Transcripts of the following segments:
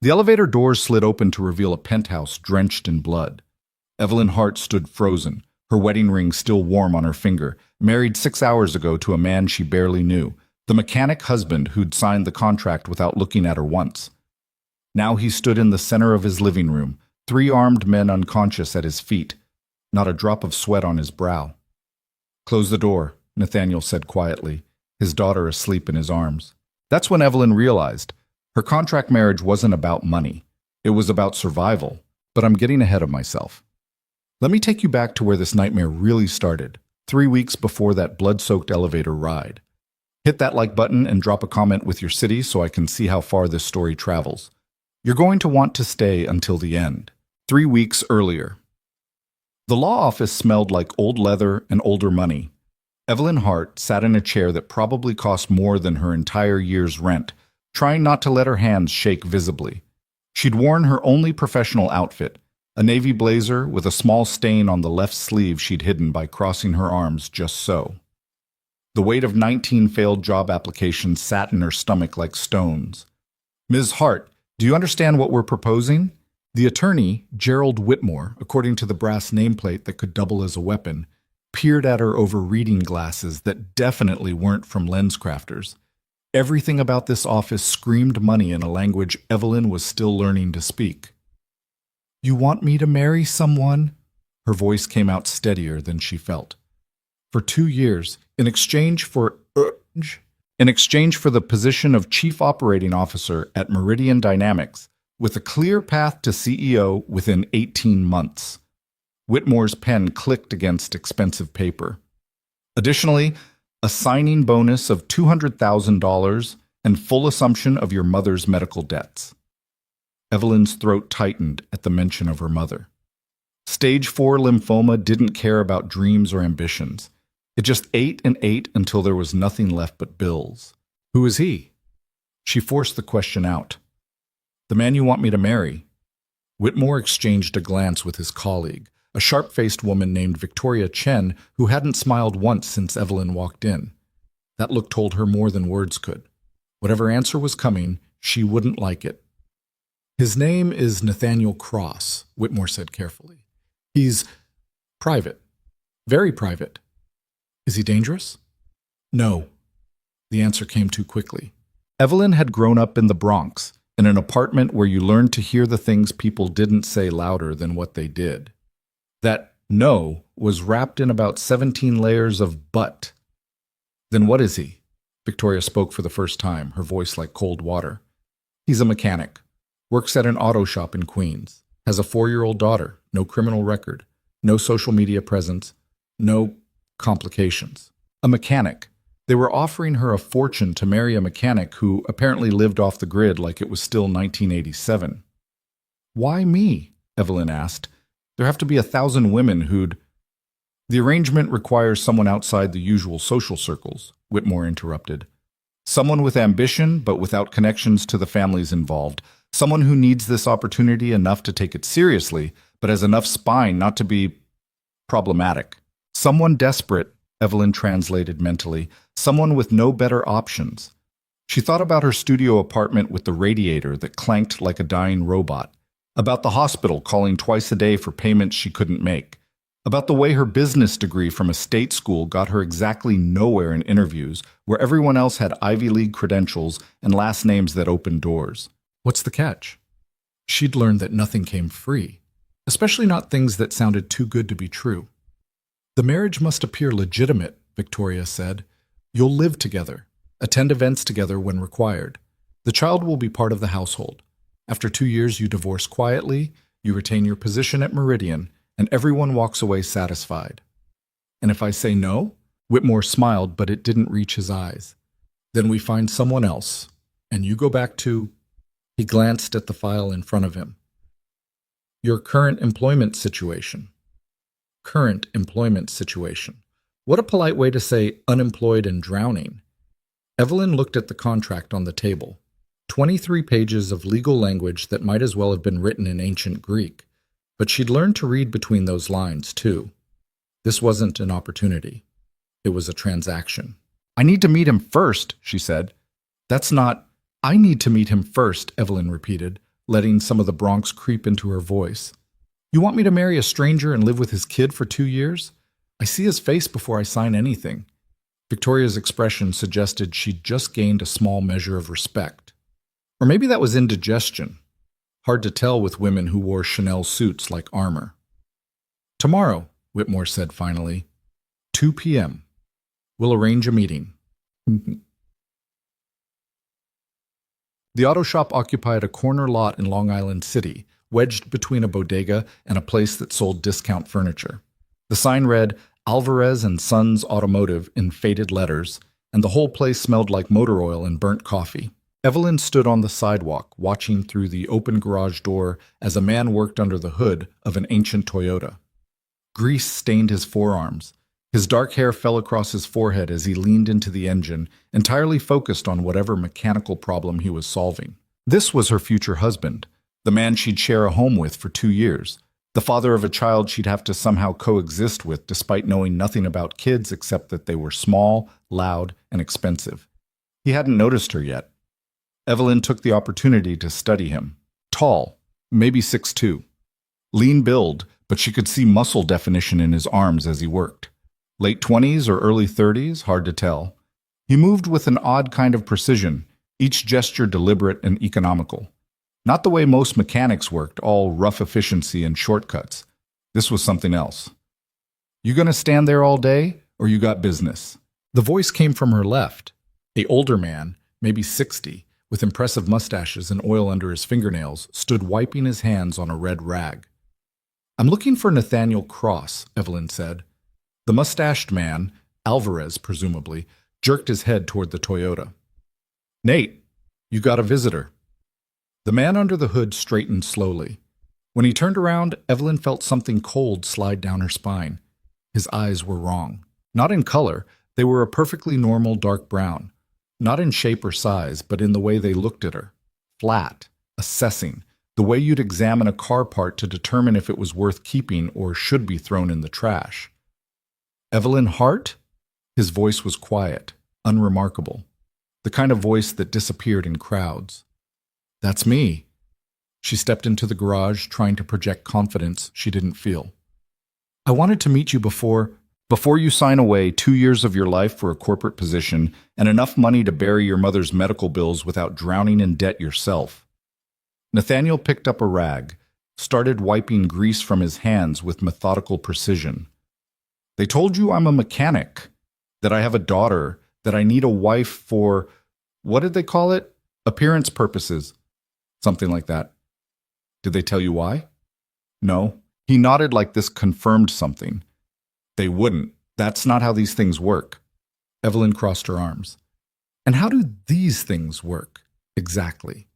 The elevator doors slid open to reveal a penthouse drenched in blood. Evelyn Hart stood frozen, her wedding ring still warm on her finger, married 6 hours ago to a man she barely knew, the mechanic husband who'd signed the contract without looking at her once. Now he stood in the center of his living room, 3 armed men unconscious at his feet, not a drop of sweat on his brow. "Close the door," Nathaniel said quietly, his daughter asleep in his arms. That's when Evelyn realized her contract marriage wasn't about money. It was about survival, but I'm getting ahead of myself. Let me take you back to where this nightmare really started, 3 weeks before that blood-soaked elevator ride. Hit that like button and drop a comment with your city so I can see how far this story travels. You're going to want to stay until the end. 3 weeks earlier. The law office smelled like old leather and older money. Evelyn Hart sat in a chair that probably cost more than her entire year's rent, trying not to let her hands shake visibly. She'd worn her only professional outfit, a navy blazer with a small stain on the left sleeve she'd hidden by crossing her arms just so. The weight of 19 failed job applications sat in her stomach like stones. "Ms. Hart, do you understand what we're proposing?" The attorney, Gerald Whitmore, according to the brass nameplate that could double as a weapon, peered at her over reading glasses that definitely weren't from LensCrafters. Everything about this office screamed money in a language Evelyn was still learning to speak. "You want me to marry someone?" Her voice came out steadier than she felt. "For 2 years, in exchange for the position of Chief Operating Officer at Meridian Dynamics, with a clear path to CEO within 18 months. Whitmore's pen clicked against expensive paper. "Additionally, a signing bonus of $200,000 and full assumption of your mother's medical debts." Evelyn's throat tightened at the mention of her mother. Stage 4 lymphoma didn't care about dreams or ambitions. It just ate and ate until there was nothing left but bills. "Who is he?" She forced the question out. "The man you want me to marry." Whitmore exchanged a glance with his colleague, a sharp-faced woman named Victoria Chen who hadn't smiled once since Evelyn walked in. That look told her more than words could. Whatever answer was coming, she wouldn't like it. "His name is Nathaniel Cross," Whitmore said carefully. "He's private. Very private." "Is he dangerous?" "No." The answer came too quickly. Evelyn had grown up in the Bronx, in an apartment where you learned to hear the things people didn't say louder than what they did. That "no" was wrapped in about 17 layers of "but." "Then what is he?" Victoria spoke for the first time, her voice like cold water. "He's a mechanic. Works at an auto shop in Queens. Has a 4-year-old daughter. No criminal record. No social media presence. No complications. A mechanic. They were offering her a fortune to marry a mechanic who apparently lived off the grid like it was still 1987. "Why me?" Evelyn asked. "There have to be 1,000 women who'd—" "The arrangement requires someone outside the usual social circles," Whitmore interrupted. "Someone with ambition, but without connections to the families involved. Someone who needs this opportunity enough to take it seriously, but has enough spine not to be problematic. Someone desperate," Evelyn translated mentally. "Someone with no better options." She thought about her studio apartment with the radiator that clanked like a dying robot. About the hospital calling twice a day for payments she couldn't make. About the way her business degree from a state school got her exactly nowhere in interviews, where everyone else had Ivy League credentials and last names that opened doors. What's the catch? She'd learned that nothing came free, especially not things that sounded too good to be true. "The marriage must appear legitimate," Victoria said. "You'll live together, attend events together when required. The child will be part of the household. After 2 years, you divorce quietly, you retain your position at Meridian, and everyone walks away satisfied." "And if I say no?" Whitmore smiled, but it didn't reach his eyes. "Then we find someone else, and you go back to—" He glanced at the file in front of him. "Your current employment situation." Current employment situation. What a polite way to say unemployed and drowning. Evelyn looked at the contract on the table. 23 pages of legal language that might as well have been written in ancient Greek. But she'd learned to read between those lines, too. This wasn't an opportunity. It was a transaction. "I need to meet him first," she said. "That's not—" "I need to meet him first," Evelyn repeated. letting some of the Bronx creep into her voice. You want me to marry a stranger and live with his kid for 2 years? I see his face before I sign anything. Victoria's expression suggested she'd just gained a small measure of respect. Or maybe that was indigestion. Hard to tell with women who wore Chanel suits like armor. Tomorrow, Whitmore said finally. 2 p.m. We'll arrange a meeting. The auto shop occupied a corner lot in Long Island City, wedged between a bodega and a place that sold discount furniture. The sign read, Alvarez & Sons Automotive in faded letters, and the whole place smelled like motor oil and burnt coffee. Evelyn stood on the sidewalk, watching through the open garage door as a man worked under the hood of an ancient Toyota. Grease stained his forearms. His dark hair fell across his forehead as he leaned into the engine, entirely focused on whatever mechanical problem he was solving. This was her future husband, the man she'd share a home with for 2 years, the father of a child she'd have to somehow coexist with despite knowing nothing about kids except that they were small, loud, and expensive. He hadn't noticed her yet. Evelyn took the opportunity to study him. Tall, maybe 6'2". Lean build, but she could see muscle definition in his arms as he worked. Late 20s or early 30s, hard to tell. He moved with an odd kind of precision, each gesture deliberate and economical. Not the way most mechanics worked, all rough efficiency and shortcuts. This was something else. You gonna stand there all day, or you got business? The voice came from her left. A older man, maybe 60, with impressive mustaches and oil under his fingernails, stood wiping his hands on a red rag. I'm looking for Nathaniel Cross, Evelyn said. The mustached man, Alvarez presumably, jerked his head toward the Toyota. Nate, you got a visitor. The man under the hood straightened slowly. When he turned around, Evelyn felt something cold slide down her spine. His eyes were wrong. Not in color, they were a perfectly normal dark brown. Not in shape or size, but in the way they looked at her. Flat, assessing, the way you'd examine a car part to determine if it was worth keeping or should be thrown in the trash. Evelyn Hart? His voice was quiet, unremarkable. The kind of voice that disappeared in crowds. That's me. She stepped into the garage, trying to project confidence she didn't feel. I wanted to meet you before you sign away 2 years of your life for a corporate position and enough money to bury your mother's medical bills without drowning in debt yourself. Nathaniel picked up a rag, started wiping grease from his hands with methodical precision. They told you I'm a mechanic, that I have a daughter, that I need a wife for, what did they call it? Appearance purposes. Something like that. Did they tell you why? No. He nodded like this confirmed something. They wouldn't. That's not how these things work. Evelyn crossed her arms. And how do these things work, exactly?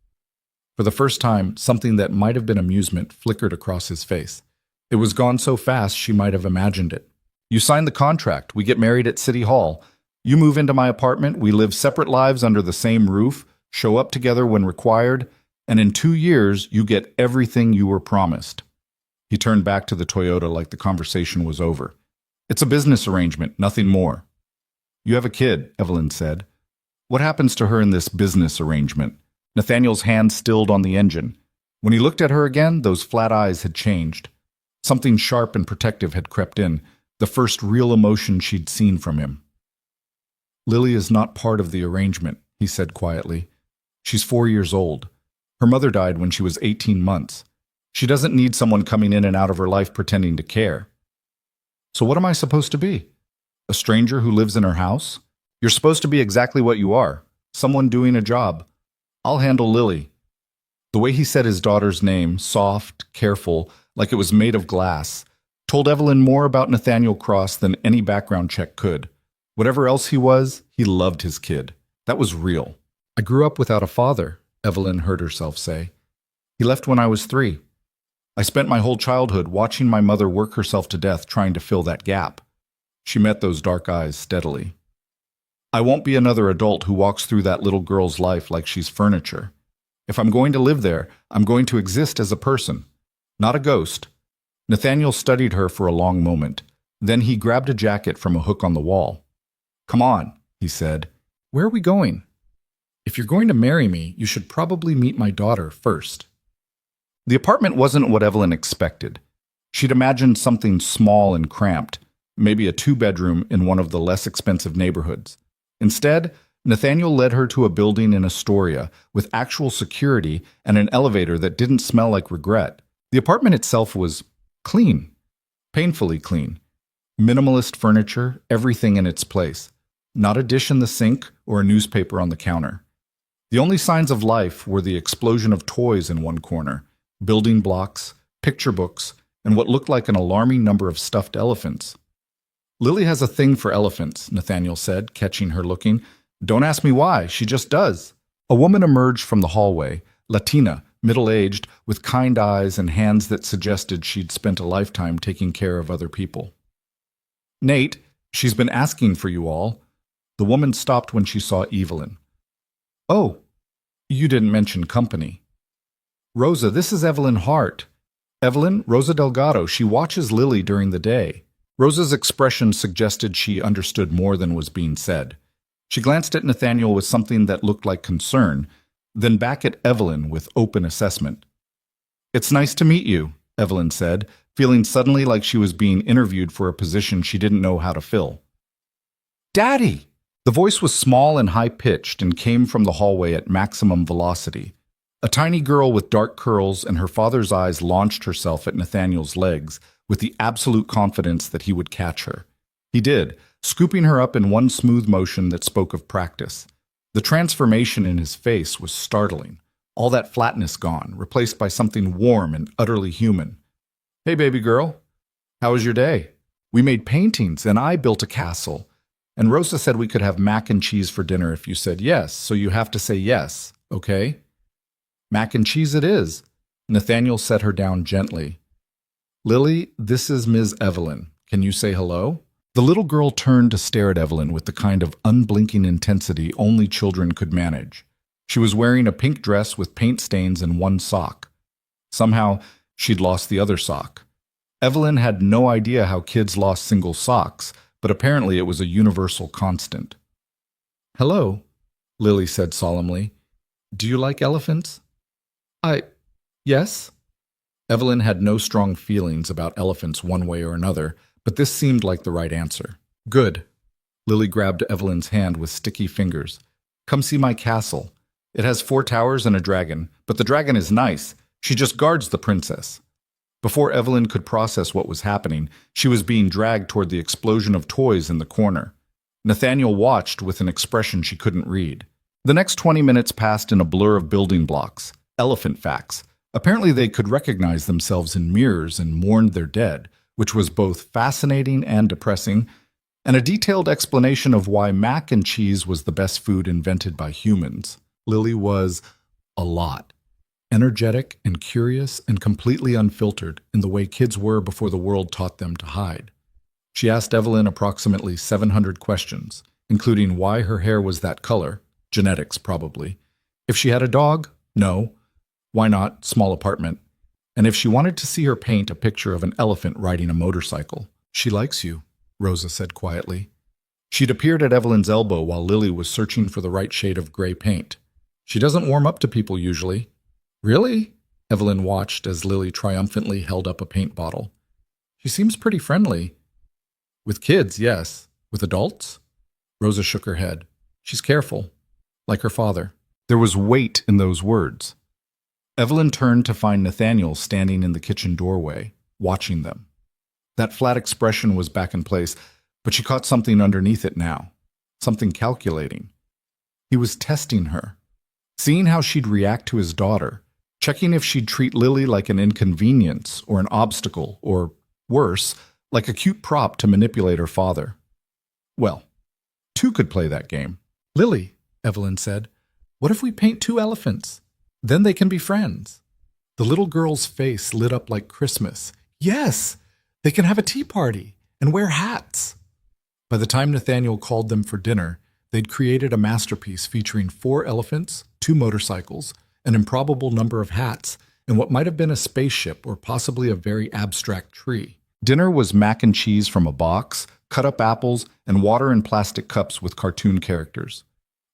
For the first time, something that might have been amusement flickered across his face. It was gone so fast she might have imagined it. You sign the contract, we get married at City Hall. You move into my apartment, we live separate lives under the same roof, show up together when required, and in 2 years, you get everything you were promised. He turned back to the Toyota like the conversation was over. It's a business arrangement, nothing more. You have a kid, Evelyn said. What happens to her in this business arrangement? Nathaniel's hand stilled on the engine. When he looked at her again, those flat eyes had changed. Something sharp and protective had crept in, the first real emotion she'd seen from him. Lily is not part of the arrangement, he said quietly. She's 4 years old. Her mother died when she was 18 months. She doesn't need someone coming in and out of her life pretending to care. So what am I supposed to be? A stranger who lives in her house? You're supposed to be exactly what you are, someone doing a job. I'll handle Lily. The way he said his daughter's name, soft, careful, like it was made of glass, told Evelyn more about Nathaniel Cross than any background check could. Whatever else he was, he loved his kid. That was real. I grew up without a father, Evelyn heard herself say. He left when I was 3. I spent my whole childhood watching my mother work herself to death trying to fill that gap. She met those dark eyes steadily. I won't be another adult who walks through that little girl's life like she's furniture. If I'm going to live there, I'm going to exist as a person, not a ghost. Nathaniel studied her for a long moment. Then he grabbed a jacket from a hook on the wall. Come on, he said. Where are we going? If you're going to marry me, you should probably meet my daughter first. The apartment wasn't what Evelyn expected. She'd imagined something small and cramped, maybe a two-bedroom in one of the less expensive neighborhoods. Instead, Nathaniel led her to a building in Astoria with actual security and an elevator that didn't smell like regret. The apartment itself was clean, painfully clean. Minimalist furniture, everything in its place. Not a dish in the sink or a newspaper on the counter. The only signs of life were the explosion of toys in one corner, building blocks, picture books, and what looked like an alarming number of stuffed elephants. Lily has a thing for elephants, Nathaniel said, catching her looking. Don't ask me why, she just does. A woman emerged from the hallway, Latina, middle-aged, with kind eyes and hands that suggested she'd spent a lifetime taking care of other people. Nate, she's been asking for you all. The woman stopped when she saw Evelyn. Oh, you didn't mention company. Rosa, this is Evelyn Hart. Evelyn, Rosa Delgado, she watches Lily during the day. Rosa's expression suggested she understood more than was being said. She glanced at Nathaniel with something that looked like concern, then back at Evelyn with open assessment. It's nice to meet you, Evelyn said, feeling suddenly like she was being interviewed for a position she didn't know how to fill. Daddy! The voice was small and high-pitched and came from the hallway at maximum velocity. A tiny girl with dark curls and her father's eyes launched herself at Nathaniel's legs with the absolute confidence that he would catch her. He did, scooping her up in one smooth motion that spoke of practice. The transformation in his face was startling, all that flatness gone, replaced by something warm and utterly human. Hey, baby girl. How was your day? We made paintings, and I built a castle. And Rosa said we could have mac and cheese for dinner if you said yes, so you have to say yes, okay? Mac and cheese it is. Nathaniel set her down gently. Lily, this is Ms. Evelyn. Can you say hello? The little girl turned to stare at Evelyn with the kind of unblinking intensity only children could manage. She was wearing a pink dress with paint stains and one sock. Somehow, she'd lost the other sock. Evelyn had no idea how kids lost single socks, but apparently it was a universal constant. Hello, Lily said solemnly. Do you like elephants? Yes. Evelyn had no strong feelings about elephants one way or another, but this seemed like the right answer. Good. Lily grabbed Evelyn's hand with sticky fingers. Come see my castle. It has 4 towers and a dragon, but the dragon is nice. She just guards the princess. Before Evelyn could process what was happening, she was being dragged toward the explosion of toys in the corner. Nathaniel watched with an expression she couldn't read. The next 20 minutes passed in a blur of building blocks, elephant facts. Apparently they could recognize themselves in mirrors and mourned their dead, which was both fascinating and depressing, and a detailed explanation of why mac and cheese was the best food invented by humans. Lily was a lot. Energetic and curious and completely unfiltered in the way kids were before the world taught them to hide. She asked Evelyn approximately 700 questions, including why her hair was that color, genetics probably. If she had a dog, no. Why not, small apartment. And if she wanted to see her paint a picture of an elephant riding a motorcycle. She likes you, Rosa said quietly. She'd appeared at Evelyn's elbow while Lily was searching for the right shade of gray paint. She doesn't warm up to people usually. Really? Evelyn watched as Lily triumphantly held up a paint bottle. She seems pretty friendly. With kids, yes. With adults? Rosa shook her head. She's careful, like her father. There was weight in those words. Evelyn turned to find Nathaniel standing in the kitchen doorway, watching them. That flat expression was back in place, but she caught something underneath it now. Something calculating. He was testing her, seeing how she'd react to his daughter, checking if she'd treat Lily like an inconvenience or an obstacle, or, worse, like a cute prop to manipulate her father. Well, 2 could play that game. Lily, Evelyn said, what if we paint 2 elephants? Then they can be friends. The little girl's face lit up like Christmas. Yes, they can have a tea party and wear hats. By the time Nathaniel called them for dinner, they'd created a masterpiece featuring 4 elephants, 2 motorcycles, an improbable number of hats, and what might have been a spaceship or possibly a very abstract tree. Dinner was mac and cheese from a box, cut-up apples, and water in plastic cups with cartoon characters.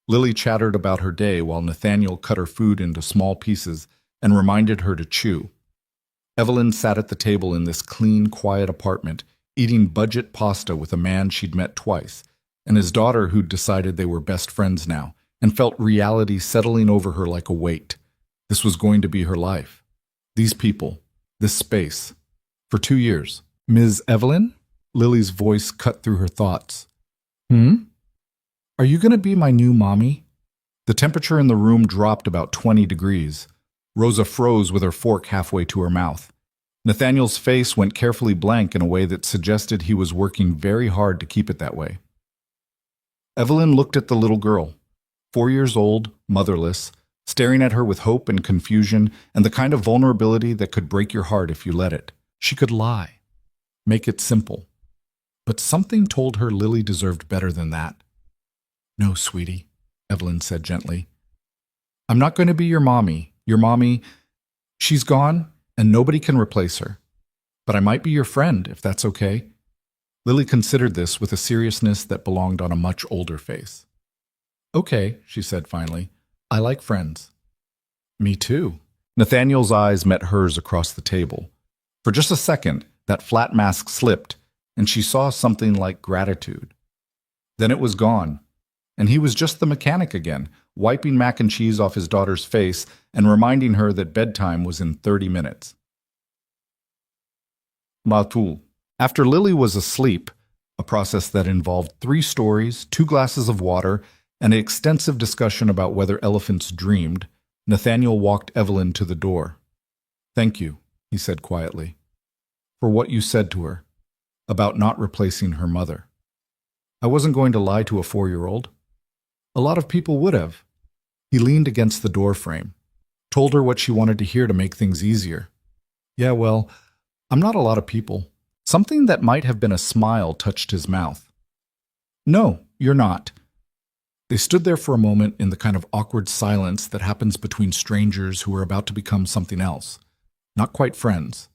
Lily chattered about her day while Nathaniel cut her food into small pieces and reminded her to chew. Evelyn sat at the table in this clean, quiet apartment, eating budget pasta with a man she'd met twice, and his daughter who'd decided they were best friends now, and felt reality settling over her like a weight. This was going to be her life. These people, this space. For 2 years. Ms. Evelyn? Lily's voice cut through her thoughts. Are you going to be my new mommy? The temperature in the room dropped about 20 degrees. Rosa froze with her fork halfway to her mouth. Nathaniel's face went carefully blank in a way that suggested he was working very hard to keep it that way. Evelyn looked at the little girl, 4 years old, motherless, staring at her with hope and confusion and the kind of vulnerability that could break your heart if you let it. She could lie, make it simple. But something told her Lily deserved better than that. No, sweetie, Evelyn said gently. I'm not going to be your mommy. Your mommy, she's gone and nobody can replace her. But I might be your friend, if that's okay. Lily considered this with a seriousness that belonged on a much older face. Okay, she said finally. I like friends. Me too. Nathaniel's eyes met hers across the table. For just a second, that flat mask slipped, and she saw something like gratitude. Then it was gone, and he was just the mechanic again, wiping mac and cheese off his daughter's face and reminding her that bedtime was in 30 minutes. Matul. After Lily was asleep, a process that involved 3 stories, 2 glasses of water, and an extensive discussion about whether elephants dreamed, Nathaniel walked Evelyn to the door. Thank you, he said quietly, for what you said to her, about not replacing her mother. I wasn't going to lie to a 4-year-old. A lot of people would have. He leaned against the door frame, told her what she wanted to hear to make things easier. Yeah, well, I'm not a lot of people. Something that might have been a smile touched his mouth. No, you're not. They stood there for a moment in the kind of awkward silence that happens between strangers who are about to become something else. Not quite friends,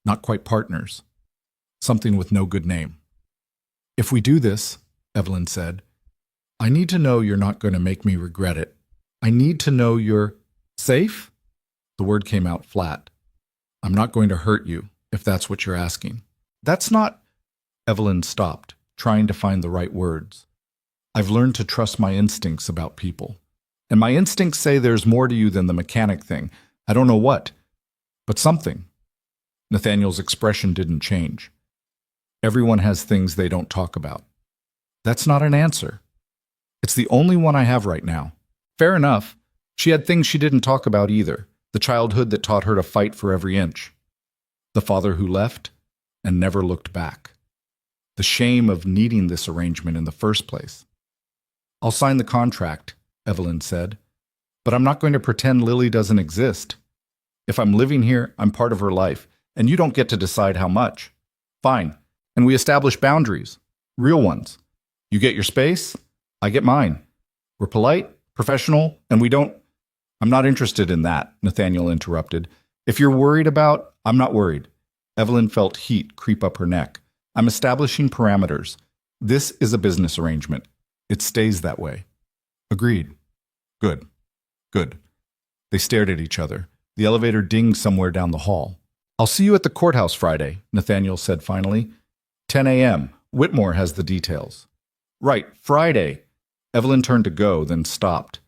not quite partners. Something with no good name. If we do this, Evelyn said, I need to know you're not going to make me regret it. I need to know you're safe? The word came out flat. I'm not going to hurt you, if that's what you're asking. That's not... Evelyn stopped, trying to find the right words. I've learned to trust my instincts about people. And my instincts say there's more to you than the mechanic thing. I don't know what, but something. Nathaniel's expression didn't change. Everyone has things they don't talk about. That's not an answer. It's the only one I have right now. Fair enough. She had things she didn't talk about either. The childhood that taught her to fight for every inch. The father who left and never looked back. The shame of needing this arrangement in the first place. I'll sign the contract, Evelyn said, but I'm not going to pretend Lily doesn't exist. If I'm living here, I'm part of her life, and you don't get to decide how much. Fine. And we establish boundaries. Real ones. You get your space, I get mine. We're polite, professional, and we don't... I'm not interested in that, Nathaniel interrupted. If you're worried about, I'm not worried. Evelyn felt heat creep up her neck. I'm establishing parameters. This is a business arrangement. It stays that way. Agreed. Good. Good. They stared at each other. The elevator dinged somewhere down the hall. I'll see you at the courthouse Friday, Nathaniel said finally. 10 a.m. Whitmore has the details. Right, Friday. Evelyn turned to go, then stopped.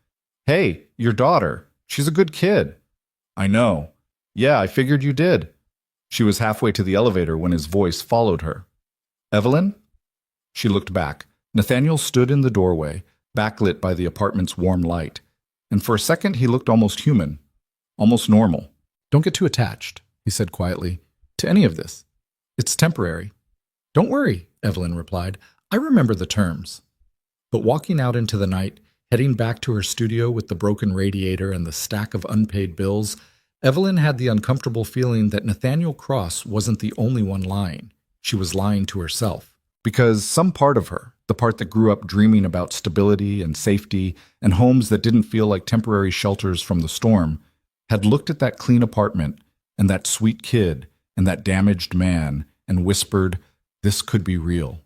Hey, your daughter. She's a good kid. I know. Yeah, I figured you did. She was halfway to the elevator when his voice followed her. Evelyn? She looked back. Nathaniel stood in the doorway, backlit by the apartment's warm light. And for a second he looked almost human, almost normal. Don't get too attached, he said quietly, to any of this. It's temporary. Don't worry, Evelyn replied. I remember the terms. But walking out into the night, heading back to her studio with the broken radiator and the stack of unpaid bills, Evelyn had the uncomfortable feeling that Nathaniel Cross wasn't the only one lying. She was lying to herself. Because some part of her, the part that grew up dreaming about stability and safety and homes that didn't feel like temporary shelters from the storm, had looked at that clean apartment and that sweet kid and that damaged man and whispered, this could be real.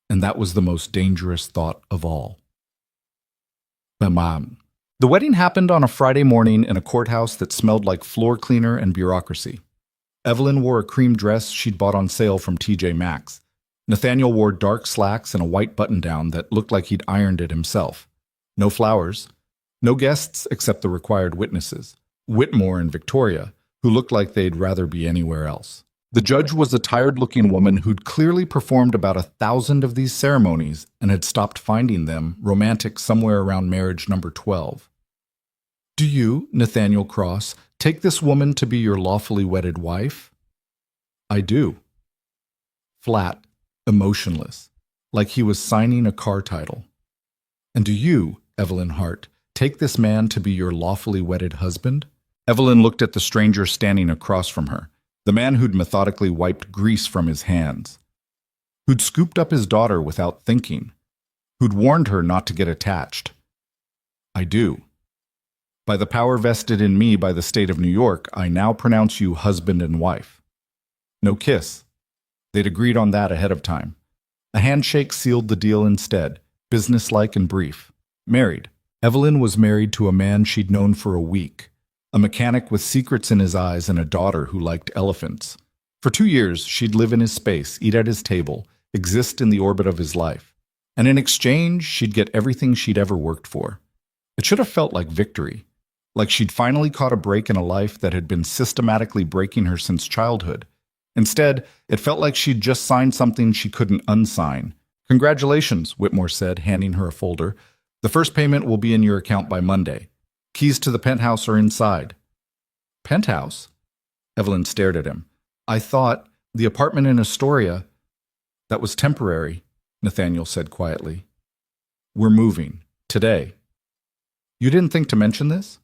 And that was the most dangerous thought of all. Bam. The wedding happened on a Friday morning in a courthouse that smelled like floor cleaner and bureaucracy. Evelyn wore a cream dress she'd bought on sale from TJ Maxx. Nathaniel wore dark slacks and a white button-down that looked like he'd ironed it himself. No flowers. No guests except the required witnesses, Whitmore and Victoria, who looked like they'd rather be anywhere else. The judge was a tired-looking woman who'd clearly performed about 1,000 of these ceremonies and had stopped finding them romantic somewhere around marriage number 12. "Do you, Nathaniel Cross, take this woman to be your lawfully wedded wife?" "I do." Flat, emotionless, like he was signing a car title. "And do you, Evelyn Hart, take this man to be your lawfully wedded husband?" Evelyn looked at the stranger standing across from her, the man who'd methodically wiped grease from his hands, who'd scooped up his daughter without thinking, who'd warned her not to get attached. "I do. By the power vested in me by the state of New York, I now pronounce you husband and wife." No kiss. They'd agreed on that ahead of time. A handshake sealed the deal instead, businesslike and brief. Married. Evelyn was married to a man she'd known for a week, a mechanic with secrets in his eyes and a daughter who liked elephants. For 2 years, she'd live in his space, eat at his table, exist in the orbit of his life. And in exchange, she'd get everything she'd ever worked for. It should have felt like victory, like she'd finally caught a break in a life that had been systematically breaking her since childhood. Instead, it felt like she'd just signed something she couldn't unsign. "Congratulations," Whitmore said, handing her a folder. "The first payment will be in your account by Monday. Keys to the penthouse are inside." "Penthouse?" Evelyn stared at him. "I thought the apartment in Astoria—" "That was temporary," Nathaniel said quietly. "We're moving. Today." "You didn't think to mention this?"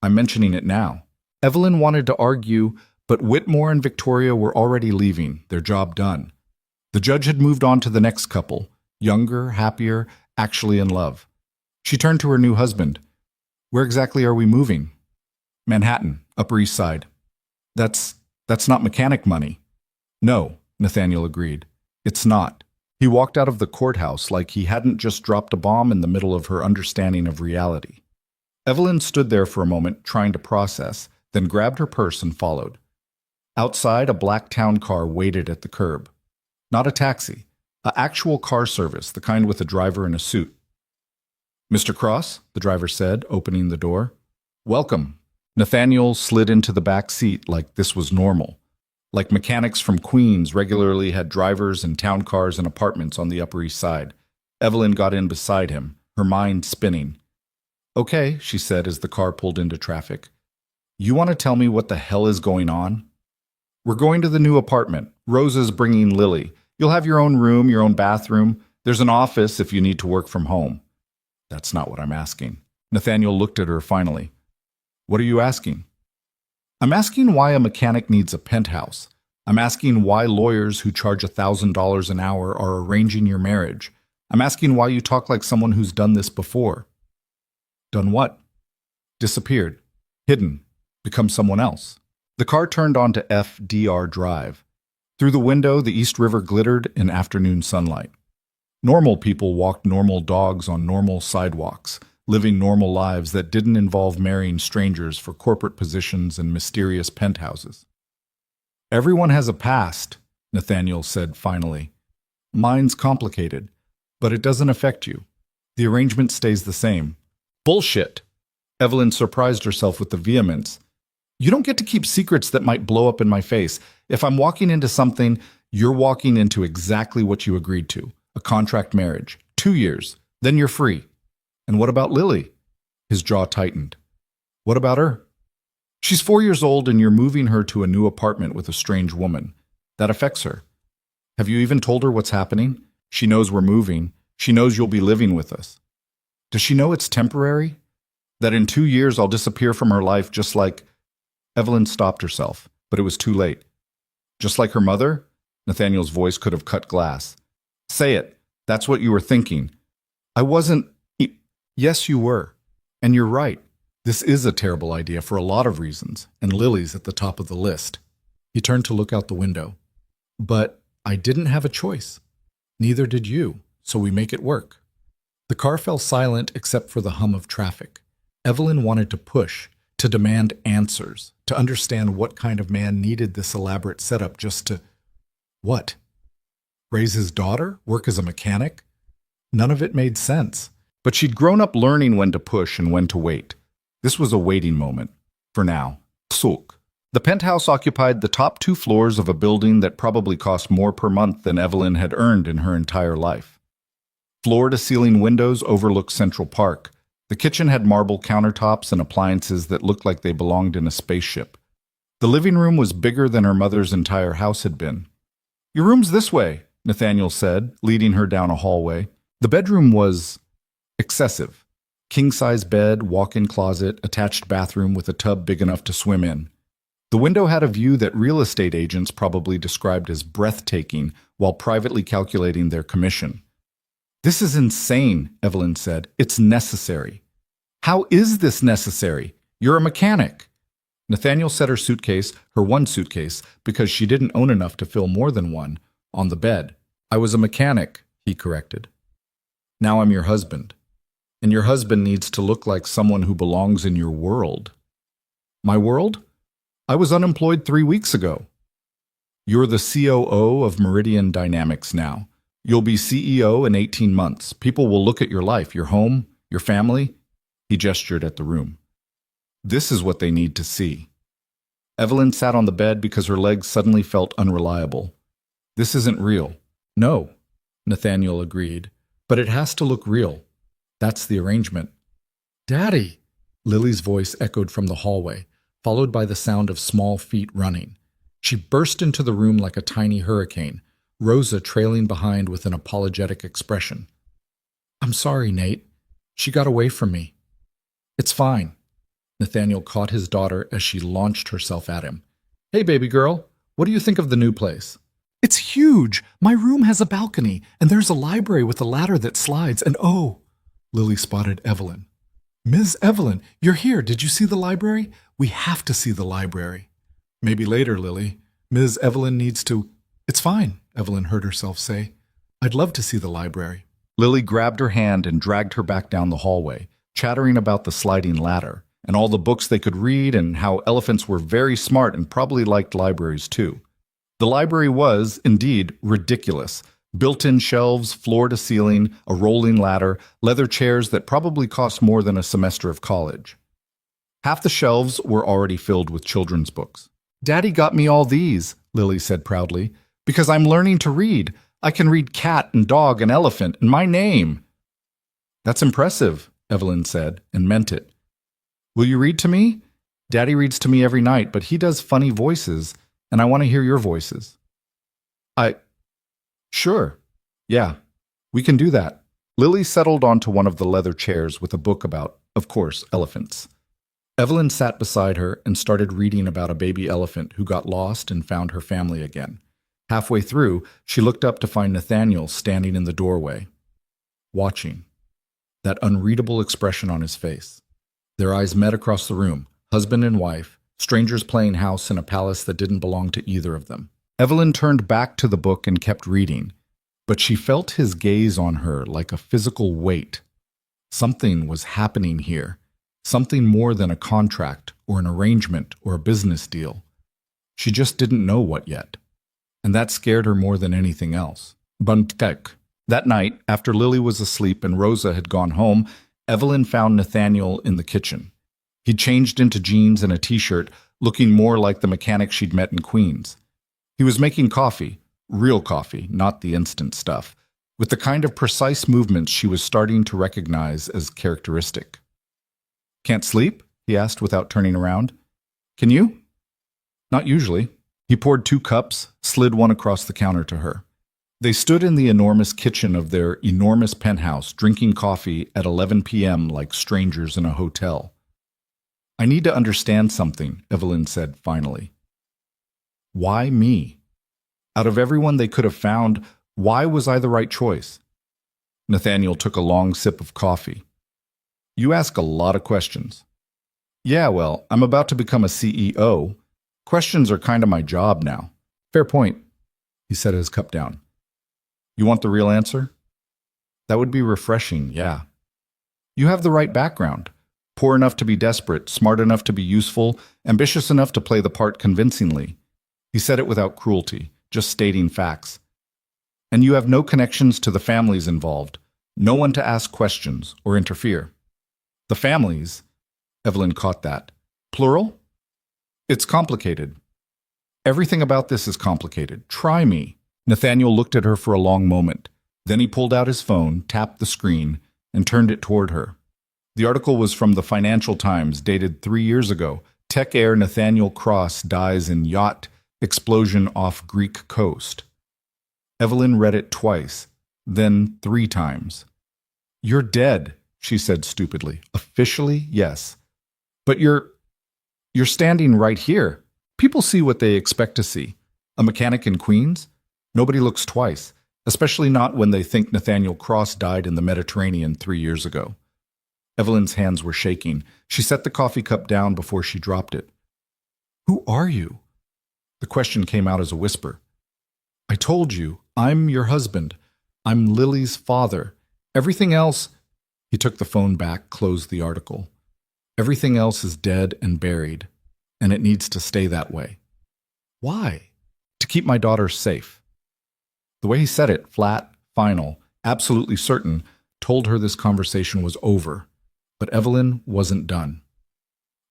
"I'm mentioning it now." Evelyn wanted to argue, but Whitmore and Victoria were already leaving, their job done. The judge had moved on to the next couple, younger, happier, actually in love. She turned to her new husband. "Where exactly are we moving?" "Manhattan, Upper East Side." That's not mechanic money." "No," Nathaniel agreed. "It's not." He walked out of the courthouse like he hadn't just dropped a bomb in the middle of her understanding of reality. Evelyn stood there for a moment, trying to process, then grabbed her purse and followed. Outside, a black town car waited at the curb. Not a taxi, an actual car service, the kind with a driver in a suit. "Mr. Cross," the driver said, opening the door. "Welcome." Nathaniel slid into the back seat like this was normal. Like mechanics from Queens regularly had drivers and town cars and apartments on the Upper East Side. Evelyn got in beside him, her mind spinning. "Okay," she said as the car pulled into traffic. "You want to tell me what the hell is going on?" "We're going to the new apartment. Rosa's bringing Lily. You'll have your own room, your own bathroom. There's an office if you need to work from home." "That's not what I'm asking." Nathaniel looked at her finally. "What are you asking?" "I'm asking why a mechanic needs a penthouse. I'm asking why lawyers who charge $1,000 an hour are arranging your marriage. I'm asking why you talk like someone who's done this before." "Done what?" "Disappeared. Hidden. Become someone else." The car turned onto FDR Drive. Through the window, the East River glittered in afternoon sunlight. Normal people walked normal dogs on normal sidewalks, living normal lives that didn't involve marrying strangers for corporate positions and mysterious penthouses. "Everyone has a past," Nathaniel said finally. "Mine's complicated, but it doesn't affect you. The arrangement stays the same." "Bullshit!" Evelyn surprised herself with the vehemence. "You don't get to keep secrets that might blow up in my face. If I'm walking into something, you're walking into exactly what you agreed to. A contract marriage. 2 years. Then you're free." "And what about Lily?" His jaw tightened. "What about her?" "She's 4 years old and you're moving her to a new apartment with a strange woman. That affects her. Have you even told her what's happening? She knows we're moving. She knows you'll be living with us. Does she know it's temporary? That in 2 years I'll disappear from her life just like—" Evelyn stopped herself, but it was too late. "Just like her mother?" Nathaniel's voice could have cut glass. "Say it. That's what you were thinking." "I wasn't—" "Yes, you were. And you're right. This is a terrible idea for a lot of reasons, and Lily's at the top of the list." He turned to look out the window. "But I didn't have a choice. Neither did you, so we make it work." The car fell silent except for the hum of traffic. Evelyn wanted to push, to demand answers, to understand what kind of man needed this elaborate setup just to, what? Raise his daughter? Work as a mechanic? None of it made sense. But she'd grown up learning when to push and when to wait. This was a waiting moment. For now. Ksuk. The penthouse occupied the top 2 floors of a building that probably cost more per month than Evelyn had earned in her entire life. Floor-to-ceiling windows overlooked Central Park. The kitchen had marble countertops and appliances that looked like they belonged in a spaceship. The living room was bigger than her mother's entire house had been. "Your room's this way," Nathaniel said, leading her down a hallway. The bedroom was excessive. King-size bed, walk-in closet, attached bathroom with a tub big enough to swim in. The window had a view that real estate agents probably described as breathtaking while privately calculating their commission. "This is insane," Evelyn said. "It's necessary." "How is this necessary? You're a mechanic." Nathaniel set her suitcase, her one suitcase, because she didn't own enough to fill more than one, on the bed. "I was a mechanic," he corrected. "Now I'm your husband. And your husband needs to look like someone who belongs in your world." "My world? I was unemployed 3 weeks ago." "You're the COO of Meridian Dynamics now. You'll be CEO in 18 months. People will look at your life, your home, your family." He gestured at the room. "This is what they need to see." Evelyn sat on the bed because her legs suddenly felt unreliable. "This isn't real." "No," Nathaniel agreed, "but it has to look real. That's the arrangement." "Daddy!" Lily's voice echoed from the hallway, followed by the sound of small feet running. She burst into the room like a tiny hurricane, Rosa trailing behind with an apologetic expression. "I'm sorry, Nate. She got away from me." "It's fine." Nathaniel caught his daughter as she launched herself at him. "Hey, baby girl, what do you think of the new place?" "It's huge. My room has a balcony, and there's a library with a ladder that slides, and oh," Lily spotted Evelyn. "Ms. Evelyn, you're here. Did you see the library? We have to see the library." "Maybe later, Lily. Ms. Evelyn needs to—" "It's fine," Evelyn heard herself say. "I'd love to see the library." Lily grabbed her hand and dragged her back down the hallway, chattering about the sliding ladder, and all the books they could read and how elephants were very smart and probably liked libraries too. The library was, indeed, ridiculous. Built-in shelves, floor-to-ceiling, a rolling ladder, leather chairs that probably cost more than a semester of college. Half the shelves were already filled with children's books. "Daddy got me all these," Lily said proudly, "because I'm learning to read. I can read cat and dog and elephant and my name." "That's impressive," Evelyn said, and meant it. "Will you read to me? Daddy reads to me every night, but he does funny voices, and I want to hear your voices." "Sure. Yeah, we can do that." Lily settled onto one of the leather chairs with a book about, of course, elephants. Evelyn sat beside her and started reading about a baby elephant who got lost and found her family again. Halfway through, she looked up to find Nathaniel standing in the doorway, watching, that unreadable expression on his face. Their eyes met across the room, husband and wife, strangers playing house in a palace that didn't belong to either of them. Evelyn turned back to the book and kept reading, but she felt his gaze on her like a physical weight. Something was happening here, something more than a contract or an arrangement or a business deal. She just didn't know what yet, and that scared her more than anything else. Buntek. That night, after Lily was asleep and Rosa had gone home, Evelyn found Nathaniel in the kitchen. He'd changed into jeans and a t-shirt, looking more like the mechanic she'd met in Queens. He was making coffee, real coffee, not the instant stuff, with the kind of precise movements she was starting to recognize as characteristic. "Can't sleep?" he asked without turning around. "Can you?" "Not usually." He poured 2 cups, slid one across the counter to her. They stood in the enormous kitchen of their enormous penthouse, drinking coffee at 11 p.m. like strangers in a hotel. "I need to understand something," Evelyn said finally. "Why me? Out of everyone they could have found, why was I the right choice?" Nathaniel took a long sip of coffee. "You ask a lot of questions." "Yeah, well, I'm about to become a CEO. Questions are kind of my job now." "Fair point." He set his cup down. "You want the real answer?" "That would be refreshing, yeah." "You have the right background. Poor enough to be desperate, smart enough to be useful, ambitious enough to play the part convincingly. He said it without cruelty, just stating facts. And you have no connections to the families involved, no one to ask questions or interfere. The families? Evelyn caught that. Plural? It's complicated. Everything about this is complicated. Try me. Nathaniel looked at her for a long moment. Then he pulled out his phone, tapped the screen, and turned it toward her. The article was from the Financial Times, dated 3 years ago. Tech heir Nathaniel Cross dies in yacht explosion off Greek coast. Evelyn read it twice, then 3 times. You're dead, she said stupidly. Officially, yes. But you're standing right here. People see what they expect to see. A mechanic in Queens? Nobody looks twice, especially not when they think Nathaniel Cross died in the Mediterranean 3 years ago. Evelyn's hands were shaking. She set the coffee cup down before she dropped it. Who are you? The question came out as a whisper. I told you, I'm your husband. I'm Lily's father. Everything else... He took the phone back, closed the article. Everything else is dead and buried, and it needs to stay that way. Why? To keep my daughter safe. The way he said it, flat, final, absolutely certain, told her this conversation was over. But Evelyn wasn't done.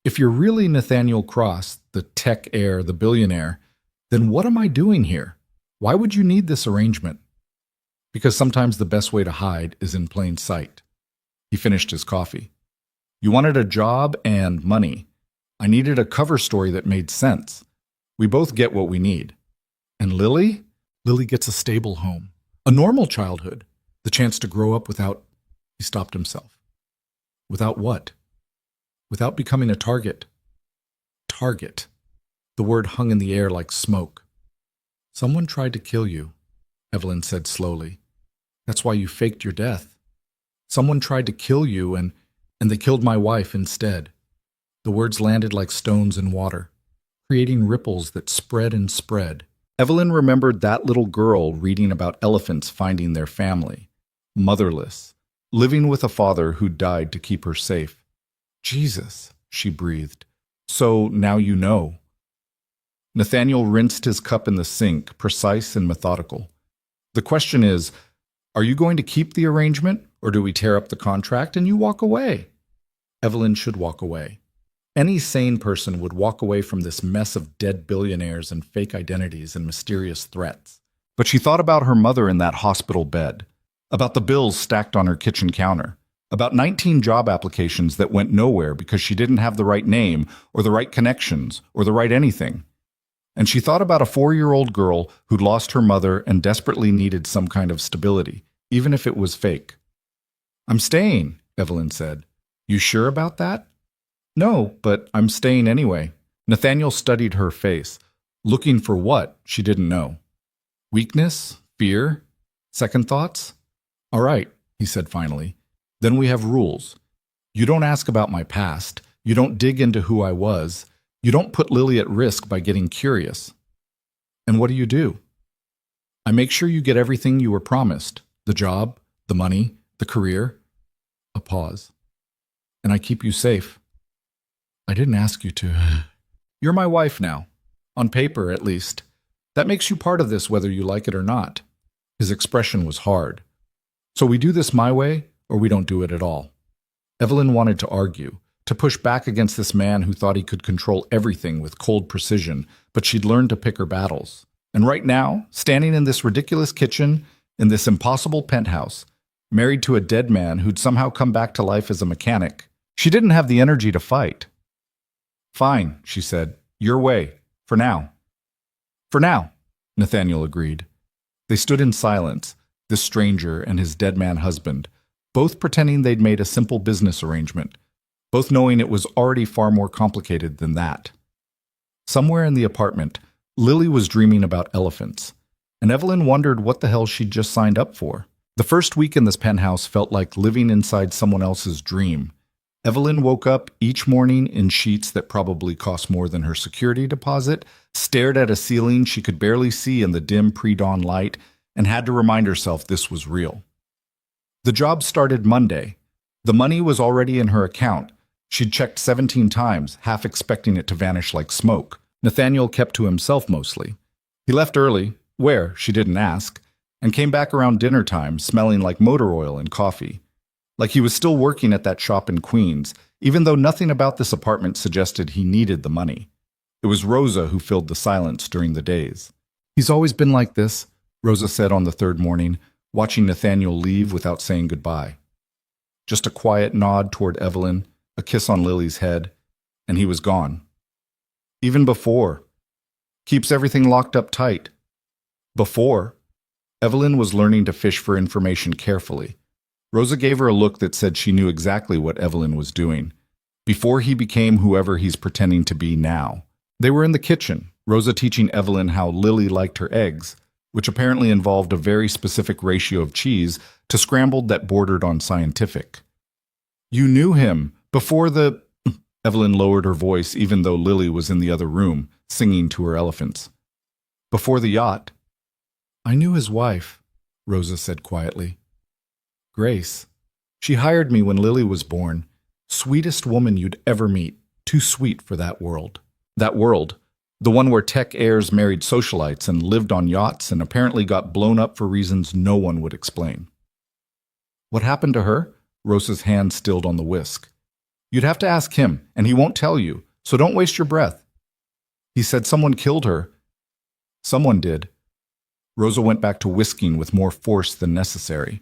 If you're really Nathaniel Cross, the tech heir, the billionaire, then what am I doing here? Why would you need this arrangement? Because sometimes the best way to hide is in plain sight. He finished his coffee. You wanted a job and money. I needed a cover story that made sense. We both get what we need. And Lily? Lily gets a stable home, a normal childhood, the chance to grow up without... He stopped himself. Without what? Without becoming a target. Target. The word hung in the air like smoke. Someone tried to kill you, Evelyn said slowly. That's why you faked your death. Someone tried to kill you and they killed my wife instead. The words landed like stones in water, creating ripples that spread and spread. Evelyn remembered that little girl reading about elephants finding their family, motherless, living with a father who died to keep her safe. Jesus, she breathed. So now you know. Nathaniel rinsed his cup in the sink, precise and methodical. The question is, are you going to keep the arrangement, or do we tear up the contract and you walk away? Evelyn should walk away. Any sane person would walk away from this mess of dead billionaires and fake identities and mysterious threats. But she thought about her mother in that hospital bed, about the bills stacked on her kitchen counter, about 19 job applications that went nowhere because she didn't have the right name or the right connections or the right anything. And she thought about a 4-year-old girl who'd lost her mother and desperately needed some kind of stability, even if it was fake. I'm staying, Evelyn said. You sure about that? No, but I'm staying anyway. Nathaniel studied her face, looking for what she didn't know. Weakness? Fear? Second thoughts? All right, he said finally. Then we have rules. You don't ask about my past. You don't dig into who I was. You don't put Lily at risk by getting curious. And what do? I make sure you get everything you were promised. The job, the money, the career. A pause. And I keep you safe. I didn't ask you to. You're my wife now. On paper, at least. That makes you part of this whether you like it or not. His expression was hard. So we do this my way, or we don't do it at all. Evelyn wanted to argue, to push back against this man who thought he could control everything with cold precision, but she'd learned to pick her battles. And right now, standing in this ridiculous kitchen, in this impossible penthouse, married to a dead man who'd somehow come back to life as a mechanic, she didn't have the energy to fight. Fine, she said. Your way. For now. For now, Nathaniel agreed. They stood in silence, this stranger and his dead man husband, both pretending they'd made a simple business arrangement, both knowing it was already far more complicated than that. Somewhere in the apartment, Lily was dreaming about elephants, and Evelyn wondered what the hell she'd just signed up for. The first week in this penthouse felt like living inside someone else's dream. Evelyn woke up each morning in sheets that probably cost more than her security deposit, stared at a ceiling she could barely see in the dim pre-dawn light, and had to remind herself this was real. The job started Monday. The money was already in her account, She'd checked 17 times, half expecting it to vanish like smoke. Nathaniel kept to himself mostly. He left early, where, she didn't ask, and came back around dinner time smelling like motor oil and coffee. Like he was still working at that shop in Queens, even though nothing about this apartment suggested he needed the money. It was Rosa who filled the silence during the days. "He's always been like this," Rosa said on the third morning, watching Nathaniel leave without saying goodbye. Just a quiet nod toward Evelyn, a kiss on Lily's head, and he was gone. Even before. Keeps everything locked up tight. Before. Evelyn was learning to fish for information carefully. Rosa gave her a look that said she knew exactly what Evelyn was doing, before he became whoever he's pretending to be now. They were in the kitchen, Rosa teaching Evelyn how Lily liked her eggs, which apparently involved a very specific ratio of cheese to scrambled that bordered on scientific. "You knew him before the—" Evelyn lowered her voice even though Lily was in the other room, singing to her elephants. "Before the yacht." "I knew his wife," Rosa said quietly. "Grace. She hired me when Lily was born. Sweetest woman you'd ever meet. Too sweet for that world." That world. The one where tech heirs married socialites and lived on yachts and apparently got blown up for reasons no one would explain. "What happened to her?" Rosa's hand stilled on the whisk. "You'd have to ask him, and he won't tell you, so don't waste your breath." "He said someone killed her." "Someone did." Rosa went back to whisking with more force than necessary.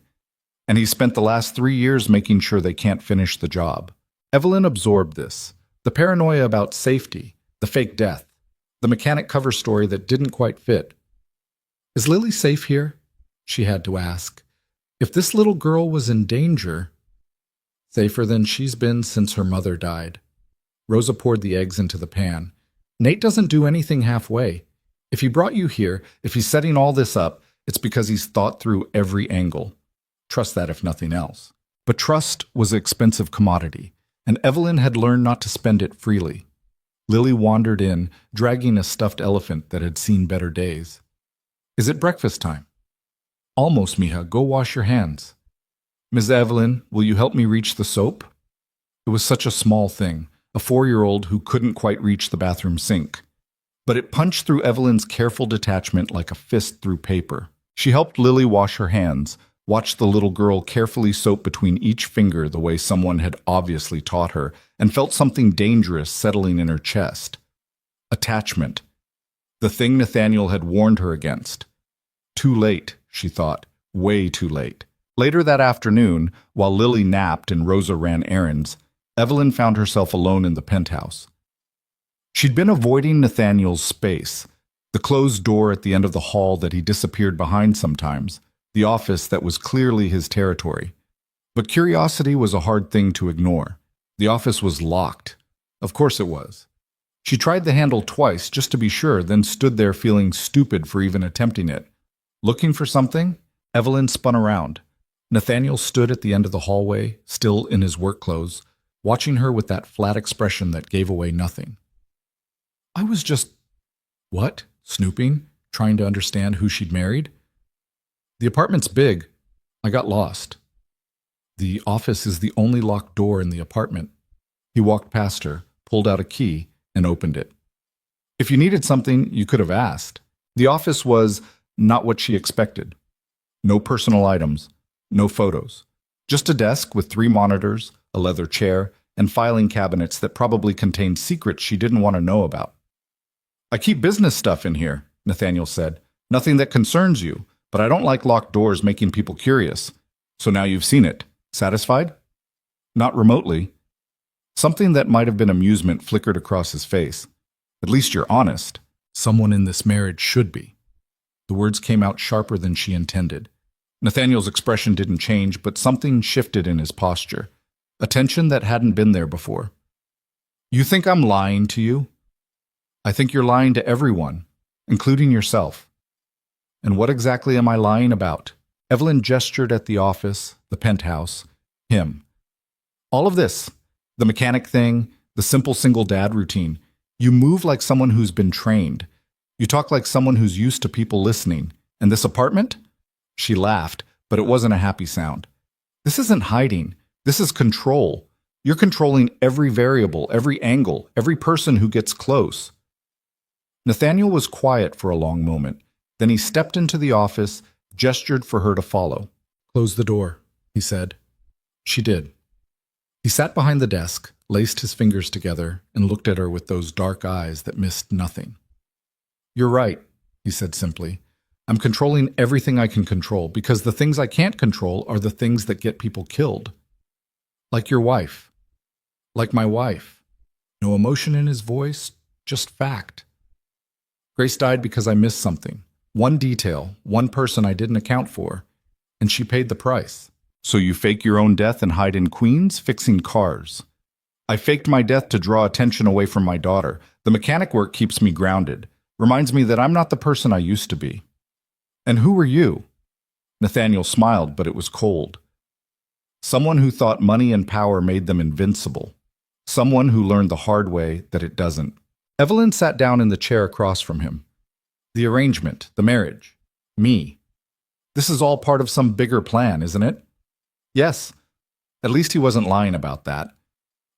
"And he spent the last 3 years making sure they can't finish the job." Evelyn absorbed this. The paranoia about safety, the fake death, the mechanic cover story that didn't quite fit. "Is Lily safe here?" she had to ask. "If this little girl was in danger—" "Safer than she's been since her mother died." Rosa poured the eggs into the pan. "Nate doesn't do anything halfway. If he brought you here, if he's setting all this up, it's because he's thought through every angle. Trust that if nothing else." But trust was an expensive commodity, and Evelyn had learned not to spend it freely. Lily wandered in, dragging a stuffed elephant that had seen better days. "Is it breakfast time?" "Almost, mija. Go wash your hands." "Ms. Evelyn, will you help me reach the soap?" It was such a small thing, a 4-year-old who couldn't quite reach the bathroom sink. But it punched through Evelyn's careful detachment like a fist through paper. She helped Lily wash her hands, watched the little girl carefully soap between each finger the way someone had obviously taught her, and felt something dangerous settling in her chest. Attachment. The thing Nathaniel had warned her against. Too late, she thought. Way too late. Later that afternoon, while Lily napped and Rosa ran errands, Evelyn found herself alone in the penthouse. She'd been avoiding Nathaniel's space, the closed door at the end of the hall that he disappeared behind sometimes, the office that was clearly his territory. But curiosity was a hard thing to ignore. The office was locked. Of course it was. She tried the handle twice just to be sure, then stood there feeling stupid for even attempting it. Looking for something? Evelyn spun around. Nathaniel stood at the end of the hallway, still in his work clothes, watching her with that flat expression that gave away nothing. "I was just—" "What?" Snooping, trying to understand who she'd married. "The apartment's big. I got lost." "The office is the only locked door in the apartment." He walked past her, pulled out a key, and opened it. "If you needed something, you could have asked." The office was not what she expected. No personal items, no photos. Just a desk with 3 monitors, a leather chair, and filing cabinets that probably contained secrets she didn't want to know about. "I keep business stuff in here," Nathaniel said. "Nothing that concerns you, but I don't like locked doors making people curious. So now you've seen it. Satisfied?" Not remotely. Something that might have been amusement flickered across his face. "At least you're honest. Someone in this marriage should be." The words came out sharper than she intended. Nathaniel's expression didn't change, but something shifted in his posture. A tension that hadn't been there before. "You think I'm lying to you?" "I think you're lying to everyone, including yourself." "And what exactly am I lying about?" Evelyn gestured at the office, the penthouse, him. "All of this. The mechanic thing, the simple single dad routine. You move like someone who's been trained. You talk like someone who's used to people listening. And this apartment?" She laughed, but it wasn't a happy sound. "This isn't hiding. This is control. You're controlling every variable, every angle, every person who gets close. Nathaniel was quiet for a long moment. Then he stepped into the office, gestured for her to follow. "Close the door," he said. She did. He sat behind the desk, laced his fingers together, and looked at her with those dark eyes that missed nothing. "You're right," he said simply. "I'm controlling everything I can control, because the things I can't control are the things that get people killed. Like your wife. Like my wife." No emotion in his voice, just fact. "Grace died because I missed something. One detail, one person I didn't account for, and she paid the price." "So you fake your own death and hide in Queens, fixing cars." "I faked my death to draw attention away from my daughter. The mechanic work keeps me grounded, reminds me that I'm not the person I used to be." "And who were you?" Nathaniel smiled, but it was cold. "Someone who thought money and power made them invincible. Someone who learned the hard way that it doesn't." Evelyn sat down in the chair across from him. "The arrangement, the marriage, me. This is all part of some bigger plan, isn't it?" "Yes." At least he wasn't lying about that.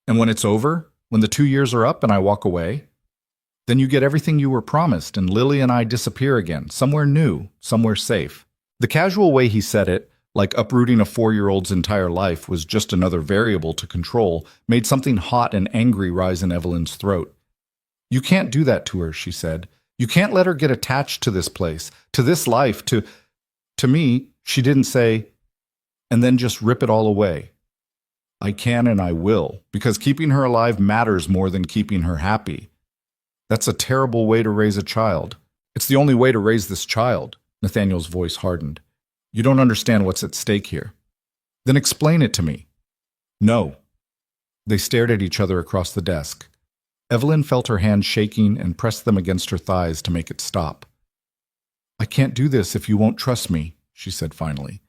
"And when it's over, when the 2 years are up and I walk away, then you get everything you were promised and Lily and I disappear again, somewhere new, somewhere safe." The casual way he said it, like uprooting a 4-year-old's entire life was just another variable to control, made something hot and angry rise in Evelyn's throat. "You can't do that to her," she said. "You can't let her get attached to this place, to this life, to me," she didn't say, "and then just rip it all away." "I can and I will, because keeping her alive matters more than keeping her happy. That's a terrible way to raise a child." "It's the only way to raise this child." Nathaniel's voice hardened. "You don't understand what's at stake here." "Then explain it to me." "No." They stared at each other across the desk. Evelyn felt her hands shaking and pressed them against her thighs to make it stop. "I can't do this if you won't trust me," she said finally.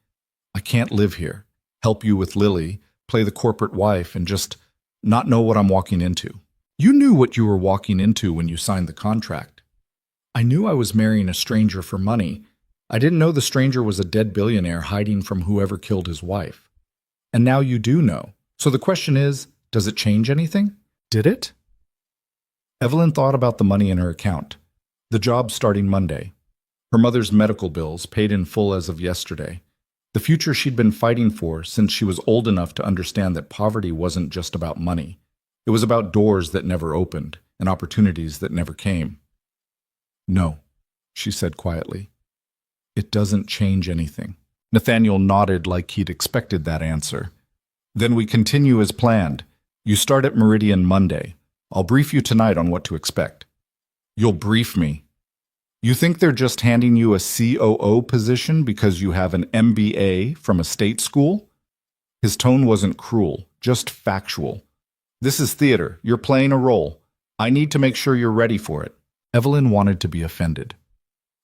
"I can't live here, help you with Lily, play the corporate wife, and just not know what I'm walking into." "You knew what you were walking into when you signed the contract." "I knew I was marrying a stranger for money. I didn't know the stranger was a dead billionaire hiding from whoever killed his wife. And now you do know. So the question is, does it change anything? Did it?" Evelyn thought about the money in her account. The job starting Monday. Her mother's medical bills paid in full as of yesterday. The future she'd been fighting for since she was old enough to understand that poverty wasn't just about money. It was about doors that never opened and opportunities that never came. "No," she said quietly. "It doesn't change anything." Nathaniel nodded like he'd expected that answer. "Then we continue as planned. You start at Meridian Monday. I'll brief you tonight on what to expect." "You'll brief me? You think they're just handing you a COO position because you have an MBA from a state school?" His tone wasn't cruel, just factual. "This is theater. You're playing a role. I need to make sure you're ready for it." Evelyn wanted to be offended.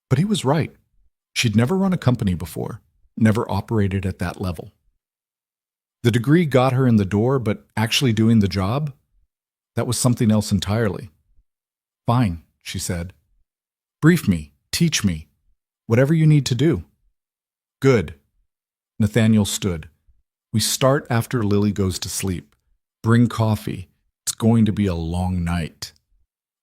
But he was right. She'd never run a company before, never operated at that level. The degree got her in the door, but actually doing the job? That was something else entirely. "Fine," she said. "Brief me, teach me, whatever you need to do." "Good." Nathaniel stood. "We start after Lily goes to sleep. Bring coffee. It's going to be a long night."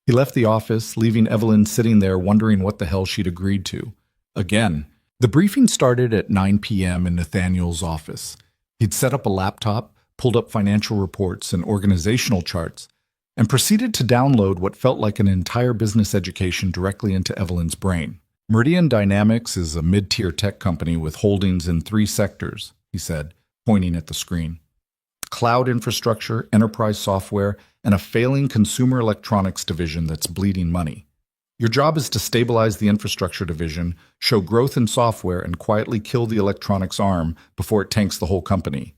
He left the office, leaving Evelyn sitting there wondering what the hell she'd agreed to. Again. The briefing started at 9 p.m. in Nathaniel's office. He'd set up a laptop, pulled up financial reports and organizational charts, and proceeded to download what felt like an entire business education directly into Evelyn's brain. "Meridian Dynamics is a mid-tier tech company with holdings in 3 sectors," he said, pointing at the screen. "Cloud infrastructure, enterprise software, and a failing consumer electronics division that's bleeding money. Your job is to stabilize the infrastructure division, show growth in software, and quietly kill the electronics arm before it tanks the whole company."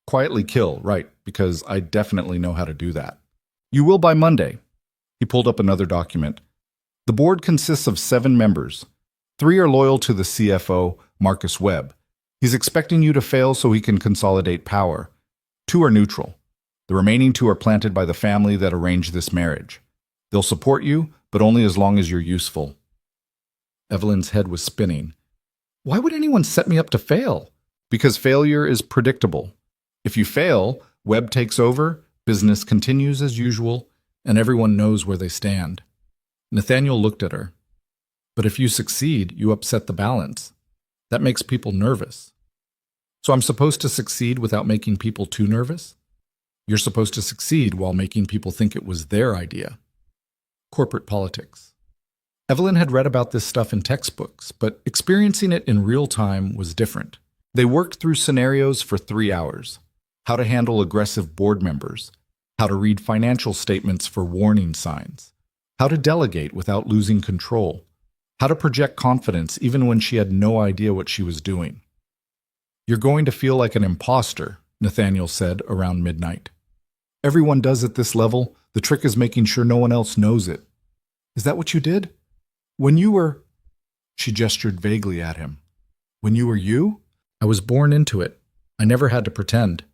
Quietly kill, right, because I definitely know how to do that. "You will by Monday." He pulled up another document. "The board consists of 7 members. 3 are loyal to the CFO, Marcus Webb. He's expecting you to fail so he can consolidate power. 2 are neutral. The remaining 2 are planted by the family that arranged this marriage. They'll support you, but only as long as you're useful." Evelyn's head was spinning. "Why would anyone set me up to fail?" "Because failure is predictable. If you fail, Webb takes over, business continues as usual, and everyone knows where they stand. Nathaniel looked at her. But if you succeed, you upset the balance. That makes people nervous. So I'm supposed to succeed without making people too nervous? You're supposed to succeed while making people think it was their idea. Corporate politics. Evelyn had read about this stuff in textbooks, but experiencing it in real time was different. They worked through scenarios for 3 hours. How to handle aggressive board members. How to read financial statements for warning signs. How to delegate without losing control. How to project confidence even when she had no idea what she was doing. You're going to feel like an imposter, Nathaniel said around midnight. Everyone does at this level. The trick is making sure no one else knows it. Is that what you did? When you were... She gestured vaguely at him. When you were you? I was born into it. I never had to pretend.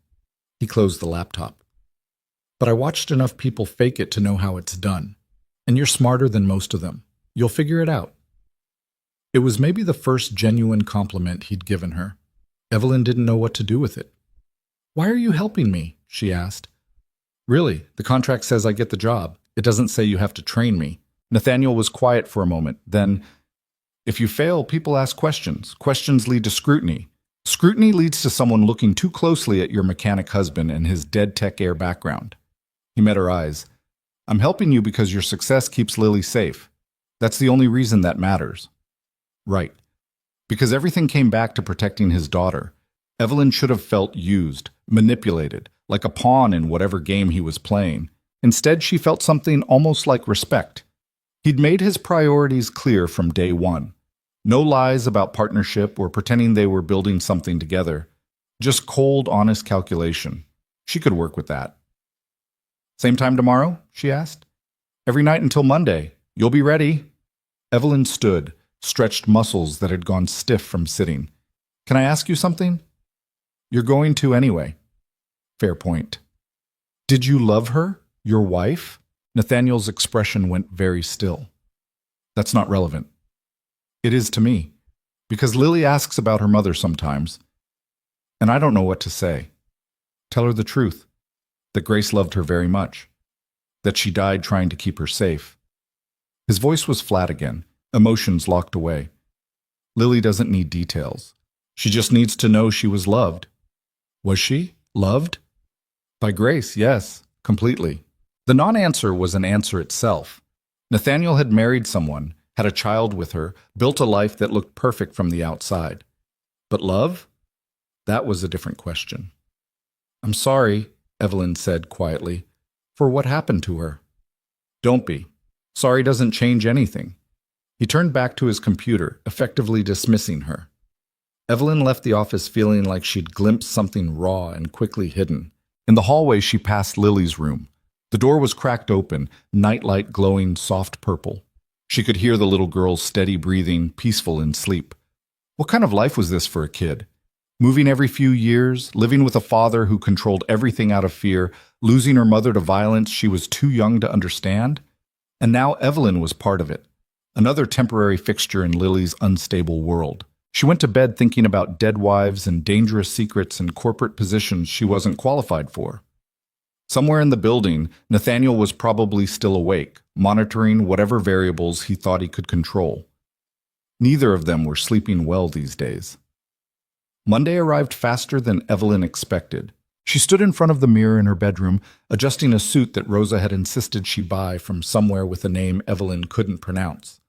He closed the laptop. But I watched enough people fake it to know how it's done. And you're smarter than most of them. You'll figure it out. It was maybe the first genuine compliment he'd given her. Evelyn didn't know what to do with it. Why are you helping me? She asked. Really, the contract says I get the job. It doesn't say you have to train me. Nathaniel was quiet for a moment. Then, if you fail, people ask questions. Questions lead to scrutiny. Scrutiny leads to someone looking too closely at your mechanic husband and his dead tech air background. He met her eyes. I'm helping you because your success keeps Lily safe. That's the only reason that matters. Right. Because everything came back to protecting his daughter. Evelyn should have felt used, manipulated, like a pawn in whatever game he was playing. Instead, she felt something almost like respect. He'd made his priorities clear from day one. No lies about partnership or pretending they were building something together. Just cold, honest calculation. She could work with that. Same time tomorrow? She asked. Every night until Monday. You'll be ready. Evelyn stood, stretched muscles that had gone stiff from sitting. Can I ask you something? You're going to anyway. Fair point. Did you love her? Your wife? Nathaniel's expression went very still. That's not relevant. It is to me, because Lily asks about her mother sometimes, and I don't know what to say. Tell her the truth, that Grace loved her very much, that she died trying to keep her safe. His voice was flat again, emotions locked away. Lily doesn't need details. She just needs to know she was loved. Was she? Loved? By Grace, yes, completely. The non-answer was an answer itself. Nathaniel had married someone, had a child with her, built a life that looked perfect from the outside. But love? That was a different question. I'm sorry, Evelyn said quietly, for what happened to her. Don't be. Sorry doesn't change anything. He turned back to his computer, effectively dismissing her. Evelyn left the office feeling like she'd glimpsed something raw and quickly hidden. In the hallway, she passed Lily's room. The door was cracked open, nightlight glowing soft purple. She could hear the little girl's steady breathing, peaceful in sleep. What kind of life was this for a kid? Moving every few years, living with a father who controlled everything out of fear, losing her mother to violence she was too young to understand? And now Evelyn was part of it, another temporary fixture in Lily's unstable world. She went to bed thinking about dead wives and dangerous secrets and corporate positions she wasn't qualified for. Somewhere in the building, Nathaniel was probably still awake, monitoring whatever variables he thought he could control. Neither of them were sleeping well these days. Monday arrived faster than Evelyn expected. She stood in front of the mirror in her bedroom, adjusting a suit that Rosa had insisted she buy from somewhere with a name Evelyn couldn't pronounce.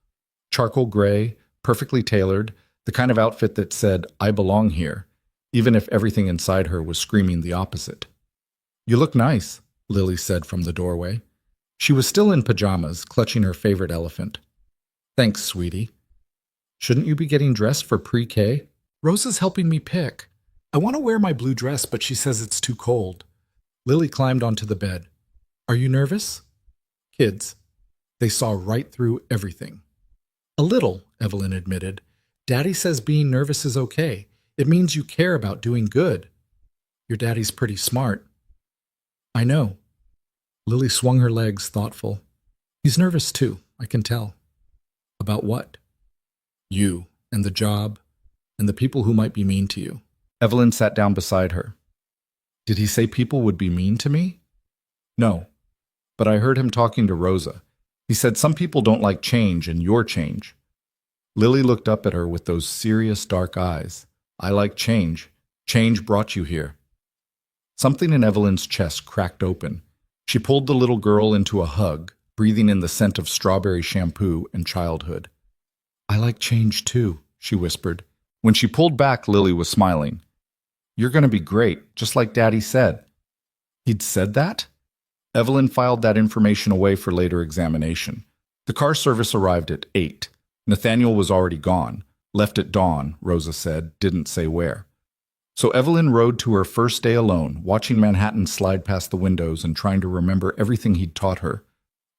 Charcoal gray, perfectly tailored, the kind of outfit that said, I belong here, even if everything inside her was screaming the opposite. You look nice, Lily said from the doorway. She was still in pajamas, clutching her favorite elephant. Thanks, sweetie. Shouldn't you be getting dressed for pre-K? Rosa's helping me pick. I want to wear my blue dress, but she says it's too cold. Lily climbed onto the bed. Are you nervous? Kids. They saw right through everything. A little, Evelyn admitted. Daddy says being nervous is okay. It means you care about doing good. Your daddy's pretty smart. I know. Lily swung her legs, thoughtful. He's nervous too, I can tell. About what? You, and the job, and the people who might be mean to you. Evelyn sat down beside her. Did he say people would be mean to me? No, but I heard him talking to Rosa. He said some people don't like change and your change. Lily looked up at her with those serious dark eyes. I like change. Change brought you here. Something in Evelyn's chest cracked open. She pulled the little girl into a hug, breathing in the scent of strawberry shampoo and childhood. I like change too, she whispered. When she pulled back, Lily was smiling. You're going to be great, just like Daddy said. He'd said that? Evelyn filed that information away for later examination. The car service arrived at 8. Nathaniel was already gone. Left at dawn, Rosa said, didn't say where. So Evelyn rode to her first day alone, watching Manhattan slide past the windows and trying to remember everything he'd taught her.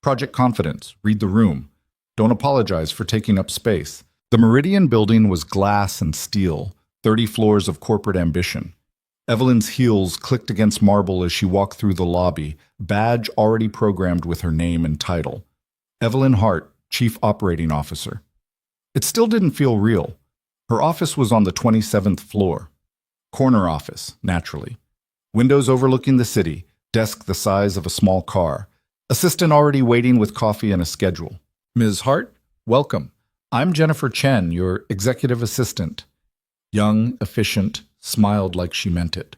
Project Confidence, read the room. Don't apologize for taking up space. The Meridian building was glass and steel, 30 floors of corporate ambition. Evelyn's heels clicked against marble as she walked through the lobby, badge already programmed with her name and title. Evelyn Hart, Chief Operating Officer. It still didn't feel real. Her office was on the 27th floor. Corner office, naturally. Windows overlooking the city, desk the size of a small car. Assistant already waiting with coffee and a schedule. Ms. Hart, welcome. I'm Jennifer Chen, your executive assistant. Young, efficient, smiled like she meant it.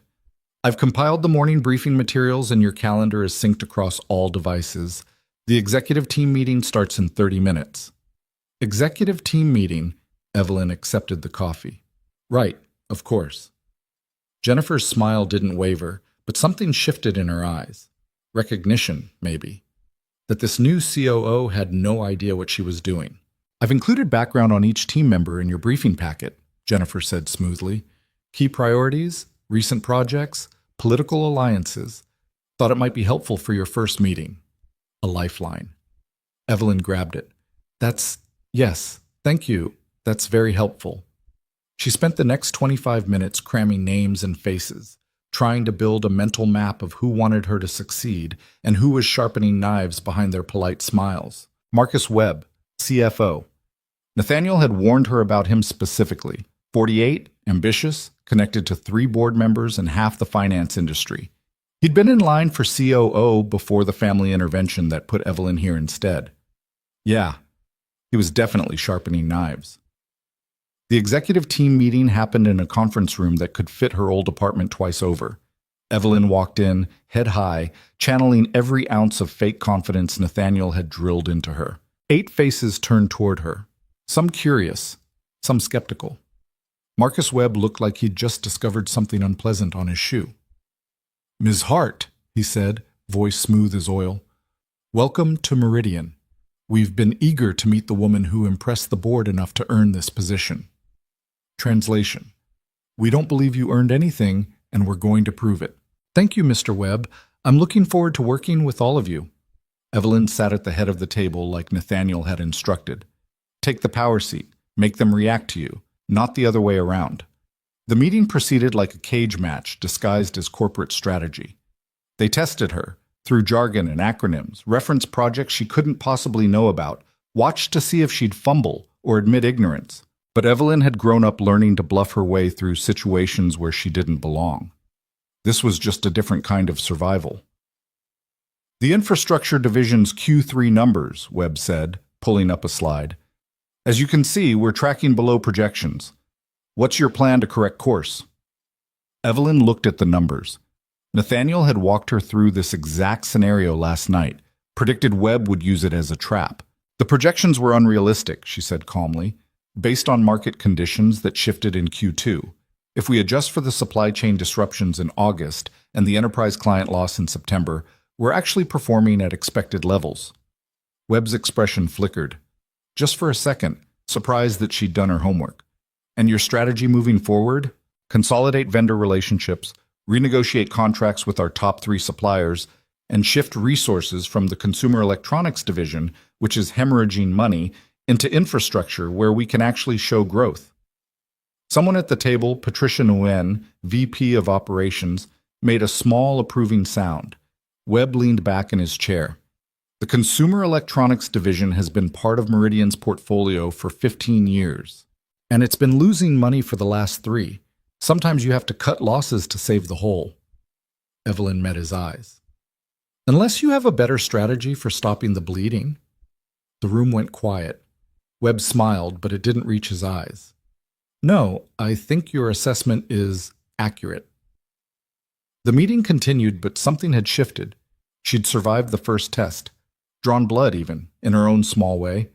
I've compiled the morning briefing materials and your calendar is synced across all devices. The executive team meeting starts in 30 minutes. Executive team meeting, Evelyn accepted the coffee. Right, of course. Jennifer's smile didn't waver, but something shifted in her eyes. Recognition, maybe. That this new COO had no idea what she was doing. I've included background on each team member in your briefing packet, Jennifer said smoothly. Key priorities, recent projects, political alliances. Thought it might be helpful for your first meeting. A lifeline. Evelyn grabbed it. Yes, thank you. That's very helpful. She spent the next 25 minutes cramming names and faces, trying to build a mental map of who wanted her to succeed and who was sharpening knives behind their polite smiles. Marcus Webb, CFO. Nathaniel had warned her about him specifically. 48, ambitious, connected to 3 board members and half the finance industry. He'd been in line for COO before the family intervention that put Evelyn here instead. Yeah, he was definitely sharpening knives. The executive team meeting happened in a conference room that could fit her old apartment twice over. Evelyn walked in, head high, channeling every ounce of fake confidence Nathaniel had drilled into her. 8 faces turned toward her, some curious, some skeptical. Marcus Webb looked like he'd just discovered something unpleasant on his shoe. Ms. Hart, he said, voice smooth as oil. Welcome to Meridian. We've been eager to meet the woman who impressed the board enough to earn this position. Translation. We don't believe you earned anything, and we're going to prove it. Thank you, Mr. Webb. I'm looking forward to working with all of you. Evelyn sat at the head of the table like Nathaniel had instructed. Take the power seat. Make them react to you, not the other way around. The meeting proceeded like a cage match disguised as corporate strategy. They tested her, through jargon and acronyms, referenced projects she couldn't possibly know about, watched to see if she'd fumble or admit ignorance. But Evelyn had grown up learning to bluff her way through situations where she didn't belong. This was just a different kind of survival. The infrastructure division's Q3 numbers, Webb said, pulling up a slide. As you can see, we're tracking below projections. What's your plan to correct course? Evelyn looked at the numbers. Nathaniel had walked her through this exact scenario last night, predicted Webb would use it as a trap. The projections were unrealistic, she said calmly, based on market conditions that shifted in Q2. If we adjust for the supply chain disruptions in August and the enterprise client loss in September, we're actually performing at expected levels. Webb's expression flickered. Just for a second, surprised that she'd done her homework. And your strategy moving forward? Consolidate vendor relationships, renegotiate contracts with our top 3 suppliers, and shift resources from the consumer electronics division, which is hemorrhaging money, into infrastructure where we can actually show growth. Someone at the table, Patricia Nguyen, VP of Operations, made a small approving sound. Webb leaned back in his chair. The consumer electronics division has been part of Meridian's portfolio for 15 years, and it's been losing money for the last 3. Sometimes you have to cut losses to save the whole. Evelyn met his eyes. Unless you have a better strategy for stopping the bleeding. The room went quiet. Webb smiled, but it didn't reach his eyes. No, I think your assessment is accurate. The meeting continued, but something had shifted. She'd survived the first test, drawn blood even, in her own small way.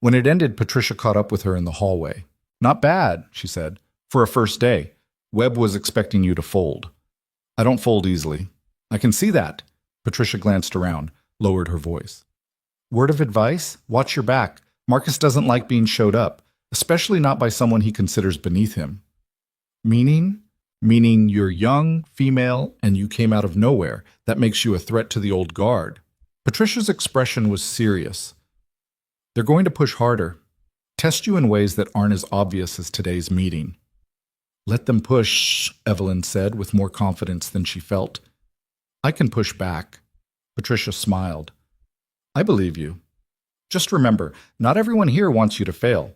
When it ended, Patricia caught up with her in the hallway. Not bad, she said. For a first day. Webb was expecting you to fold. I don't fold easily. I can see that. Patricia glanced around, lowered her voice. Word of advice? Watch your back. Marcus doesn't like being showed up, especially not by someone he considers beneath him. Meaning? Meaning you're young, female, and you came out of nowhere. That makes you a threat to the old guard. Patricia's expression was serious. They're going to push harder. Test you in ways that aren't as obvious as today's meeting. Let them push, Evelyn said with more confidence than she felt. I can push back. Patricia smiled. I believe you. Just remember, not everyone here wants you to fail.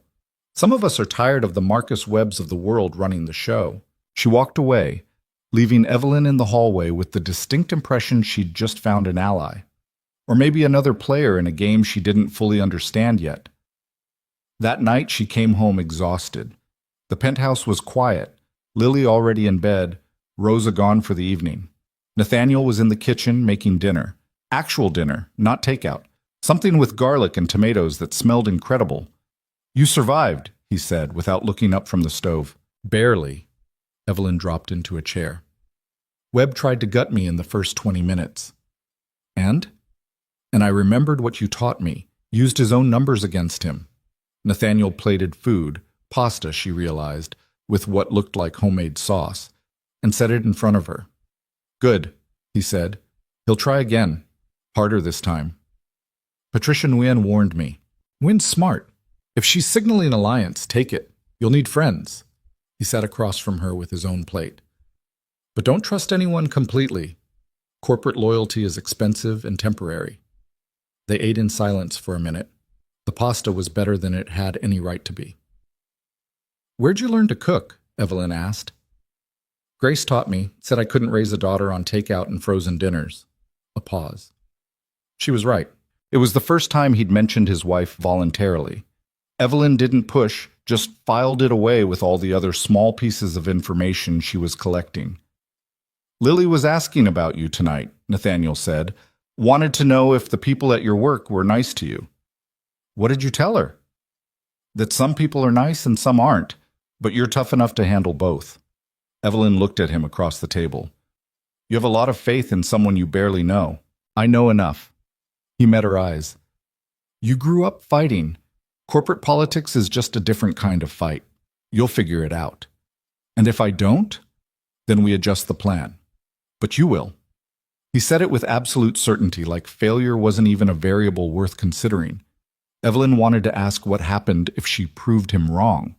Some of us are tired of the Marcus Webbs of the world running the show. She walked away, leaving Evelyn in the hallway with the distinct impression she'd just found an ally. Or maybe another player in a game she didn't fully understand yet. That night she came home exhausted. The penthouse was quiet, Lily already in bed, Rosa gone for the evening. Nathaniel was in the kitchen making dinner. Actual dinner, not takeout. Something with garlic and tomatoes that smelled incredible. You survived, he said, without looking up from the stove. Barely. Evelyn dropped into a chair. Webb tried to gut me in the first 20 minutes. And I remembered what you taught me, used his own numbers against him. Nathaniel plated food, pasta, she realized, with what looked like homemade sauce, and set it in front of her. Good, he said. He'll try again. Harder this time. Patricia Nguyen warned me. Nguyen's smart. If she's signaling alliance, take it. You'll need friends. He sat across from her with his own plate. But don't trust anyone completely. Corporate loyalty is expensive and temporary. They ate in silence for a minute. The pasta was better than it had any right to be. Where'd you learn to cook? Evelyn asked. Grace taught me, said I couldn't raise a daughter on takeout and frozen dinners. A pause. She was right. It was the first time he'd mentioned his wife voluntarily. Evelyn didn't push, just filed it away with all the other small pieces of information she was collecting. Lily was asking about you tonight, Nathaniel said. Wanted to know if the people at your work were nice to you. What did you tell her? That some people are nice and some aren't, but you're tough enough to handle both. Evelyn looked at him across the table. You have a lot of faith in someone you barely know. I know enough. He met her eyes. You grew up fighting. Corporate politics is just a different kind of fight. You'll figure it out. And if I don't, then we adjust the plan. But you will. He said it with absolute certainty, like failure wasn't even a variable worth considering. Evelyn wanted to ask what happened if she proved him wrong.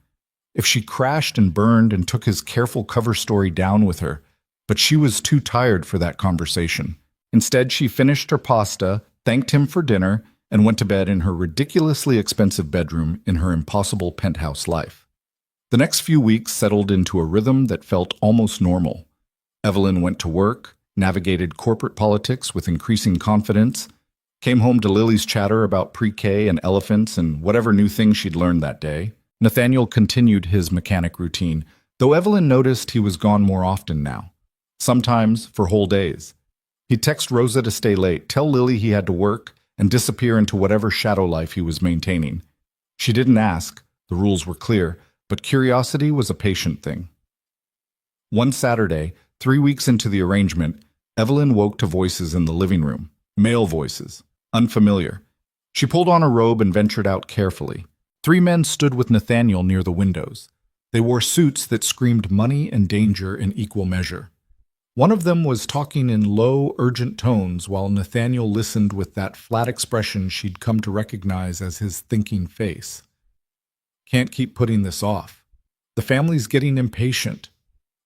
If she crashed and burned and took his careful cover story down with her, but she was too tired for that conversation. Instead, she finished her pasta, thanked him for dinner, and went to bed in her ridiculously expensive bedroom in her impossible penthouse life. The next few weeks settled into a rhythm that felt almost normal. Evelyn went to work, navigated corporate politics with increasing confidence, came home to Lily's chatter about pre-K and elephants and whatever new things she'd learned that day. Nathaniel continued his mechanic routine, though Evelyn noticed he was gone more often now, sometimes for whole days. He'd text Rosa to stay late, tell Lily he had to work, and disappear into whatever shadow life he was maintaining. She didn't ask, the rules were clear, but curiosity was a patient thing. One Saturday, 3 weeks into the arrangement, Evelyn woke to voices in the living room, male voices, unfamiliar. She pulled on a robe and ventured out carefully. 3 men stood with Nathaniel near the windows. They wore suits that screamed money and danger in equal measure. One of them was talking in low, urgent tones while Nathaniel listened with that flat expression she'd come to recognize as his thinking face. Can't keep putting this off. The family's getting impatient.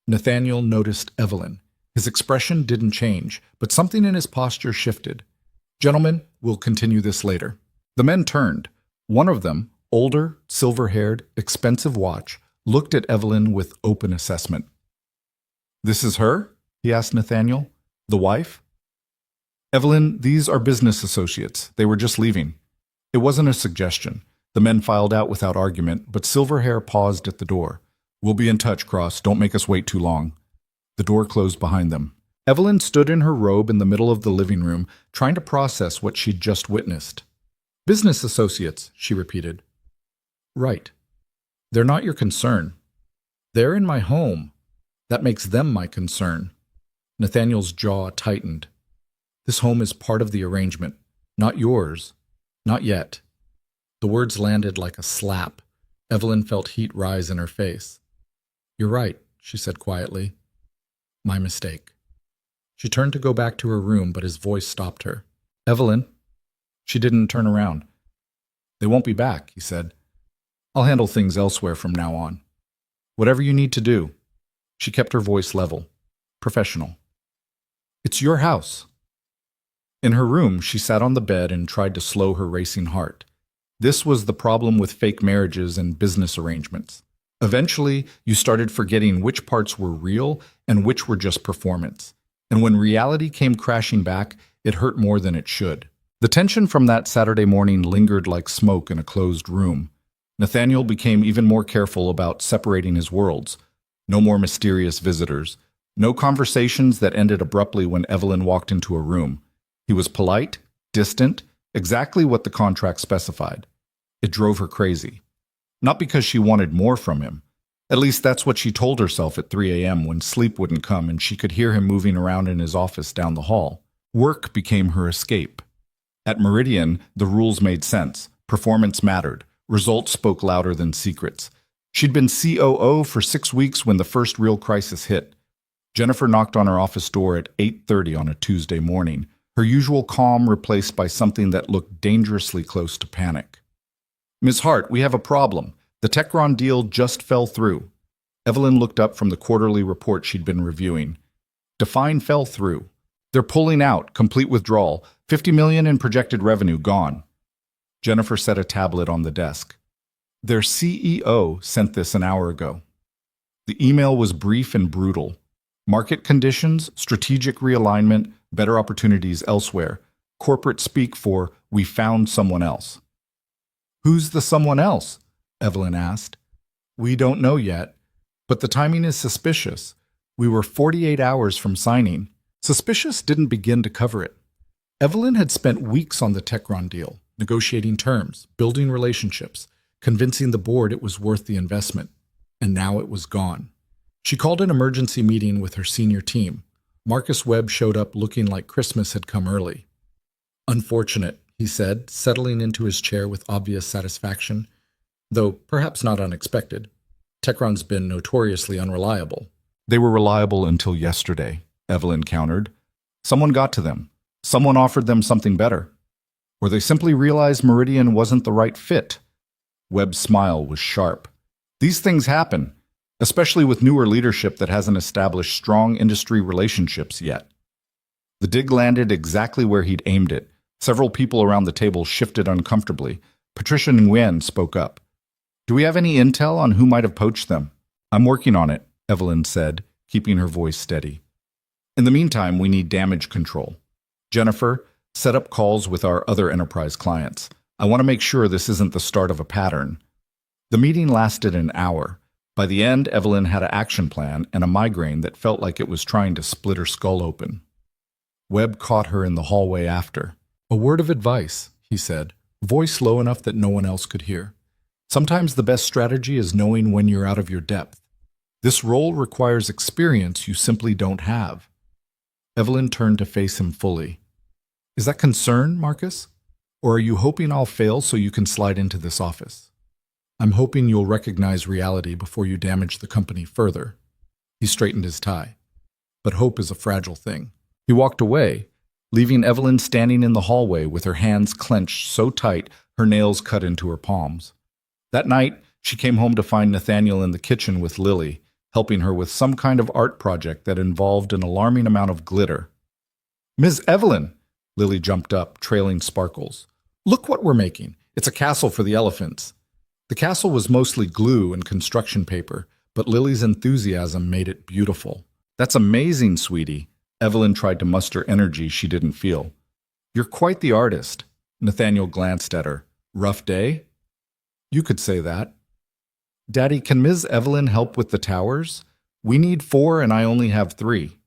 Nathaniel noticed Evelyn. His expression didn't change, but something in his posture shifted. Gentlemen, we'll continue this later. The men turned. One of them, older, silver-haired, expensive watch, looked at Evelyn with open assessment. This is her? He asked Nathaniel. The wife? Evelyn, these are business associates. They were just leaving. It wasn't a suggestion. The men filed out without argument, but Silverhair paused at the door. We'll be in touch, Cross. Don't make us wait too long. The door closed behind them. Evelyn stood in her robe in the middle of the living room, trying to process what she'd just witnessed. Business associates, she repeated. Right. They're not your concern. They're in my home. That makes them my concern. Nathaniel's jaw tightened. This home is part of the arrangement, not yours. Not yet. The words landed like a slap. Evelyn felt heat rise in her face. You're right, she said quietly. My mistake. She turned to go back to her room, but his voice stopped her. Evelyn? She didn't turn around. They won't be back, he said. I'll handle things elsewhere from now on. Whatever you need to do. She kept her voice level, professional. It's your house. In her room, she sat on the bed and tried to slow her racing heart. This was the problem with fake marriages and business arrangements. Eventually, you started forgetting which parts were real and which were just performance. And when reality came crashing back, it hurt more than it should. The tension from that Saturday morning lingered like smoke in a closed room. Nathaniel became even more careful about separating his worlds. No more mysterious visitors. No conversations that ended abruptly when Evelyn walked into a room. He was polite, distant, exactly what the contract specified. It drove her crazy. Not because she wanted more from him. At least that's what she told herself at 3 a.m. when sleep wouldn't come and she could hear him moving around in his office down the hall. Work became her escape. At Meridian, the rules made sense. Performance mattered. Results spoke louder than secrets. She'd been COO for 6 weeks when the first real crisis hit. Jennifer knocked on her office door at 8:30 on a Tuesday morning, her usual calm replaced by something that looked dangerously close to panic. Ms. Hart, we have a problem. The Techron deal just fell through. Evelyn looked up from the quarterly report she'd been reviewing. Define fell through. They're pulling out, complete withdrawal, $50 million in projected revenue gone. Jennifer set a tablet on the desk. Their CEO sent this an hour ago. The email was brief and brutal. Market conditions, strategic realignment, better opportunities elsewhere. Corporate speak for, we found someone else. Who's the someone else? Evelyn asked. We don't know yet, but the timing is suspicious. We were 48 hours from signing. Suspicious didn't begin to cover it. Evelyn had spent weeks on the Techron deal, negotiating terms, building relationships, convincing the board it was worth the investment. And now it was gone. She called an emergency meeting with her senior team. Marcus Webb showed up looking like Christmas had come early. Unfortunate, he said, settling into his chair with obvious satisfaction, though perhaps not unexpected. Techron's been notoriously unreliable. They were reliable until yesterday, Evelyn countered. Someone got to them. Someone offered them something better. Or they simply realized Meridian wasn't the right fit. Webb's smile was sharp. These things happen, especially with newer leadership that hasn't established strong industry relationships yet. The dig landed exactly where he'd aimed it. Several people around the table shifted uncomfortably. Patricia Nguyen spoke up. Do we have any intel on who might have poached them? I'm working on it, Evelyn said, keeping her voice steady. In the meantime, we need damage control. Jennifer, set up calls with our other enterprise clients. I want to make sure this isn't the start of a pattern. The meeting lasted an hour. By the end, Evelyn had an action plan and a migraine that felt like it was trying to split her skull open. Webb caught her in the hallway after. A word of advice, he said, voice low enough that no one else could hear. Sometimes the best strategy is knowing when you're out of your depth. This role requires experience you simply don't have. Evelyn turned to face him fully. Is that concern, Marcus? Or are you hoping I'll fail so you can slide into this office? I'm hoping you'll recognize reality before you damage the company further. He straightened his tie. But hope is a fragile thing. He walked away, leaving Evelyn standing in the hallway with her hands clenched so tight her nails cut into her palms. That night, she came home to find Nathaniel in the kitchen with Lily, helping her with some kind of art project that involved an alarming amount of glitter. Ms. Evelyn! Lily jumped up, trailing sparkles. Look what we're making. It's a castle for the elephants. The castle was mostly glue and construction paper, but Lily's enthusiasm made it beautiful. That's amazing, sweetie. Evelyn tried to muster energy she didn't feel. You're quite the artist. Nathaniel glanced at her. Rough day? You could say that. Daddy, can Ms. Evelyn help with the towers? We need 4 and I only have 3.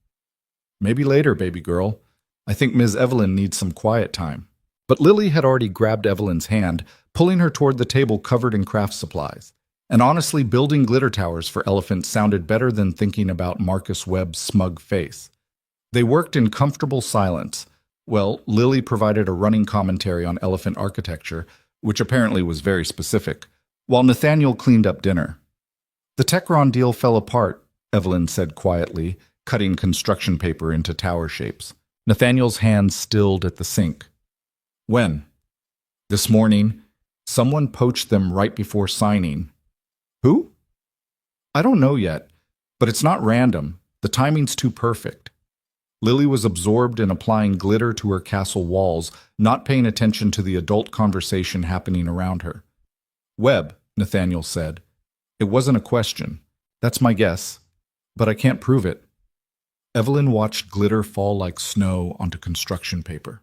Maybe later, baby girl. I think Ms. Evelyn needs some quiet time. But Lily had already grabbed Evelyn's hand, pulling her toward the table covered in craft supplies. And honestly, building glitter towers for elephants sounded better than thinking about Marcus Webb's smug face. They worked in comfortable silence. Well, Lily provided a running commentary on elephant architecture, which apparently was very specific, while Nathaniel cleaned up dinner. The Techron deal fell apart, Evelyn said quietly, cutting construction paper into tower shapes. Nathaniel's hands stilled at the sink. When? This morning. Someone poached them right before signing. Who? I don't know yet, but it's not random. The timing's too perfect. Lily was absorbed in applying glitter to her castle walls, not paying attention to the adult conversation happening around her. Webb, Nathaniel said. It wasn't a question. That's my guess, but I can't prove it. Evelyn watched glitter fall like snow onto construction paper.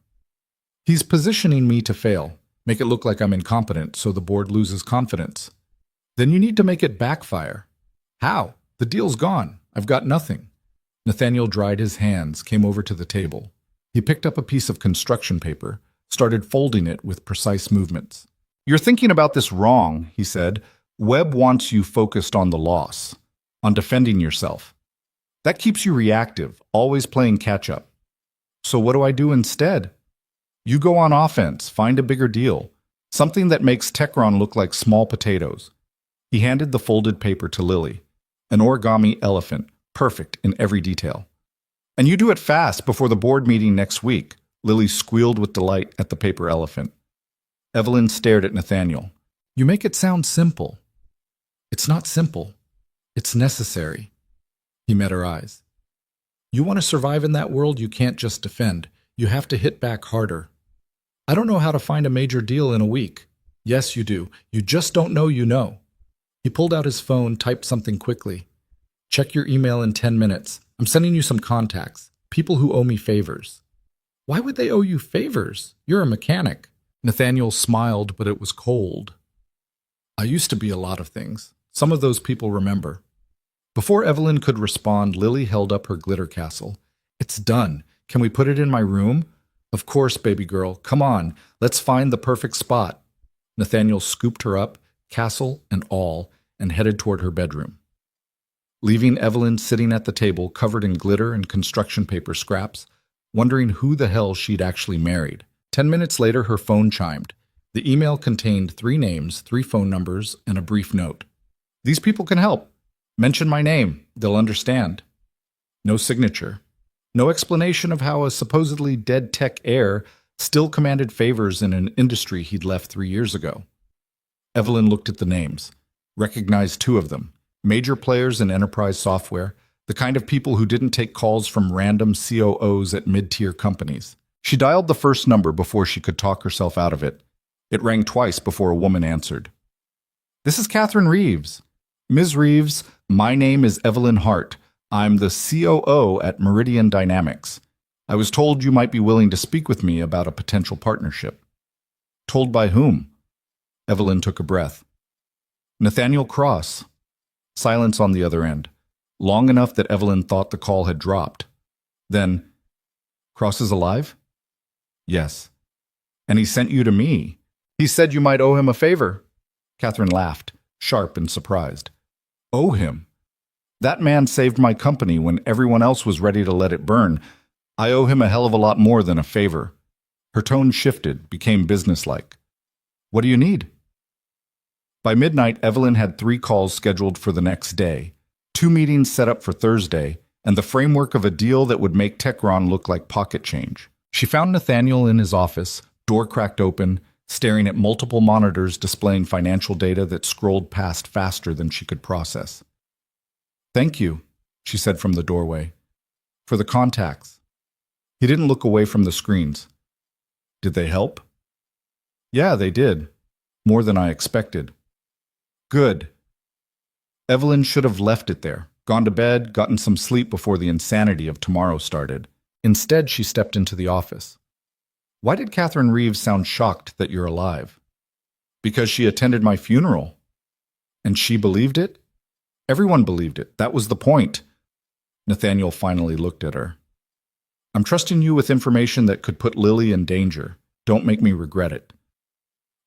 He's positioning me to fail, make it look like I'm incompetent so the board loses confidence. Then you need to make it backfire. How? The deal's gone. I've got nothing. Nathaniel dried his hands, came over to the table. He picked up a piece of construction paper, started folding it with precise movements. You're thinking about this wrong, he said. Webb wants you focused on the loss, on defending yourself. That keeps you reactive, always playing catch-up. So what do I do instead? You go on offense, find a bigger deal, something that makes Techron look like small potatoes. He handed the folded paper to Lily. An origami elephant, perfect in every detail. And you do it fast before the board meeting next week. Lily squealed with delight at the paper elephant. Evelyn stared at Nathaniel. You make it sound simple. It's not simple. It's necessary. He met her eyes. You want to survive in that world, you can't just defend. You have to hit back harder. I don't know how to find a major deal in a week. Yes, you do. You just don't know you know. He pulled out his phone, typed something quickly. Check your email in 10 minutes. I'm sending you some contacts. People who owe me favors. Why would they owe you favors? You're a mechanic. Nathaniel smiled, but it was cold. I used to be a lot of things. Some of those people remember. Before Evelyn could respond, Lily held up her glitter castle. It's done. Can we put it in my room? Of course, baby girl. Come on. Let's find the perfect spot. Nathaniel scooped her up, castle and all, and headed toward her bedroom. Leaving Evelyn sitting at the table covered in glitter and construction paper scraps, wondering who the hell she'd actually married. 10 minutes later, her phone chimed. The email contained 3 names, 3 phone numbers, and a brief note. These people can help. Mention my name. They'll understand. No signature. No explanation of how a supposedly dead tech heir still commanded favors in an industry he'd left 3 years ago. Evelyn looked at the names, recognized 2 of them, major players in enterprise software, the kind of people who didn't take calls from random COOs at mid-tier companies. She dialed the first number before she could talk herself out of it. It rang twice before a woman answered. This is Catherine Reeves. Ms. Reeves, my name is Evelyn Hart. I'm the COO at Meridian Dynamics. I was told you might be willing to speak with me about a potential partnership. Told by whom? Evelyn took a breath. Nathaniel Cross. Silence on the other end, long enough that Evelyn thought the call had dropped. Then, Cross is alive? Yes. And he sent you to me. He said you might owe him a favor. Catherine laughed, sharp and surprised. Owe him? That man saved my company when everyone else was ready to let it burn. I owe him a hell of a lot more than a favor. Her tone shifted, became businesslike. What do you need? By midnight, Evelyn had 3 calls scheduled for the next day, 2 meetings set up for Thursday, and the framework of a deal that would make Techron look like pocket change. She found Nathaniel in his office, door cracked open, staring at multiple monitors displaying financial data that scrolled past faster than she could process. Thank you, she said from the doorway, for the contacts. He didn't look away from the screens. Did they help? Yeah, they did. More than I expected. Good. Evelyn should have left it there, gone to bed, gotten some sleep before the insanity of tomorrow started. Instead, she stepped into the office. Why did Catherine Reeves sound shocked that you're alive? Because she attended my funeral. And she believed it? Everyone believed it. That was the point. Nathaniel finally looked at her. I'm trusting you with information that could put Lily in danger. Don't make me regret it.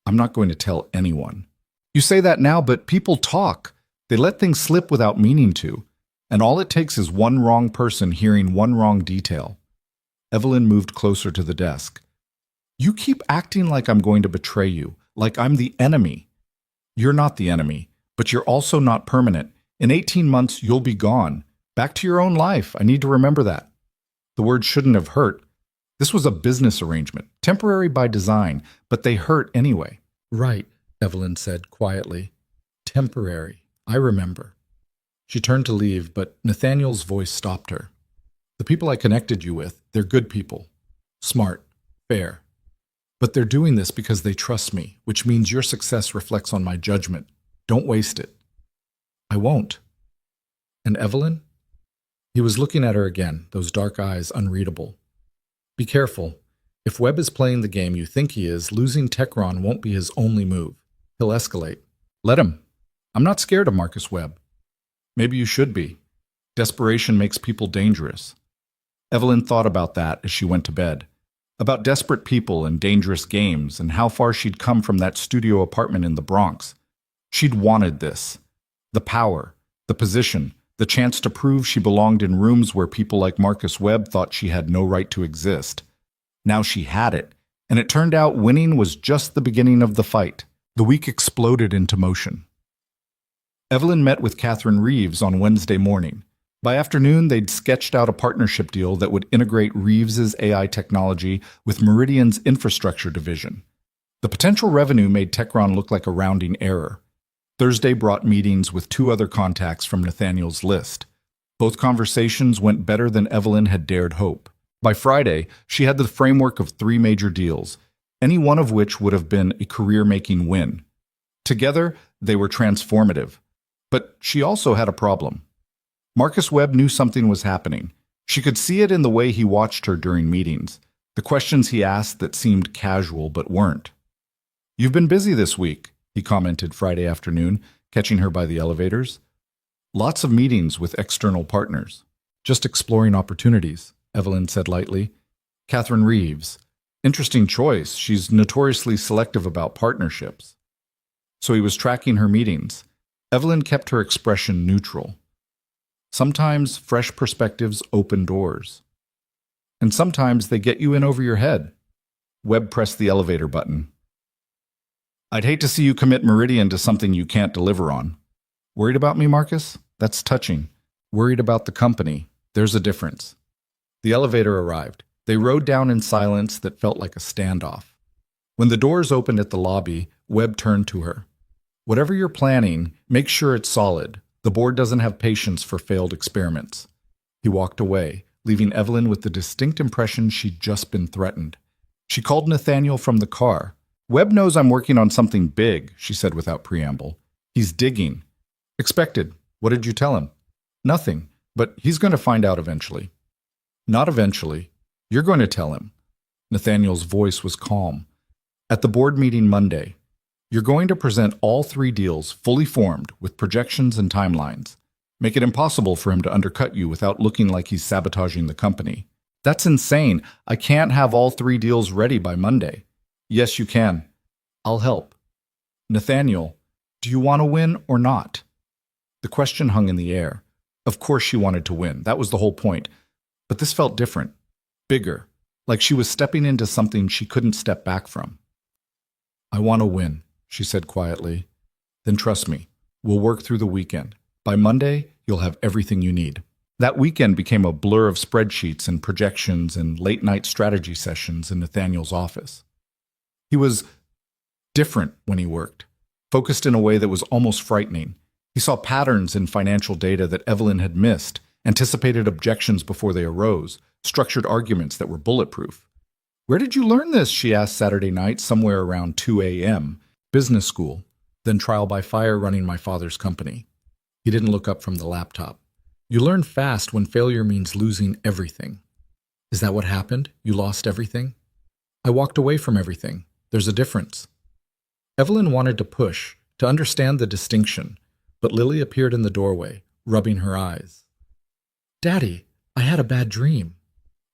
I'm not going to tell anyone. You say that now, but people talk. They let things slip without meaning to. And all it takes is one wrong person hearing one wrong detail. Evelyn moved closer to the desk. You keep acting like I'm going to betray you, like I'm the enemy. You're not the enemy, but you're also not permanent. In 18 months, you'll be gone. Back to your own life. I need to remember that. The word shouldn't have hurt. This was a business arrangement, temporary by design, but they hurt anyway. Right, Evelyn said quietly. Temporary. I remember. She turned to leave, but Nathaniel's voice stopped her. The people I connected you with, they're good people. Smart. Fair. But they're doing this because they trust me, which means your success reflects on my judgment. Don't waste it. I won't. And Evelyn? He was looking at her again, those dark eyes unreadable. Be careful. If Webb is playing the game you think he is, losing Techron won't be his only move. He'll escalate. Let him. I'm not scared of Marcus Webb. Maybe you should be. Desperation makes people dangerous. Evelyn thought about that as she went to bed. About desperate people and dangerous games and how far she'd come from that studio apartment in the Bronx. She'd wanted this. The power, the position, the chance to prove she belonged in rooms where people like Marcus Webb thought she had no right to exist. Now she had it, and it turned out winning was just the beginning of the fight. The week exploded into motion. Evelyn met with Catherine Reeves on Wednesday morning. By afternoon, they'd sketched out a partnership deal that would integrate Reeves's AI technology with Meridian's infrastructure division. The potential revenue made Techron look like a rounding error. Thursday brought meetings with two other contacts from Nathaniel's list. Both conversations went better than Evelyn had dared hope. By Friday, she had the framework of 3 major deals, any one of which would have been a career-making win. Together, they were transformative. But she also had a problem. Marcus Webb knew something was happening. She could see it in the way he watched her during meetings, the questions he asked that seemed casual but weren't. You've been busy this week, he commented Friday afternoon, catching her by the elevators. Lots of meetings with external partners. Just exploring opportunities, Evelyn said lightly. Catherine Reeves. Interesting choice. She's notoriously selective about partnerships. So he was tracking her meetings. Evelyn kept her expression neutral. Sometimes fresh perspectives open doors. And sometimes they get you in over your head. Webb pressed the elevator button. I'd hate to see you commit Meridian to something you can't deliver on. Worried about me, Marcus? That's touching. Worried about the company. There's a difference. The elevator arrived. They rode down in silence that felt like a standoff. When the doors opened at the lobby, Webb turned to her. Whatever you're planning, make sure it's solid. The board doesn't have patience for failed experiments. He walked away, leaving Evelyn with the distinct impression she'd just been threatened. She called Nathaniel from the car. Webb knows I'm working on something big, she said without preamble. He's digging. Expected. What did you tell him? Nothing, but he's going to find out eventually. Not eventually. You're going to tell him. Nathaniel's voice was calm. At the board meeting Monday, you're going to present all 3 deals fully formed with projections and timelines. Make it impossible for him to undercut you without looking like he's sabotaging the company. That's insane. I can't have all 3 deals ready by Monday. Yes, you can. I'll help. Nathaniel, do you want to win or not? The question hung in the air. Of course she wanted to win. That was the whole point. But this felt different. Bigger. Like she was stepping into something she couldn't step back from. I want to win, she said quietly. Then trust me, we'll work through the weekend. By Monday, you'll have everything you need. That weekend became a blur of spreadsheets and projections and late-night strategy sessions in Nathaniel's office. He was different when he worked, focused in a way that was almost frightening. He saw patterns in financial data that Evelyn had missed, anticipated objections before they arose, structured arguments that were bulletproof. Where did you learn this? She asked Saturday night, somewhere around 2 a.m. Business school, then trial by fire running my father's company. He didn't look up from the laptop. You learn fast when failure means losing everything. Is that what happened? You lost everything? I walked away from everything. There's a difference. Evelyn wanted to push, to understand the distinction, but Lily appeared in the doorway, rubbing her eyes. Daddy, I had a bad dream.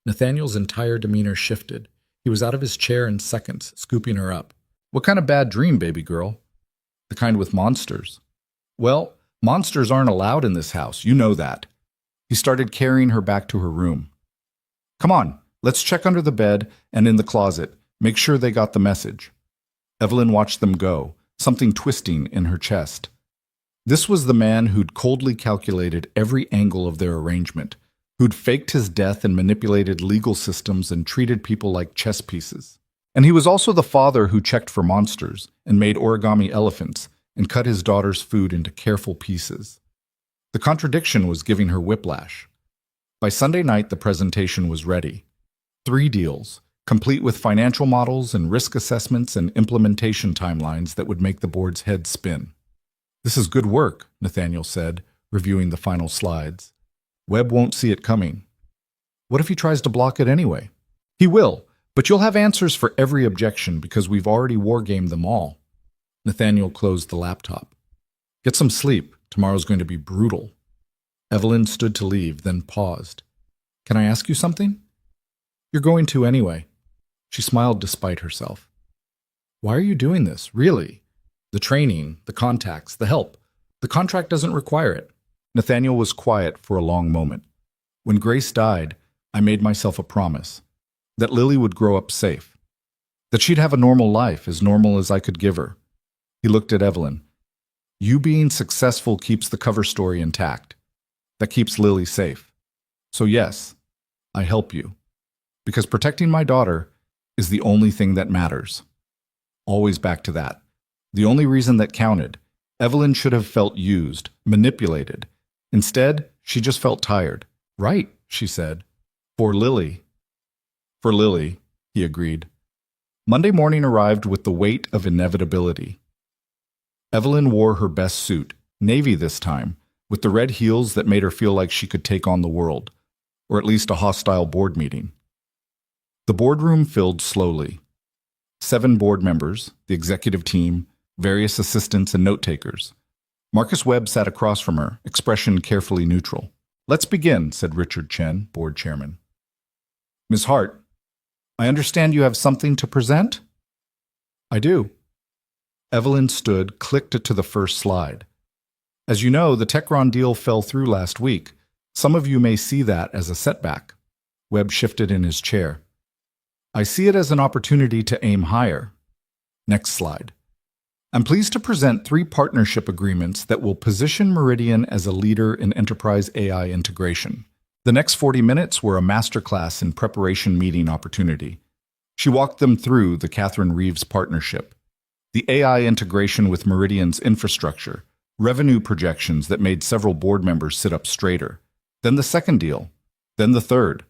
Nathaniel's entire demeanor shifted. He was out of his chair in seconds, scooping her up. What kind of bad dream, baby girl? The kind with monsters. Well, monsters aren't allowed in this house. You know that. He started carrying her back to her room. Come on, let's check under the bed and in the closet. Make sure they got the message. Evelyn watched them go, something twisting in her chest. This was the man who'd coldly calculated every angle of their arrangement, who'd faked his death and manipulated legal systems and treated people like chess pieces. And he was also the father who checked for monsters and made origami elephants and cut his daughter's food into careful pieces. The contradiction was giving her whiplash. By Sunday night, the presentation was ready. 3 deals, complete with financial models and risk assessments and implementation timelines that would make the board's head spin. This is good work, Nathaniel said, reviewing the final slides. Webb won't see it coming. What if he tries to block it anyway? He will, but you'll have answers for every objection because we've already wargamed them all. Nathaniel closed the laptop. Get some sleep. Tomorrow's going to be brutal. Evelyn stood to leave, then paused. Can I ask you something? You're going to anyway. She smiled despite herself. Why are you doing this, really? The training, the contacts, the help. The contract doesn't require it. Nathaniel was quiet for a long moment. When Grace died, I made myself a promise. That Lily would grow up safe. That she'd have a normal life, as normal as I could give her. He looked at Evelyn. You being successful keeps the cover story intact. That keeps Lily safe. So yes, I help you. Because protecting my daughter is the only thing that matters. Always back to that. The only reason that counted. Evelyn should have felt used, manipulated. Instead, she just felt tired. Right, she said. For Lily. For Lily, he agreed. Monday morning arrived with the weight of inevitability. Evelyn wore her best suit, navy this time, with the red heels that made her feel like she could take on the world, or at least a hostile board meeting. The boardroom filled slowly. 7 board members, the executive team, various assistants and note-takers. Marcus Webb sat across from her, expression carefully neutral. Let's begin, said Richard Chen, board chairman. Ms. Hart, I understand you have something to present? I do. Evelyn stood, clicked to the first slide. As you know, the Techron deal fell through last week. Some of you may see that as a setback. Webb shifted in his chair. I see it as an opportunity to aim higher. Next slide. I'm pleased to present 3 partnership agreements that will position Meridian as a leader in enterprise AI integration. The next 40 minutes were a masterclass in preparation meeting opportunity. She walked them through the Catherine Reeves partnership, the AI integration with Meridian's infrastructure, revenue projections that made several board members sit up straighter, then the second deal, then the third.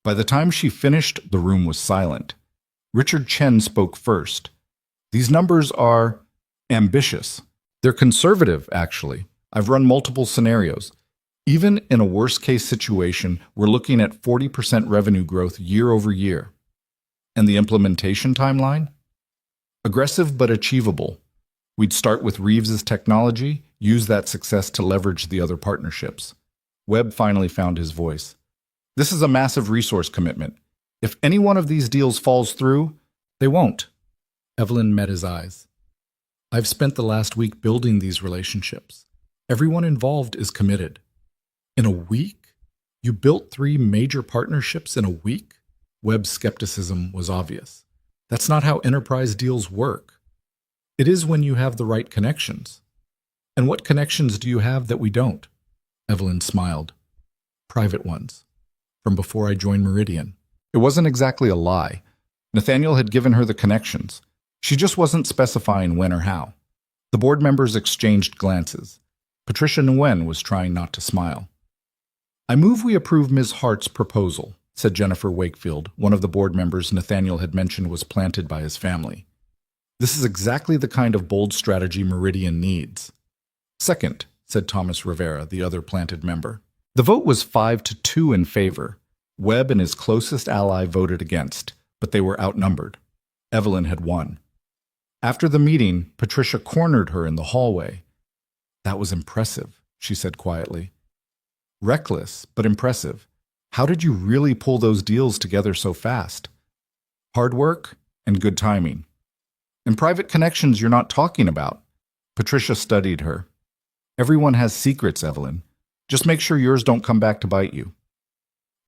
By the time she finished, the room was silent. Richard Chen spoke first. These numbers are ambitious. They're conservative, actually. I've run multiple scenarios. Even in a worst-case situation, we're looking at 40% revenue growth year over year. And the implementation timeline? Aggressive but achievable. We'd start with Reeves's technology, use that success to leverage the other partnerships. Webb finally found his voice. This is a massive resource commitment. If any one of these deals falls through, they won't. Evelyn met his eyes. I've spent the last week building these relationships. Everyone involved is committed. In a week? You built 3 major partnerships in a week? Webb's skepticism was obvious. That's not how enterprise deals work. It is when you have the right connections. And what connections do you have that we don't? Evelyn smiled. Private ones. From before I joined Meridian. It wasn't exactly a lie. Nathaniel had given her the connections. She just wasn't specifying when or how. The board members exchanged glances. Patricia Nguyen was trying not to smile. I move we approve Ms. Hart's proposal, said Jennifer Wakefield, one of the board members Nathaniel had mentioned was planted by his family. This is exactly the kind of bold strategy Meridian needs. Second, said Thomas Rivera, the other planted member. The vote was 5-2 in favor. Webb and his closest ally voted against, but they were outnumbered. Evelyn had won. After the meeting, Patricia cornered her in the hallway. "That was impressive," she said quietly. "Reckless, but impressive. How did you really pull those deals together so fast?" "Hard work and good timing. And private connections you're not talking about." Patricia studied her. "Everyone has secrets, Evelyn. Just make sure yours don't come back to bite you."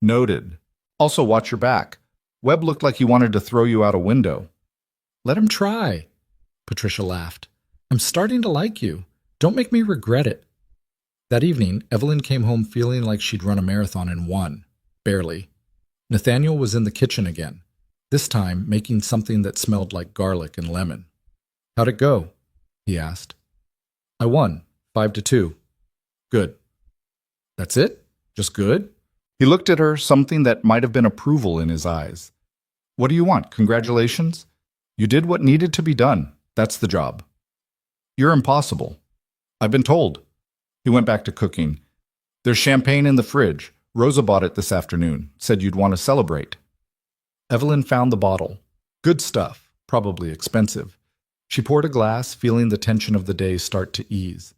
"Noted. Also watch your back. Webb looked like he wanted to throw you out a window." "Let him try," Patricia laughed. "I'm starting to like you. Don't make me regret it." That evening, Evelyn came home feeling like she'd run a marathon and won. Barely. Nathaniel was in the kitchen again, this time making something that smelled like garlic and lemon. "How'd it go?" he asked. "I won, 5-2. "Good." "That's it? Just good?" He looked at her, something that might have been approval in his eyes. "What do you want? Congratulations? You did what needed to be done. That's the job." "You're impossible." "I've been told." He went back to cooking. "There's champagne in the fridge. Rosa bought it this afternoon. Said you'd want to celebrate." Evelyn found the bottle. Good stuff, probably expensive. She poured a glass, feeling the tension of the day start to ease.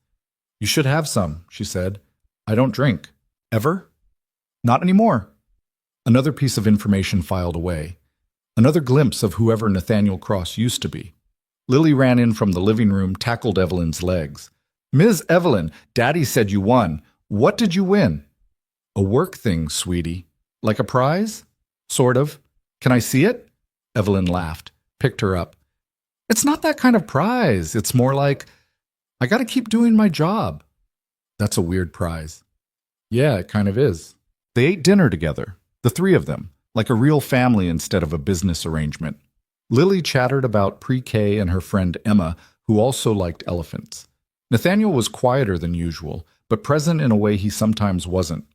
"You should have some," she said. "I don't drink." "Ever?" "Not anymore." Another piece of information filed away. Another glimpse of whoever Nathaniel Cross used to be. Lily ran in from the living room, tackled Evelyn's legs. "Ms. Evelyn, Daddy said you won. What did you win?" "A work thing, sweetie." "Like a prize?" "Sort of." "Can I see it?" Evelyn laughed, picked her up. "It's not that kind of prize. It's more like, I gotta keep doing my job." "That's a weird prize." "Yeah, it kind of is." They ate dinner together, the three of them, like a real family instead of a business arrangement. Lily chattered about pre-K and her friend Emma, who also liked elephants. Nathaniel was quieter than usual, but present in a way he sometimes wasn't.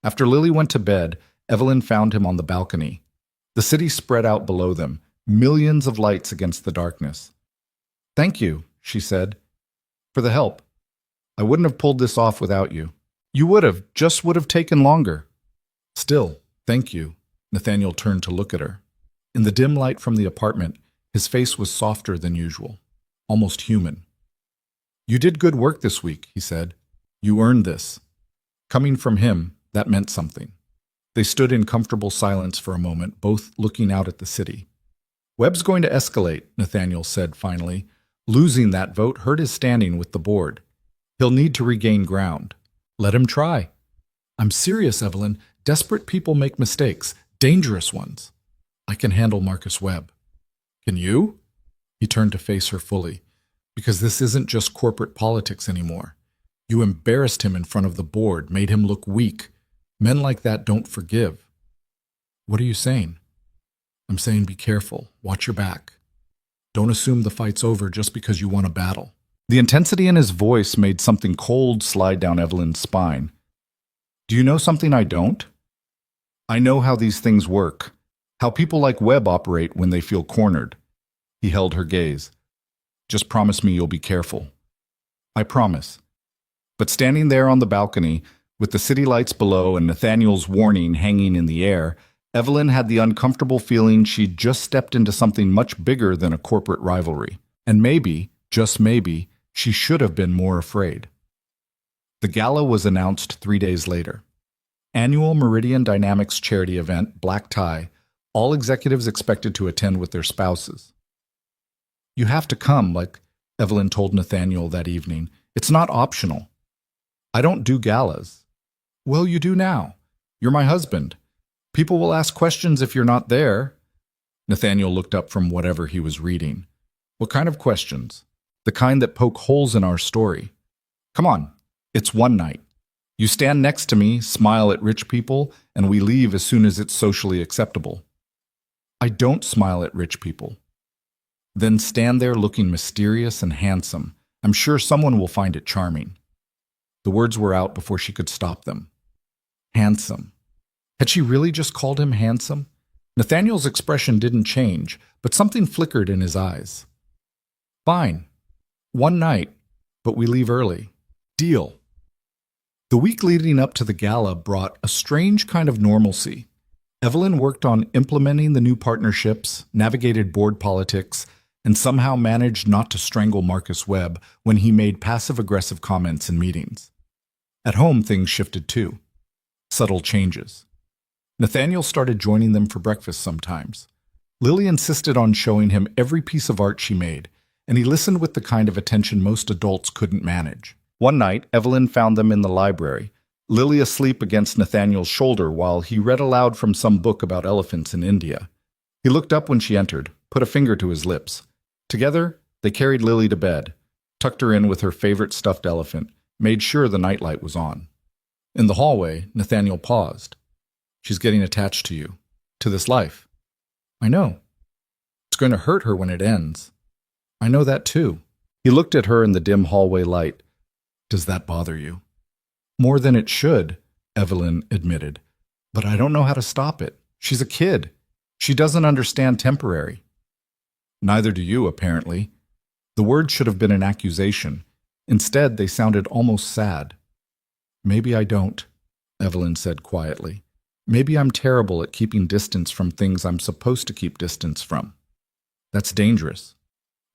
After Lily went to bed, Evelyn found him on the balcony. The city spread out below them, millions of lights against the darkness. "Thank you," she said, "for the help. I wouldn't have pulled this off without you." "You would have, just would have taken longer." "Still, thank you." Nathaniel turned to look at her. In the dim light from the apartment, his face was softer than usual, almost human. "You did good work this week," he said. "You earned this." Coming from him, that meant something. They stood in comfortable silence for a moment, both looking out at the city. "Webb's going to escalate," Nathaniel said finally. "Losing that vote hurt his standing with the board. He'll need to regain ground." "Let him try." "I'm serious, Evelyn. Desperate people make mistakes, dangerous ones." "I can handle Marcus Webb." "Can you?" He turned to face her fully. "Because this isn't just corporate politics anymore. You embarrassed him in front of the board, made him look weak. Men like that don't forgive." "What are you saying?" "I'm saying be careful. Watch your back. Don't assume the fight's over just because you won a battle." The intensity in his voice made something cold slide down Evelyn's spine. "Do you know something I don't? I know how these things work, how people like Webb operate when they feel cornered." He held her gaze. "Just promise me you'll be careful." "I promise." But standing there on the balcony, with the city lights below and Nathaniel's warning hanging in the air, Evelyn had the uncomfortable feeling she'd just stepped into something much bigger than a corporate rivalry. And maybe, just maybe, she should have been more afraid. The gala was announced 3 days later. Annual Meridian Dynamics charity event, black tie, all executives expected to attend with their spouses. "You have to come," like Evelyn told Nathaniel that evening. "It's not optional." "I don't do galas." "Well, you do now. You're my husband. People will ask questions if you're not there." Nathaniel looked up from whatever he was reading. "What kind of questions?" "The kind that poke holes in our story." "Come on, it's one night. You stand next to me, smile at rich people, and we leave as soon as it's socially acceptable." "I don't smile at rich people." "Then stand there looking mysterious and handsome. I'm sure someone will find it charming." The words were out before she could stop them. Handsome. Had she really just called him handsome? Nathaniel's expression didn't change, but something flickered in his eyes. "Fine. One night, but we leave early. Deal." The week leading up to the gala brought a strange kind of normalcy. Evelyn worked on implementing the new partnerships, navigated board politics, and somehow managed not to strangle Marcus Webb when he made passive-aggressive comments in meetings. At home, things shifted too. Subtle changes. Nathaniel started joining them for breakfast sometimes. Lily insisted on showing him every piece of art she made, and he listened with the kind of attention most adults couldn't manage. One night, Evelyn found them in the library, Lily asleep against Nathaniel's shoulder while he read aloud from some book about elephants in India. He looked up when she entered, put a finger to his lips. Together, they carried Lily to bed, tucked her in with her favorite stuffed elephant, made sure the nightlight was on. In the hallway, Nathaniel paused. She's getting attached to you, to this life. I know. It's going to hurt her when it ends. I know that too. He looked at her in the dim hallway light. Does that bother you? More than it should, Evelyn admitted. But I don't know how to stop it. She's a kid. She doesn't understand temporary. Neither do you, apparently. The words should have been an accusation. Instead, they sounded almost sad. Maybe I don't, Evelyn said quietly. Maybe I'm terrible at keeping distance from things I'm supposed to keep distance from. That's dangerous.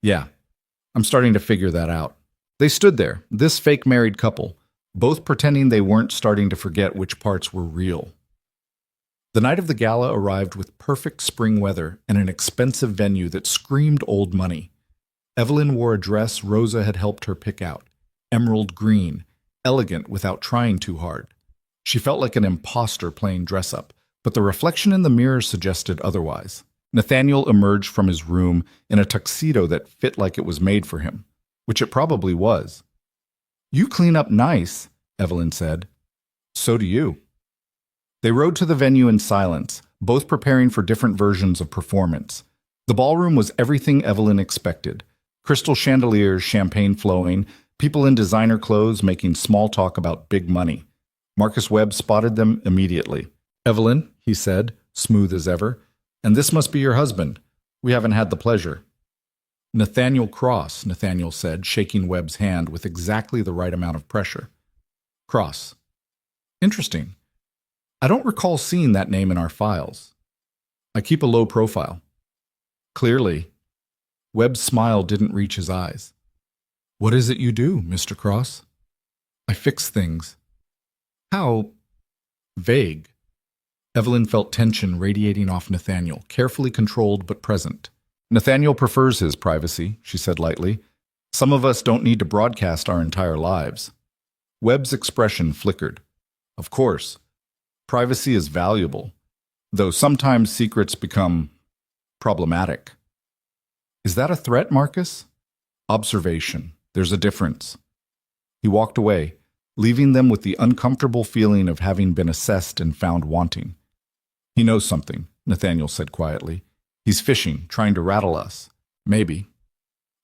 Yeah, I'm starting to figure that out. They stood there, this fake married couple, both pretending they weren't starting to forget which parts were real. The night of the gala arrived with perfect spring weather and an expensive venue that screamed old money. Evelyn wore a dress Rosa had helped her pick out, emerald green, elegant without trying too hard. She felt like an imposter playing dress-up, but the reflection in the mirror suggested otherwise. Nathaniel emerged from his room in a tuxedo that fit like it was made for him, which it probably was. You clean up nice, Evelyn said. So do you. They rode to the venue in silence, both preparing for different versions of performance. The ballroom was everything Evelyn expected. Crystal chandeliers, champagne flowing, people in designer clothes making small talk about big money. Marcus Webb spotted them immediately. Evelyn, he said, smooth as ever, and this must be your husband. We haven't had the pleasure. Nathaniel Cross, Nathaniel said, shaking Webb's hand with exactly the right amount of pressure. Cross. Interesting. I don't recall seeing that name in our files. I keep a low profile. Clearly. Webb's smile didn't reach his eyes. What is it you do, Mr. Cross? I fix things. How vague. Evelyn felt tension radiating off Nathaniel, carefully controlled but present. Nathaniel prefers his privacy, she said lightly. Some of us don't need to broadcast our entire lives. Webb's expression flickered. Of course. Privacy is valuable, though sometimes secrets become problematic. Is that a threat, Marcus? Observation. There's a difference. He walked away, leaving them with the uncomfortable feeling of having been assessed and found wanting. He knows something, Nathaniel said quietly. He's fishing, trying to rattle us. Maybe.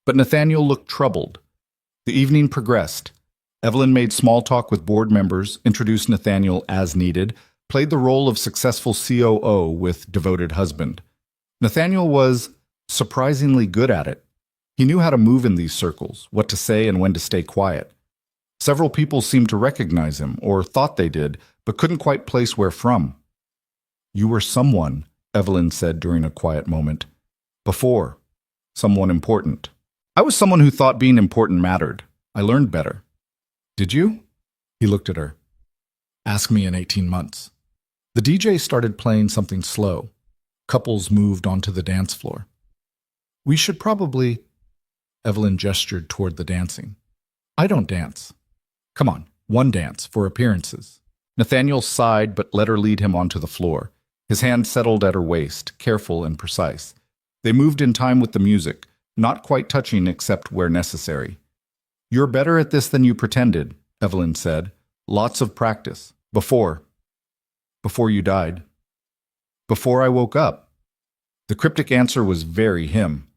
But Nathaniel looked troubled. The evening progressed. Evelyn made small talk with board members, introduced Nathaniel as needed, played the role of successful COO with devoted husband. Nathaniel was surprisingly good at it. He knew how to move in these circles, what to say and when to stay quiet. Several people seemed to recognize him, or thought they did, but couldn't quite place where from. You were someone, Evelyn said during a quiet moment. Before. Someone important. I was someone who thought being important mattered. I learned better. Did you? He looked at her. Ask me in 18 months. The DJ started playing something slow. Couples moved onto the dance floor. We should probably... Evelyn gestured toward the dancing. I don't dance. Come on, one dance for appearances. Nathaniel sighed but let her lead him onto the floor. His hand settled at her waist, careful and precise. They moved in time with the music, not quite touching except where necessary. You're better at this than you pretended, Evelyn said. Lots of practice. Before you died. Before I woke up. The cryptic answer was very him.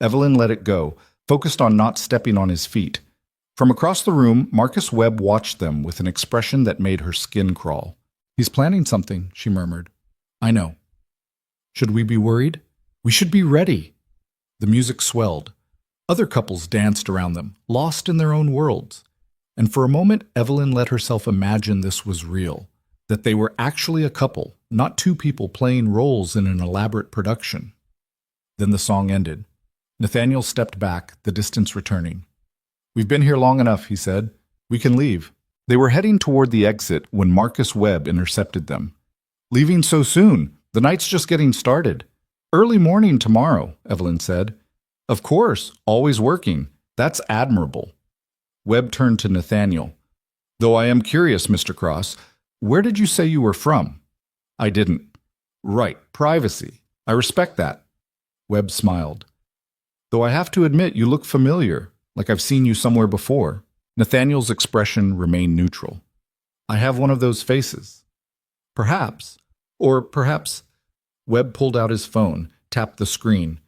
Evelyn let it go, focused on not stepping on his feet. From across the room, Marcus Webb watched them with an expression that made her skin crawl. He's planning something, she murmured. I know. Should we be worried? We should be ready. The music swelled. Other couples danced around them, lost in their own worlds. And for a moment, Evelyn let herself imagine this was real, that they were actually a couple, not two people playing roles in an elaborate production. Then the song ended. Nathaniel stepped back, the distance returning. "We've been here long enough," he said. "We can leave." They were heading toward the exit when Marcus Webb intercepted them. "Leaving so soon? The night's just getting started." "Early morning tomorrow," Evelyn said. "Of course, always working. That's admirable." Webb turned to Nathaniel. "Though I am curious, Mr. Cross, where did you say you were from?" "I didn't." "Right, privacy. I respect that." Webb smiled. "Though I have to admit you look familiar, like I've seen you somewhere before." Nathaniel's expression remained neutral. "I have one of those faces." "Perhaps. Or perhaps—" Webb pulled out his phone, tapped the screen.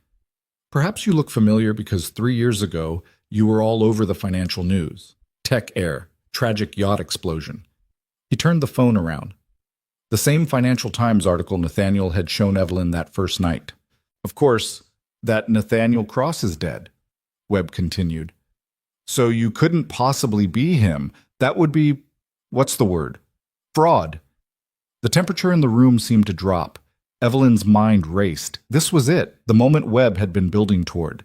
"Perhaps you look familiar because 3 years ago you were all over the financial news. Tech Air, tragic yacht explosion." He turned the phone around. The same Financial Times article Nathaniel had shown Evelyn that first night. "Of course, that Nathaniel Cross is dead," Webb continued. "So you couldn't possibly be him. That would be, what's the word? Fraud." The temperature in the room seemed to drop. Evelyn's mind raced. This was it, the moment Webb had been building toward.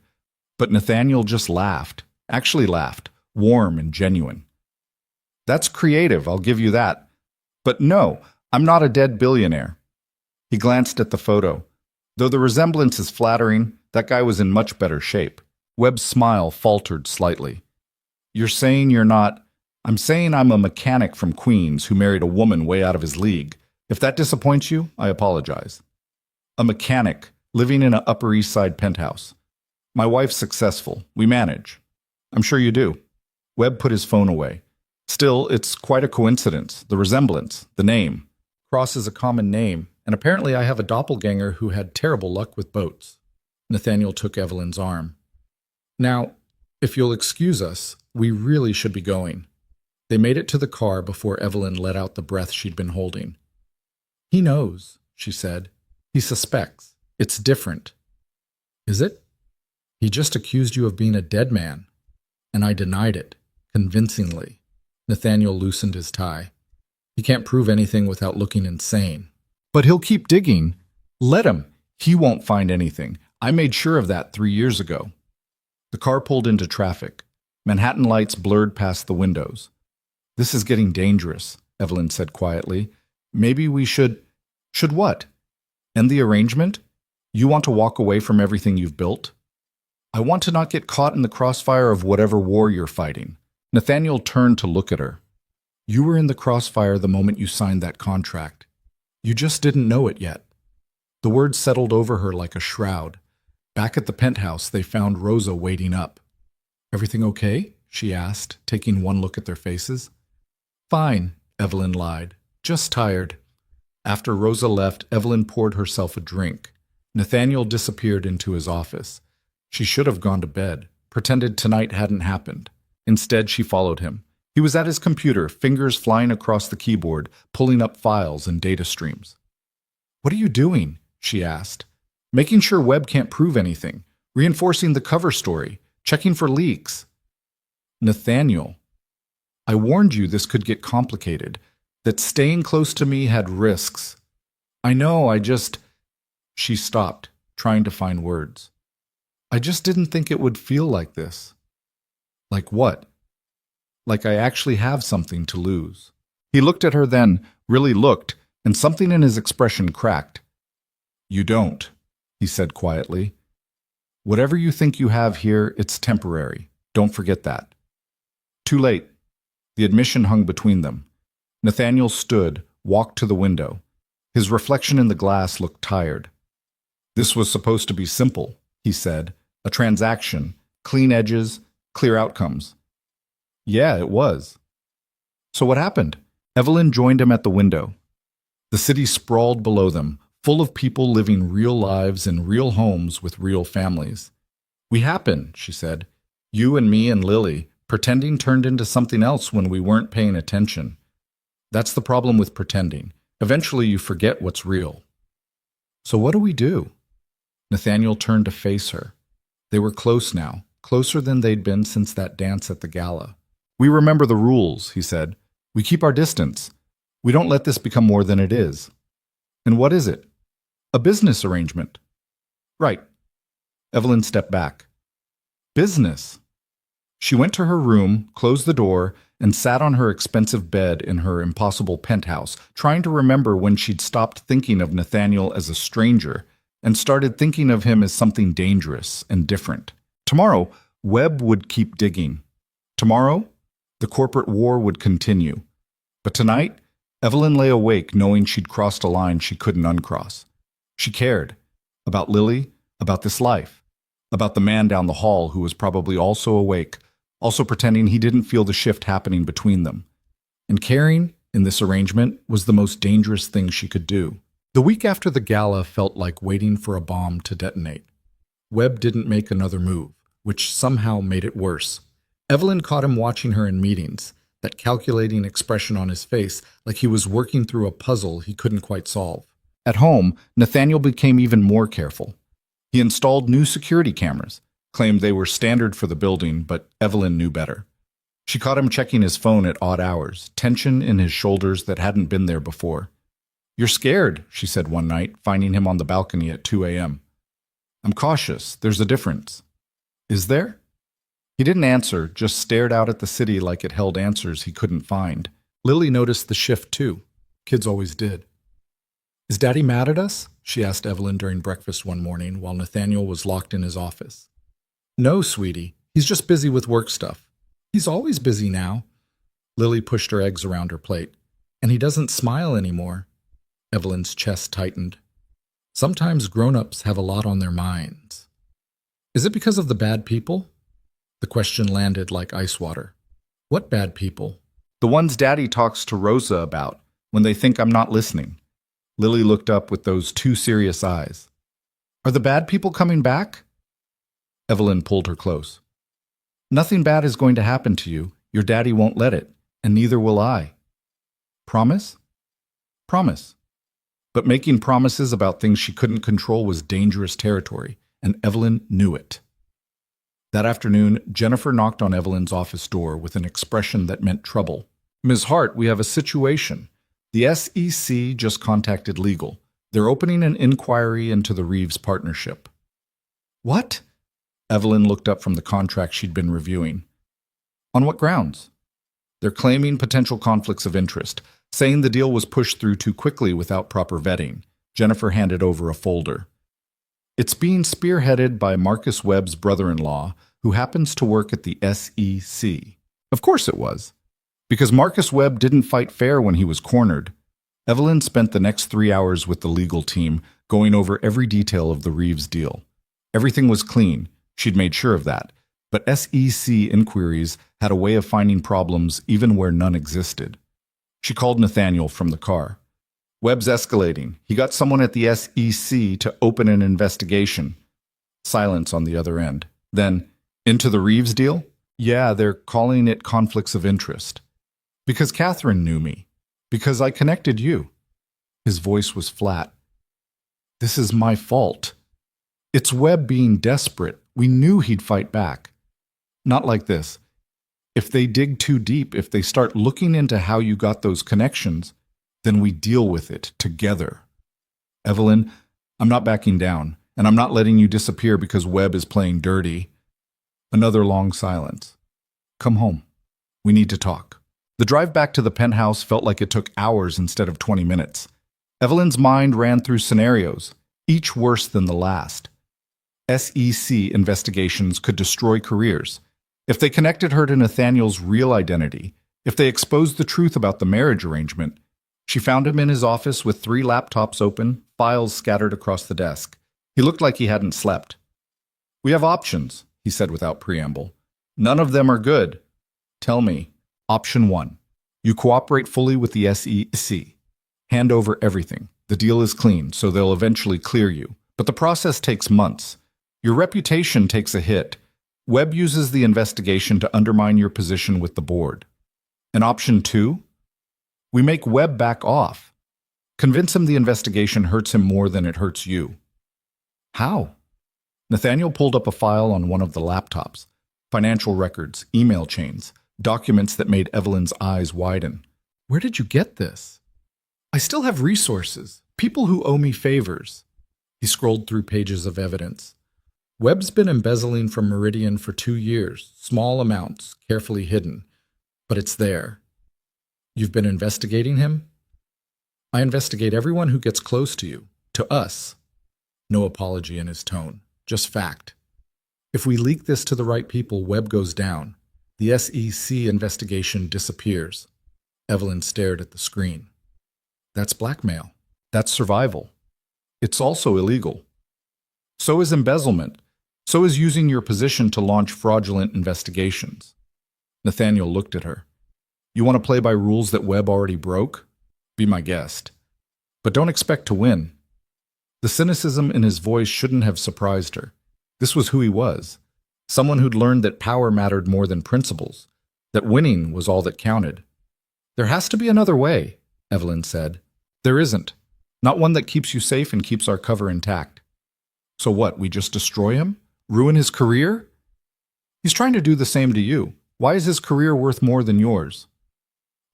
But Nathaniel just laughed, actually laughed, warm and genuine. "That's creative, I'll give you that. But no, I'm not a dead billionaire." He glanced at the photo. Though the resemblance is flattering, that guy was in much better shape. Webb's smile faltered slightly. "You're saying you're not—" "I'm saying I'm a mechanic from Queens who married a woman way out of his league. If that disappoints you, I apologize. A mechanic, living in an Upper East Side penthouse. My wife's successful. We manage. I'm sure you do." Webb put his phone away. "Still, it's quite a coincidence. The resemblance, the name. Cross is a common name, and apparently I have a doppelganger who had terrible luck with boats." Nathaniel took Evelyn's arm. "Now, if you'll excuse us, we really should be going." They made it to the car before Evelyn let out the breath she'd been holding. "He knows," she said. "He suspects. It's different." "Is it?" "He just accused you of being a dead man, and I denied it, convincingly." Nathaniel loosened his tie. "He can't prove anything without looking insane." "But he'll keep digging. Let him. He won't find anything. I made sure of that 3 years ago." The car pulled into traffic. Manhattan lights blurred past the windows. "This is getting dangerous," Evelyn said quietly. "Maybe we should—" "Should what? End the arrangement? You want to walk away from everything you've built?" "I want to not get caught in the crossfire of whatever war you're fighting." Nathaniel turned to look at her. "You were in the crossfire the moment you signed that contract. You just didn't know it yet." The words settled over her like a shroud. Back at the penthouse, they found Rosa waiting up. "Everything okay?" she asked, taking one look at their faces. "Fine," Evelyn lied. "Just tired." After Rosa left, Evelyn poured herself a drink. Nathaniel disappeared into his office. She should have gone to bed, pretended tonight hadn't happened. Instead, she followed him. He was at his computer, fingers flying across the keyboard, pulling up files and data streams. "What are you doing?" she asked. "Making sure Webb can't prove anything, reinforcing the cover story, checking for leaks." "Nathaniel, I warned you this could get complicated, that staying close to me had risks." "I know, I just—" She stopped, trying to find words. "I just didn't think it would feel like this." "Like what?" "Like I actually have something to lose." He looked at her then, really looked, and something in his expression cracked. "You don't," he said quietly. "Whatever you think you have here, it's temporary. Don't forget that." Too late. The admission hung between them. Nathaniel stood, walked to the window. His reflection in the glass looked tired. "This was supposed to be simple," he said. "A transaction, clean edges, clear outcomes." "Yeah, it was." "So what happened?" Evelyn joined him at the window. The city sprawled below them, full of people living real lives in real homes with real families. "We happened," she said. "You and me and Lily, pretending turned into something else when we weren't paying attention. That's the problem with pretending. Eventually you forget what's real." "So what do we do?" Nathaniel turned to face her. They were close now, closer than they'd been since that dance at the gala. "We remember the rules," he said. "We keep our distance. We don't let this become more than it is." And what is it? A business arrangement. Right. Evelyn stepped back. Business. She went to her room, closed the door, and sat on her expensive bed in her impossible penthouse, trying to remember when she'd stopped thinking of Nathaniel as a stranger and started thinking of him as something dangerous and different. Tomorrow, Webb would keep digging. Tomorrow, the corporate war would continue. But tonight, Evelyn lay awake knowing she'd crossed a line she couldn't uncross. She cared about Lily, about this life, about the man down the hall who was probably also awake, also pretending he didn't feel the shift happening between them. And caring, in this arrangement, was the most dangerous thing she could do. The week after the gala felt like waiting for a bomb to detonate. Webb didn't make another move, which somehow made it worse. Evelyn caught him watching her in meetings, that calculating expression on his face, like he was working through a puzzle he couldn't quite solve. At home, Nathaniel became even more careful. He installed new security cameras, claimed they were standard for the building, but Evelyn knew better. She caught him checking his phone at odd hours, tension in his shoulders that hadn't been there before. "You're scared," she said one night, finding him on the balcony at 2 a.m. "I'm cautious. There's a difference." "Is there?" He didn't answer, just stared out at the city like it held answers he couldn't find. Lily noticed the shift too. Kids always did. "Is Daddy mad at us?" she asked Evelyn during breakfast one morning while Nathaniel was locked in his office. "No, sweetie. He's just busy with work stuff." "He's always busy now." Lily pushed her eggs around her plate. "And he doesn't smile anymore." Evelyn's chest tightened. Sometimes grown-ups have a lot on their minds. "Is it because of the bad people?" The question landed like ice water. "What bad people?" "The ones Daddy talks to Rosa about when they think I'm not listening." Lily looked up with those two serious eyes. "Are the bad people coming back?" Evelyn pulled her close. "Nothing bad is going to happen to you. Your daddy won't let it, and neither will I." "Promise?" "Promise." But making promises about things she couldn't control was dangerous territory, and Evelyn knew it. That afternoon, Jennifer knocked on Evelyn's office door with an expression that meant trouble. "Ms. Hart, we have a situation. The SEC just contacted legal. They're opening an inquiry into the Reeves partnership." "What?" Evelyn looked up from the contract she'd been reviewing. "On what grounds?" "They're claiming potential conflicts of interest, saying the deal was pushed through too quickly without proper vetting." Jennifer handed over a folder. "It's being spearheaded by Marcus Webb's brother-in-law, who happens to work at the SEC." Of course it was, because Marcus Webb didn't fight fair when he was cornered. Evelyn spent the next 3 hours with the legal team, going over every detail of the Reeves deal. Everything was clean. She'd made sure of that. But SEC inquiries had a way of finding problems even where none existed. She called Nathaniel from the car. "Webb's escalating. He got someone at the SEC to open an investigation." Silence on the other end. Then, "Into the Reeves deal?" "Yeah, they're calling it conflicts of interest." "Because Catherine knew me. Because I connected you." His voice was flat. "This is my fault. It's Webb being desperate. We knew he'd fight back. Not like this. If they dig too deep, if they start looking into how you got those connections, then we deal with it together. Evelyn, I'm not backing down, and I'm not letting you disappear because Webb is playing dirty." Another long silence. "Come home. We need to talk." The drive back to the penthouse felt like it took hours instead of 20 minutes. Evelyn's mind ran through scenarios, each worse than the last. SEC investigations could destroy careers. If they connected her to Nathaniel's real identity, if they exposed the truth about the marriage arrangement, she found him in his office with 3 laptops open, files scattered across the desk. He looked like he hadn't slept. "We have options," he said without preamble. "None of them are good." "Tell me." "Option 1. You cooperate fully with the SEC. Hand over everything. The deal is clean, so they'll eventually clear you. But the process takes months. Your reputation takes a hit. Webb uses the investigation to undermine your position with the board." And option 2? We make Webb back off. Convince him the investigation hurts him more than it hurts you. How? Nathaniel pulled up a file on one of the laptops. Financial records, email chains, documents that made Evelyn's eyes widen. "Where did you get this?" "I still have resources. People who owe me favors. He scrolled through pages of evidence. Webb's been embezzling from Meridian for 2 years, small amounts, carefully hidden. But it's there. You've been investigating him? I investigate everyone who gets close to you, to us. No apology in his tone, just fact. If we leak this to the right people, Webb goes down. The SEC investigation disappears. Evelyn stared at the screen. That's blackmail. That's survival. It's also illegal. So is embezzlement. So is using your position to launch fraudulent investigations. Nathaniel looked at her. You want to play by rules that Webb already broke? Be my guest. But don't expect to win. The cynicism in his voice shouldn't have surprised her. This was who he was. Someone who'd learned that power mattered more than principles, that winning was all that counted. There has to be another way, Evelyn said. There isn't. Not one that keeps you safe and keeps our cover intact. So what, we just destroy him? Ruin his career? He's trying to do the same to you. Why is his career worth more than yours?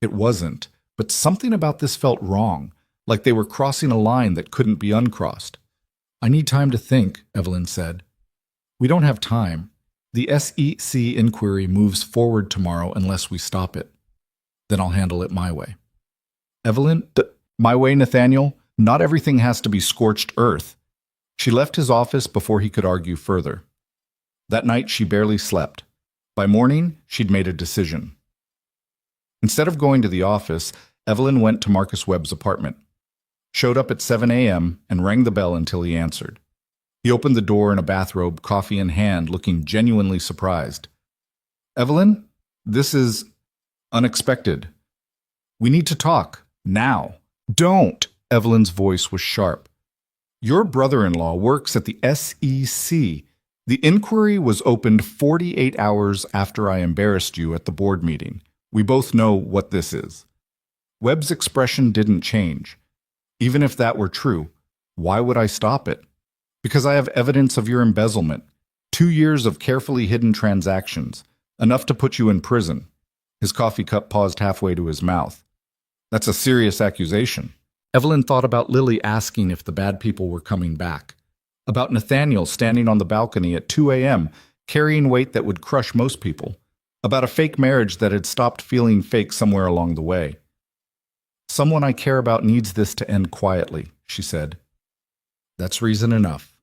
It wasn't, but something about this felt wrong, like they were crossing a line that couldn't be uncrossed. I need time to think, Evelyn said. We don't have time. The SEC inquiry moves forward tomorrow unless we stop it. Then I'll handle it my way. Evelyn, my way, Nathaniel? Not everything has to be scorched earth. She left his office before he could argue further. That night she barely slept. By morning, she'd made a decision. Instead of going to the office, Evelyn went to Marcus Webb's apartment, showed up at 7 a.m. and rang the bell until he answered. He opened the door in a bathrobe, coffee in hand, looking genuinely surprised. Evelyn, this is unexpected. We need to talk, now. Don't! Evelyn's voice was sharp. Your brother-in-law works at the SEC. The inquiry was opened 48 hours after I embarrassed you at the board meeting. We both know what this is. Webb's expression didn't change. Even if that were true, why would I stop it? Because I have evidence of your embezzlement. 2 years of carefully hidden transactions. Enough to put you in prison. His coffee cup paused halfway to his mouth. That's a serious accusation. Evelyn thought about Lily asking if the bad people were coming back. About Nathaniel standing on the balcony at 2 a.m., carrying weight that would crush most people. About a fake marriage that had stopped feeling fake somewhere along the way. Someone I care about needs this to end quietly, she said. That's reason enough.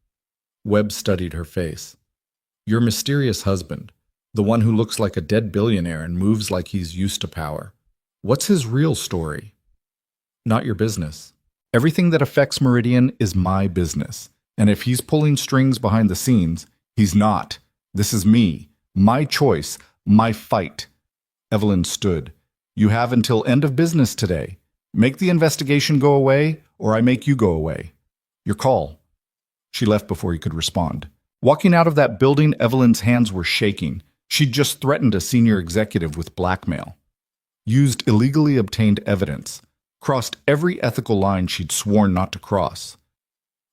Webb studied her face. Your mysterious husband, the one who looks like a dead billionaire and moves like he's used to power. What's his real story? Not your business. Everything that affects Meridian is my business. And if he's pulling strings behind the scenes, he's not. This is me. My choice. My fight. Evelyn stood. You have until end of business today. Make the investigation go away, or I make you go away. Your call. She left before he could respond. Walking out of that building, Evelyn's hands were shaking. She'd just threatened a senior executive with blackmail. Used illegally obtained evidence. Crossed every ethical line she'd sworn not to cross.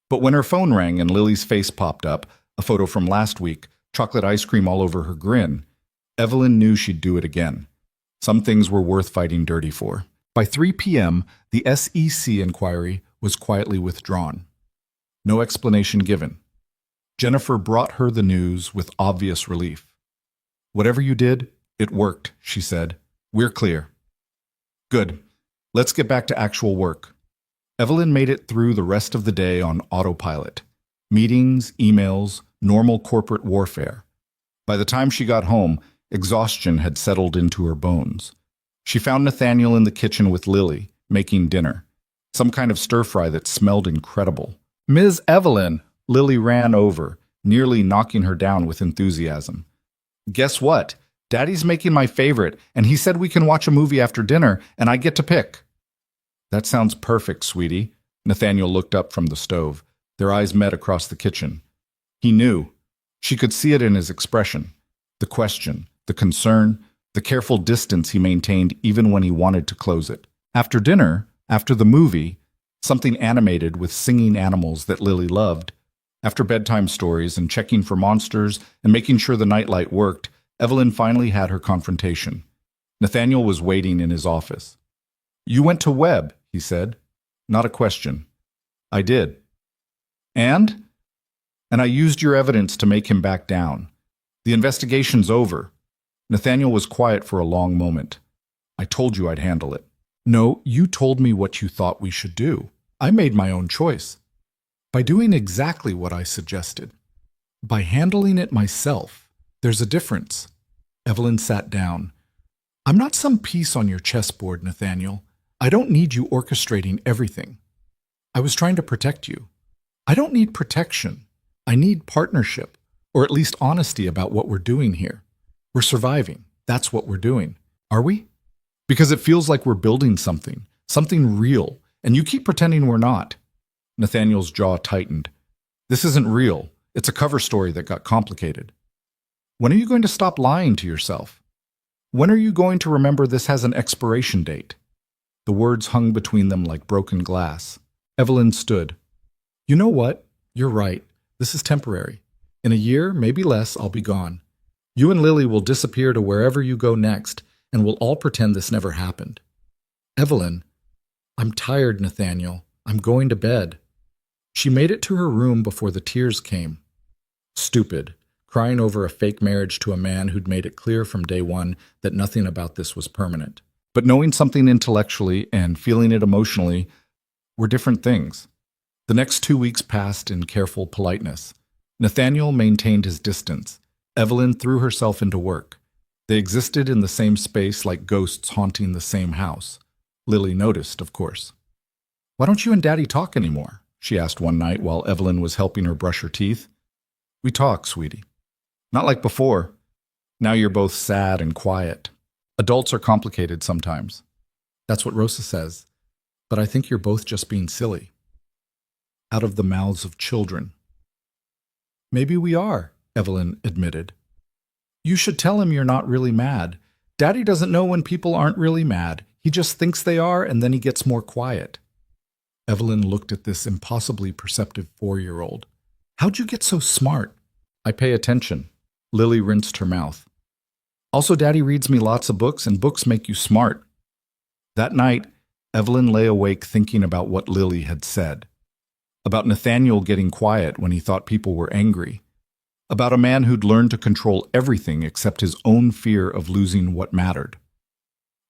But when her phone rang and Lily's face popped up, a photo from last week, chocolate ice cream all over her grin, Evelyn knew she'd do it again. Some things were worth fighting dirty for. By 3 p.m., the SEC inquiry was quietly withdrawn. No explanation given. Jennifer brought her the news with obvious relief. Whatever you did, it worked, she said. We're clear. Good. Let's get back to actual work. Evelyn made it through the rest of the day on autopilot. Meetings, emails, normal corporate warfare. By the time she got home, exhaustion had settled into her bones. She found Nathaniel in the kitchen with Lily, making dinner. Some kind of stir-fry that smelled incredible. Ms. Evelyn! Lily ran over, nearly knocking her down with enthusiasm. Guess what? Daddy's making my favorite, and he said we can watch a movie after dinner, and I get to pick. That sounds perfect, sweetie. Nathaniel looked up from the stove. Their eyes met across the kitchen. He knew. She could see it in his expression. The question, the concern, the careful distance he maintained even when he wanted to close it. After dinner, after the movie, something animated with singing animals that Lily loved. After bedtime stories and checking for monsters and making sure the nightlight worked, Evelyn finally had her confrontation. Nathaniel was waiting in his office. You went to Webb, he said. Not a question. I did. And? And I used your evidence to make him back down. The investigation's over. Nathaniel was quiet for a long moment. I told you I'd handle it. No, you told me what you thought we should do. I made my own choice. By doing exactly what I suggested. By handling it myself. There's a difference. Evelyn sat down. I'm not some piece on your chessboard, Nathaniel. I don't need you orchestrating everything. I was trying to protect you. I don't need protection. I need partnership, or at least honesty about what we're doing here. We're surviving. That's what we're doing. Are we? Because it feels like we're building something real, and you keep pretending we're not. Nathaniel's jaw tightened. This isn't real. It's a cover story that got complicated. When are you going to stop lying to yourself? When are you going to remember this has an expiration date? The words hung between them like broken glass. Evelyn stood. You know what? You're right. This is temporary. In a year, maybe less, I'll be gone. You and Lily will disappear to wherever you go next, and we'll all pretend this never happened. Evelyn, I'm tired, Nathaniel. I'm going to bed. She made it to her room before the tears came. Stupid, crying over a fake marriage to a man who'd made it clear from day one that nothing about this was permanent. But knowing something intellectually and feeling it emotionally were different things. The next 2 weeks passed in careful politeness. Nathaniel maintained his distance. Evelyn threw herself into work. They existed in the same space like ghosts haunting the same house. Lily noticed, of course. Why don't you and Daddy talk anymore? She asked one night while Evelyn was helping her brush her teeth. We talk, sweetie. Not like before. Now you're both sad and quiet. Adults are complicated sometimes. That's what Rosa says. But I think you're both just being silly. Out of the mouths of children. Maybe we are, Evelyn admitted. You should tell him you're not really mad. Daddy doesn't know when people aren't really mad. He just thinks they are, and then he gets more quiet. Evelyn looked at this impossibly perceptive 4-year-old. How'd you get so smart? I pay attention. Lily rinsed her mouth. Also, Daddy reads me lots of books, and books make you smart. That night, Evelyn lay awake thinking about what Lily had said. About Nathaniel getting quiet when he thought people were angry. About a man who'd learned to control everything except his own fear of losing what mattered.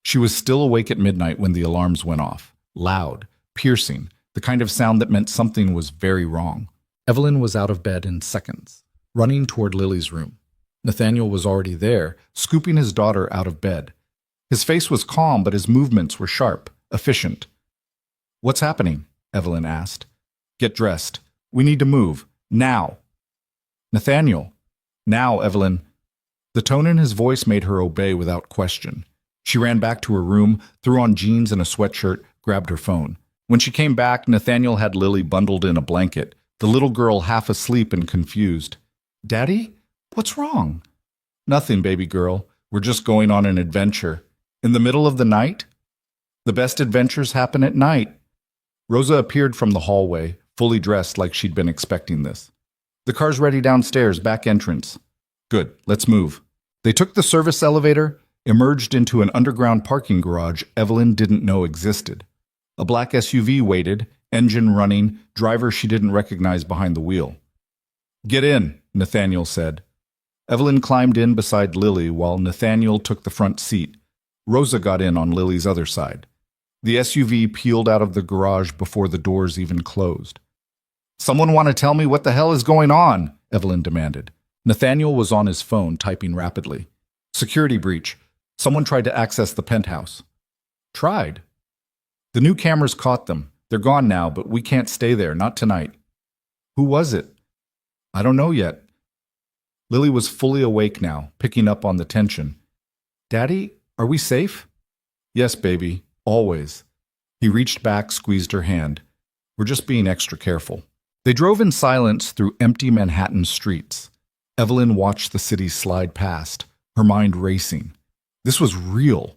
She was still awake at midnight when the alarms went off. Loud, piercing, the kind of sound that meant something was very wrong. Evelyn was out of bed in seconds, running toward Lily's room. Nathaniel was already there, scooping his daughter out of bed. His face was calm, but his movements were sharp, efficient. What's happening? Evelyn asked. Get dressed. We need to move. Now. Nathaniel. Now, Evelyn. The tone in his voice made her obey without question. She ran back to her room, threw on jeans and a sweatshirt, grabbed her phone. When she came back, Nathaniel had Lily bundled in a blanket, the little girl half asleep and confused. Daddy? What's wrong? Nothing, baby girl. We're just going on an adventure. In the middle of the night? The best adventures happen at night. Rosa appeared from the hallway, fully dressed like she'd been expecting this. The car's ready downstairs, back entrance. Good, let's move. They took the service elevator, emerged into an underground parking garage Evelyn didn't know existed. A black SUV waited, engine running, driver she didn't recognize behind the wheel. Get in, Nathaniel said. Evelyn climbed in beside Lily while Nathaniel took the front seat. Rosa got in on Lily's other side. The SUV peeled out of the garage before the doors even closed. Someone want to tell me what the hell is going on? Evelyn demanded. Nathaniel was on his phone, typing rapidly. Security breach. Someone tried to access the penthouse. Tried? The new cameras caught them. They're gone now, but we can't stay there, not tonight. Who was it? I don't know yet. Lily was fully awake now, picking up on the tension. Daddy, are we safe? Yes, baby, always. He reached back, squeezed her hand. We're just being extra careful. They drove in silence through empty Manhattan streets. Evelyn watched the city slide past, her mind racing. This was real.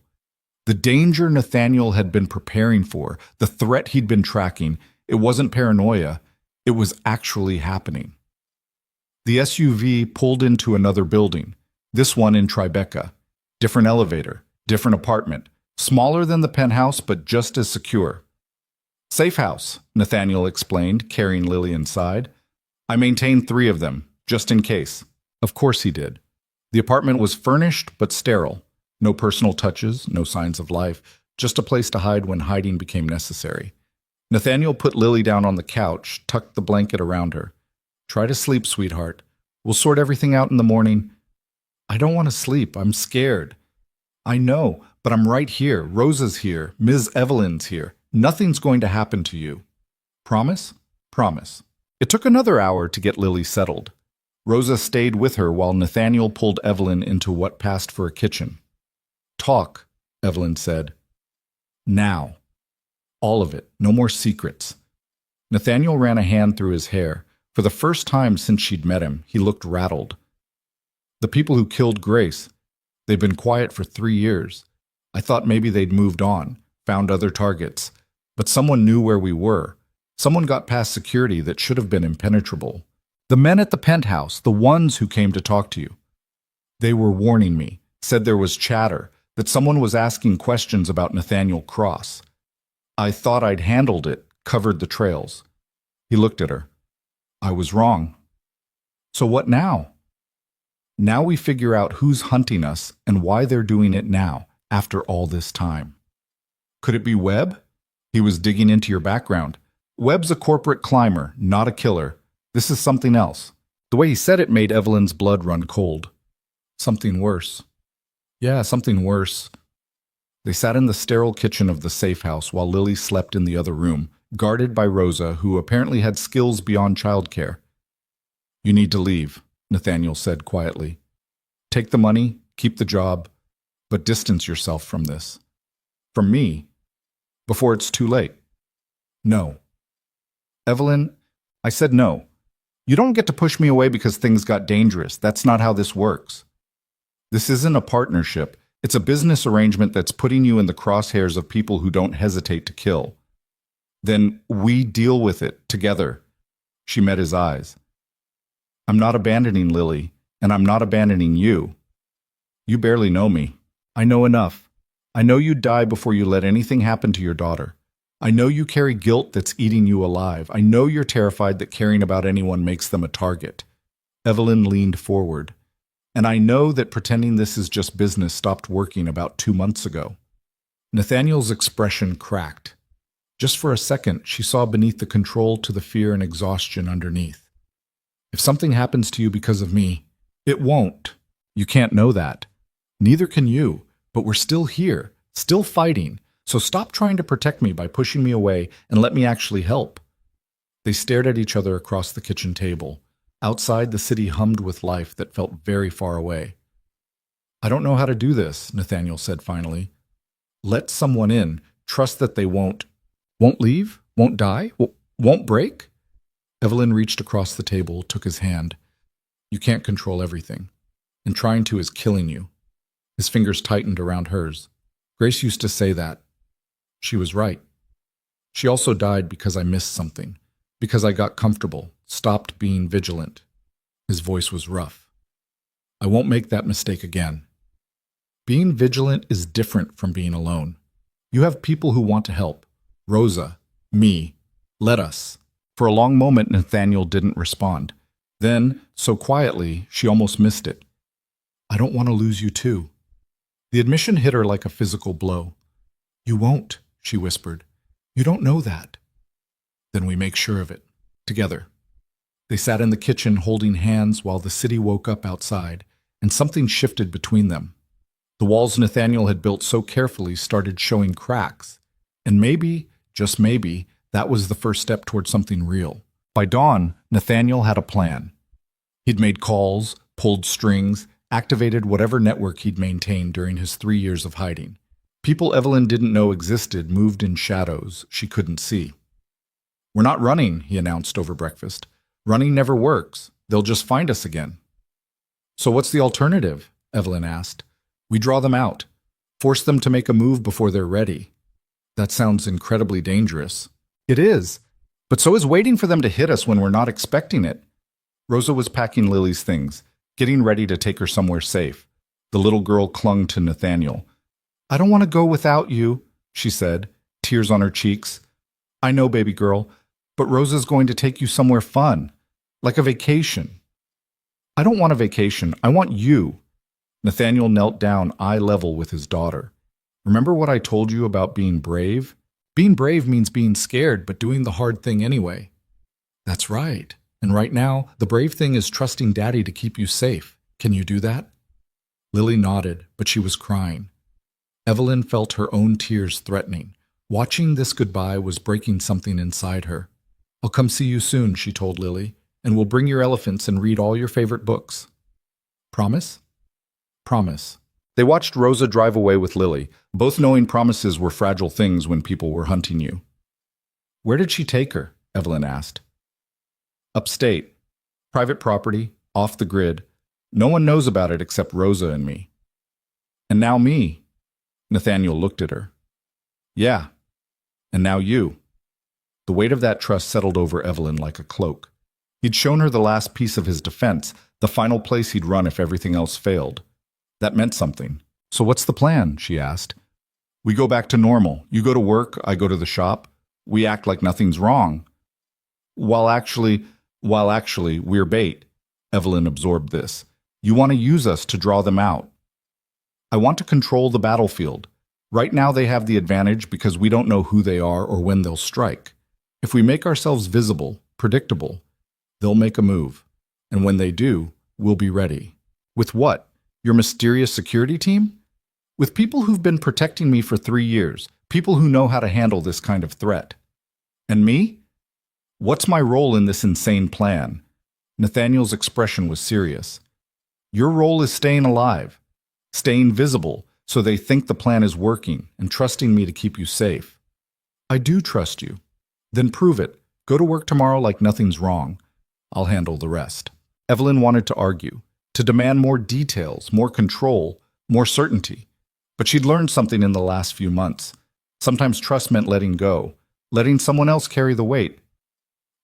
The danger Nathaniel had been preparing for, the threat he'd been tracking, it wasn't paranoia. It was actually happening. The SUV pulled into another building, this one in Tribeca. Different elevator, different apartment, smaller than the penthouse but just as secure. Safe house, Nathaniel explained, carrying Lily inside. I maintained 3 of them, just in case. Of course he did. The apartment was furnished but sterile. No personal touches, no signs of life, just a place to hide when hiding became necessary. Nathaniel put Lily down on the couch, tucked the blanket around her. Try to sleep, sweetheart. We'll sort everything out in the morning. I don't want to sleep. I'm scared. I know, but I'm right here. Rosa's here. Ms. Evelyn's here. Nothing's going to happen to you. Promise? Promise. It took another hour to get Lily settled. Rosa stayed with her while Nathaniel pulled Evelyn into what passed for a kitchen. Talk, Evelyn said. Now. All of it. No more secrets. Nathaniel ran a hand through his hair. For the first time since she'd met him, he looked rattled. The people who killed Grace, they've been quiet for 3 years. I thought maybe they'd moved on, found other targets. But someone knew where we were. Someone got past security that should have been impenetrable. The men at the penthouse, the ones who came to talk to you. They were warning me, said there was chatter, that someone was asking questions about Nathaniel Cross. I thought I'd handled it, covered the trails. He looked at her. I was wrong. So what now? Now we figure out who's hunting us and why they're doing it now, after all this time. Could it be Webb? He was digging into your background. Webb's a corporate climber, not a killer. This is something else. The way he said it made Evelyn's blood run cold. Something worse. Yeah, something worse. They sat in the sterile kitchen of the safe house while Lily slept in the other room, guarded by Rosa, who apparently had skills beyond childcare. You need to leave, Nathaniel said quietly. Take the money, keep the job, but distance yourself from this. From me, before it's too late. No. Evelyn, I said no. You don't get to push me away because things got dangerous. That's not how this works. This isn't a partnership. It's a business arrangement that's putting you in the crosshairs of people who don't hesitate to kill. Then we deal with it together. She met his eyes. I'm not abandoning Lily, and I'm not abandoning you. You barely know me. I know enough. I know you'd die before you let anything happen to your daughter. I know you carry guilt that's eating you alive. I know you're terrified that caring about anyone makes them a target. Evelyn leaned forward. And I know that pretending this is just business stopped working about 2 months ago. Nathaniel's expression cracked. Just for a second, she saw beneath the control to the fear and exhaustion underneath. If something happens to you because of me, it won't. You can't know that. Neither can you, but we're still here, still fighting. So stop trying to protect me by pushing me away and let me actually help. They stared at each other across the kitchen table. Outside, the city hummed with life that felt very far away. I don't know how to do this, Nathaniel said finally. Let someone in. Trust that they won't leave? Won't die? Won't break? Evelyn reached across the table, took his hand. You can't control everything. And trying to is killing you. His fingers tightened around hers. Grace used to say that. She was right. She also died because I missed something. Because I got comfortable, stopped being vigilant. His voice was rough. I won't make that mistake again. Being vigilant is different from being alone. You have people who want to help. Rosa, me, let us. For a long moment, Nathaniel didn't respond. Then, so quietly, she almost missed it. I don't want to lose you too. The admission hit her like a physical blow. You won't, she whispered. You don't know that. Then we make sure of it. Together. They sat in the kitchen holding hands while the city woke up outside, and something shifted between them. The walls Nathaniel had built so carefully started showing cracks, and maybe, just maybe, that was the first step toward something real. By dawn, Nathaniel had a plan. He'd made calls, pulled strings, activated whatever network he'd maintained during his 3 years of hiding. People Evelyn didn't know existed moved in shadows she couldn't see. We're not running, he announced over breakfast. Running never works. They'll just find us again. So what's the alternative? Evelyn asked. We draw them out. Force them to make a move before they're ready. That sounds incredibly dangerous. It is. But so is waiting for them to hit us when we're not expecting it. Rosa was packing Lily's things, getting ready to take her somewhere safe. The little girl clung to Nathaniel. I don't want to go without you, she said, tears on her cheeks. I know, baby girl, but Rosa's going to take you somewhere fun, like a vacation. I don't want a vacation. I want you. Nathaniel knelt down eye level with his daughter. Remember what I told you about being brave? Being brave means being scared, but doing the hard thing anyway. That's right. And right now, the brave thing is trusting Daddy to keep you safe. Can you do that? Lily nodded, but she was crying. Evelyn felt her own tears threatening. Watching this goodbye was breaking something inside her. I'll come see you soon, she told Lily, and we'll bring your elephants and read all your favorite books. Promise? Promise. They watched Rosa drive away with Lily, both knowing promises were fragile things when people were hunting you. Where did she take her? Evelyn asked. Upstate. Private property, off the grid. No one knows about it except Rosa and me. And now me. Nathaniel looked at her. Yeah. And now you. The weight of that trust settled over Evelyn like a cloak. He'd shown her the last piece of his defense, the final place he'd run if everything else failed. That meant something. So what's the plan? She asked. We go back to normal. You go to work, I go to the shop. We act like nothing's wrong. While actually, we're bait. Evelyn absorbed this. You want to use us to draw them out. I want to control the battlefield. Right now they have the advantage because we don't know who they are or when they'll strike. If we make ourselves visible, predictable, they'll make a move. And when they do, we'll be ready. With what? Your mysterious security team? With people who've been protecting me for 3 years, people who know how to handle this kind of threat. And me? What's my role in this insane plan? Nathaniel's expression was serious. Your role is staying alive, staying visible, so they think the plan is working and trusting me to keep you safe. I do trust you. Then prove it. Go to work tomorrow like nothing's wrong. I'll handle the rest. Evelyn wanted to argue, to demand more details, more control, more certainty. But she'd learned something in the last few months. Sometimes trust meant letting go, letting someone else carry the weight.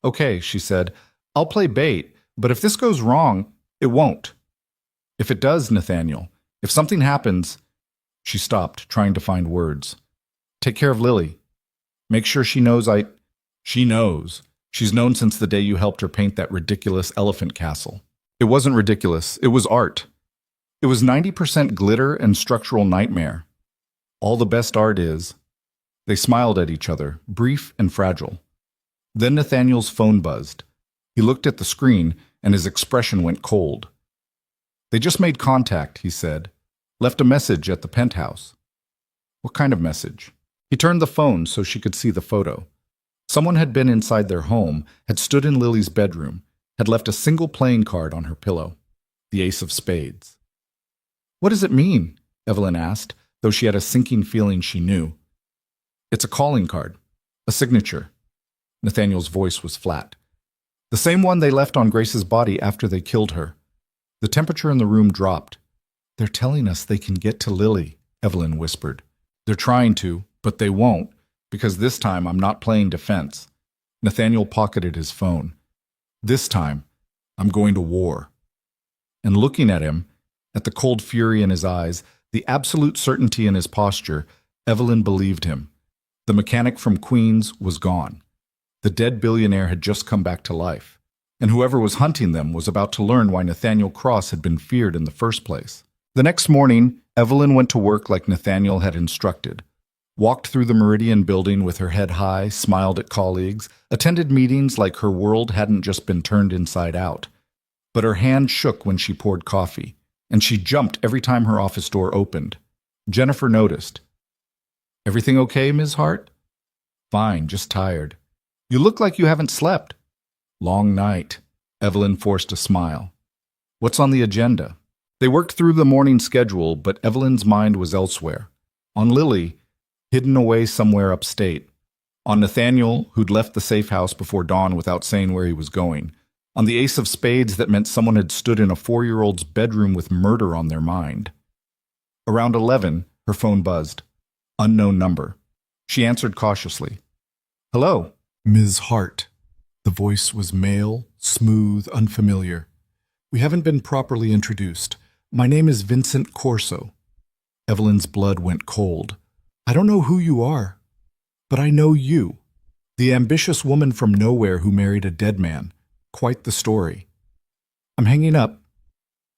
Okay, she said, I'll play bait, but if this goes wrong, it won't. If it does, Nathaniel, if something happens... She stopped, trying to find words. Take care of Lily. Make sure she knows She knows. She's known since the day you helped her paint that ridiculous elephant castle. It wasn't ridiculous. It was art. It was 90% glitter and structural nightmare. All the best art is. They smiled at each other, brief and fragile. Then Nathaniel's phone buzzed. He looked at the screen, and his expression went cold. They just made contact, he said. Left a message at the penthouse. What kind of message? He turned the phone so she could see the photo. Someone had been inside their home, had stood in Lily's bedroom, had left a single playing card on her pillow. The ace of spades. What does it mean? Evelyn asked, though she had a sinking feeling she knew. It's a calling card. A signature. Nathaniel's voice was flat. The same one they left on Grace's body after they killed her. The temperature in the room dropped. They're telling us they can get to Lily, Evelyn whispered. They're trying to, but they won't, because this time I'm not playing defense. Nathaniel pocketed his phone. This time, I'm going to war. And looking at him, at the cold fury in his eyes, the absolute certainty in his posture, Evelyn believed him. The mechanic from Queens was gone. The dead billionaire had just come back to life. And whoever was hunting them was about to learn why Nathaniel Cross had been feared in the first place. The next morning, Evelyn went to work like Nathaniel had instructed. Walked through the Meridian building with her head high, smiled at colleagues, attended meetings like her world hadn't just been turned inside out. But her hand shook when she poured coffee, and she jumped every time her office door opened. Jennifer noticed. Everything okay, Ms. Hart? Fine, just tired. You look like you haven't slept. Long night. Evelyn forced a smile. What's on the agenda? They worked through the morning schedule, but Evelyn's mind was elsewhere. On Lily, hidden away somewhere upstate. On Nathaniel, who'd left the safe house before dawn without saying where he was going. On the ace of spades that meant someone had stood in a 4-year-old's bedroom with murder on their mind. Around 11, her phone buzzed. Unknown number. She answered cautiously. Hello. Ms. Hart. The voice was male, smooth, unfamiliar. We haven't been properly introduced. My name is Vincent Corso. Evelyn's blood went cold. I don't know who you are, but I know you. The ambitious woman from nowhere who married a dead man. Quite the story. I'm hanging up.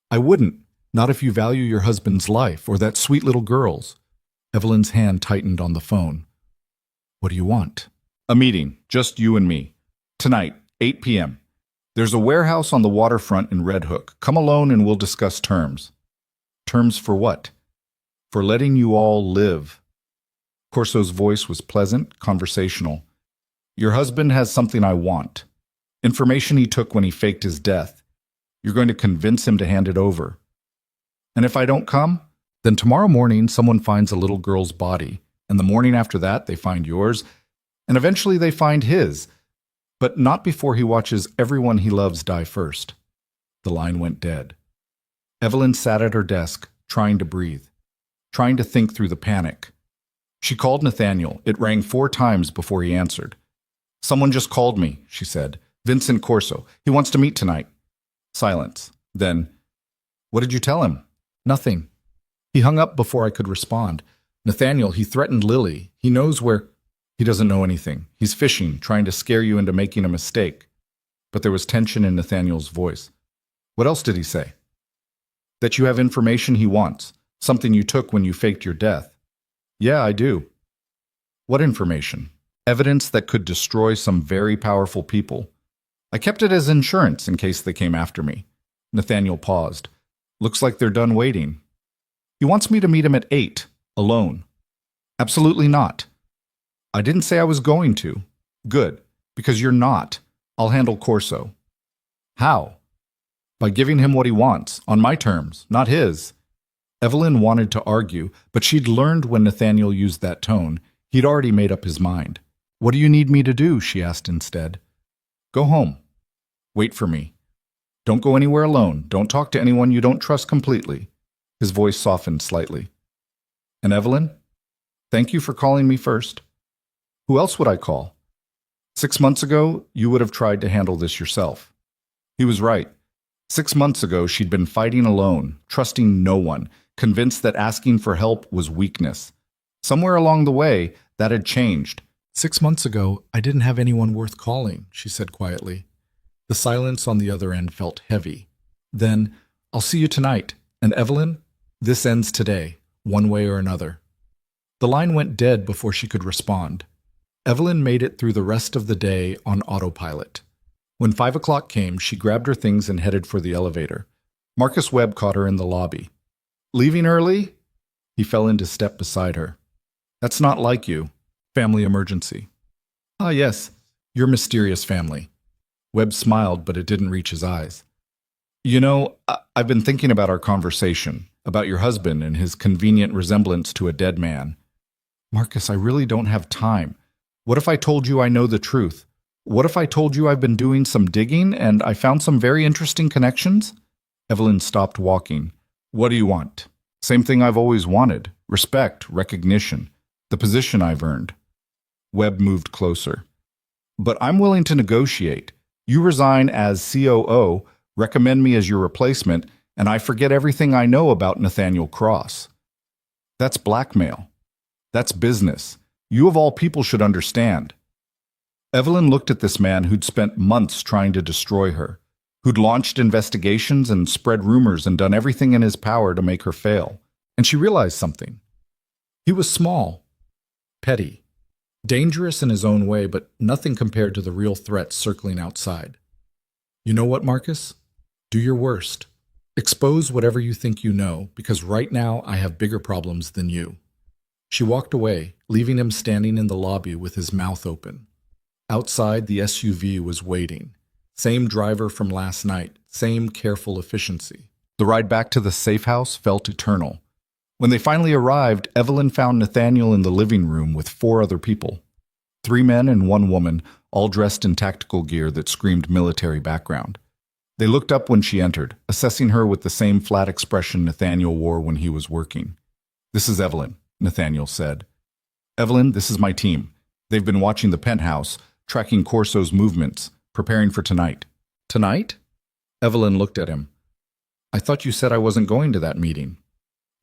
I wouldn't, not if you value your husband's life or that sweet little girl's. Evelyn's hand tightened on the phone. What do you want? A meeting, just you and me. Tonight, 8 p.m. There's a warehouse on the waterfront in Red Hook. Come alone and we'll discuss terms. Terms for what? For letting you all live. Corso's voice was pleasant, conversational. Your husband has something I want. Information he took when he faked his death. You're going to convince him to hand it over. And if I don't come, then tomorrow morning someone finds a little girl's body, and the morning after that they find yours, and eventually they find his, but not before he watches everyone he loves die first. The line went dead. Evelyn sat at her desk, trying to breathe, trying to think through the panic. She called Nathaniel. It rang 4 times before he answered. Someone just called me, she said. Vincent Corso. He wants to meet tonight. Silence. Then, what did you tell him? Nothing. He hung up before I could respond. Nathaniel, he threatened Lily. He knows where... He doesn't know anything. He's fishing, trying to scare you into making a mistake. But there was tension in Nathaniel's voice. What else did he say? That you have information he wants. Something you took when you faked your death. Yeah, I do. What information? Evidence that could destroy some very powerful people. I kept it as insurance in case they came after me. Nathaniel paused. Looks like they're done waiting. He wants me to meet him at 8, alone. Absolutely not. I didn't say I was going to. Good, because you're not. I'll handle Corso. How? By giving him what he wants, on my terms, not his. Evelyn wanted to argue, but she'd learned when Nathaniel used that tone. He'd already made up his mind. What do you need me to do? She asked instead. Go home. Wait for me. Don't go anywhere alone. Don't talk to anyone you don't trust completely. His voice softened slightly. And Evelyn? Thank you for calling me first. Who else would I call? 6 months ago, you would have tried to handle this yourself. He was right. 6 months ago, she'd been fighting alone, trusting no one, convinced that asking for help was weakness. Somewhere along the way, that had changed. 6 months ago, I didn't have anyone worth calling, she said quietly. The silence on the other end felt heavy. Then, I'll see you tonight. And Evelyn, this ends today, one way or another. The line went dead before she could respond. Evelyn made it through the rest of the day on autopilot. When 5 o'clock came, she grabbed her things and headed for the elevator. Marcus Webb caught her in the lobby. Leaving early? He fell into step beside her. That's not like you. Family emergency. Ah, yes, your mysterious family. Webb smiled, but it didn't reach his eyes. You know, I've been thinking about our conversation, about your husband and his convenient resemblance to a dead man. Marcus, I really don't have time. What if I told you I know the truth? What if I told you I've been doing some digging and I found some very interesting connections? Evelyn stopped walking. What do you want? Same thing I've always wanted. Respect, recognition, the position I've earned. Webb moved closer. But I'm willing to negotiate. You resign as COO, recommend me as your replacement, and I forget everything I know about Nathaniel Cross. That's blackmail. That's business. You of all people should understand. Evelyn looked at this man who'd spent months trying to destroy her, who'd launched investigations and spread rumors and done everything in his power to make her fail. And she realized something. He was small, petty, dangerous in his own way, but nothing compared to the real threats circling outside. You know what, Marcus? Do your worst. Expose whatever you think you know, because right now I have bigger problems than you. She walked away, leaving him standing in the lobby with his mouth open. Outside, the SUV was waiting. Same driver from last night, same careful efficiency. The ride back to the safe house felt eternal. When they finally arrived, Evelyn found Nathaniel in the living room with 4 other people. 3 men and 1 woman, all dressed in tactical gear that screamed military background. They looked up when she entered, assessing her with the same flat expression Nathaniel wore when he was working. This is Evelyn, Nathaniel said. Evelyn, this is my team. They've been watching the penthouse, tracking Corso's movements, preparing for tonight. Tonight? Evelyn looked at him. I thought you said I wasn't going to that meeting.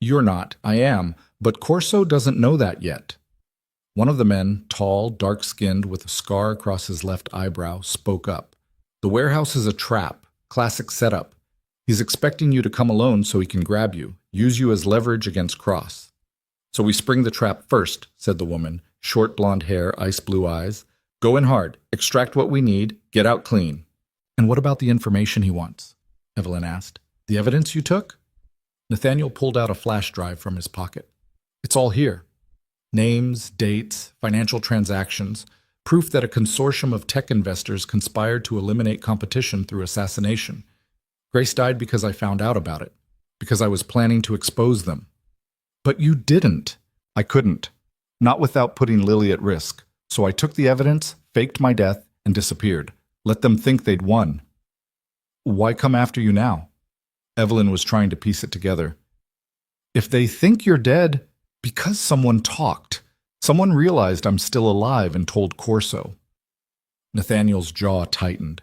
You're not, I am, but Corso doesn't know that yet. One of the men, tall, dark-skinned, with a scar across his left eyebrow, spoke up. The warehouse is a trap. Classic setup. He's expecting you to come alone so he can grab you, use you as leverage against Cross. So we spring the trap first, said the woman, short blonde hair, ice blue eyes. Go in hard, extract what we need, get out clean. And what about the information he wants? Evelyn asked. The evidence you took? Nathaniel pulled out a flash drive from his pocket. It's all here. Names, dates, financial transactions, proof that a consortium of tech investors conspired to eliminate competition through assassination. Grace died because I found out about it, because I was planning to expose them. But you didn't. I couldn't. Not without putting Lily at risk. So I took the evidence, faked my death, and disappeared. Let them think they'd won. Why come after you now? Evelyn was trying to piece it together. If they think you're dead, because someone talked. Someone realized I'm still alive and told Corso. Nathaniel's jaw tightened.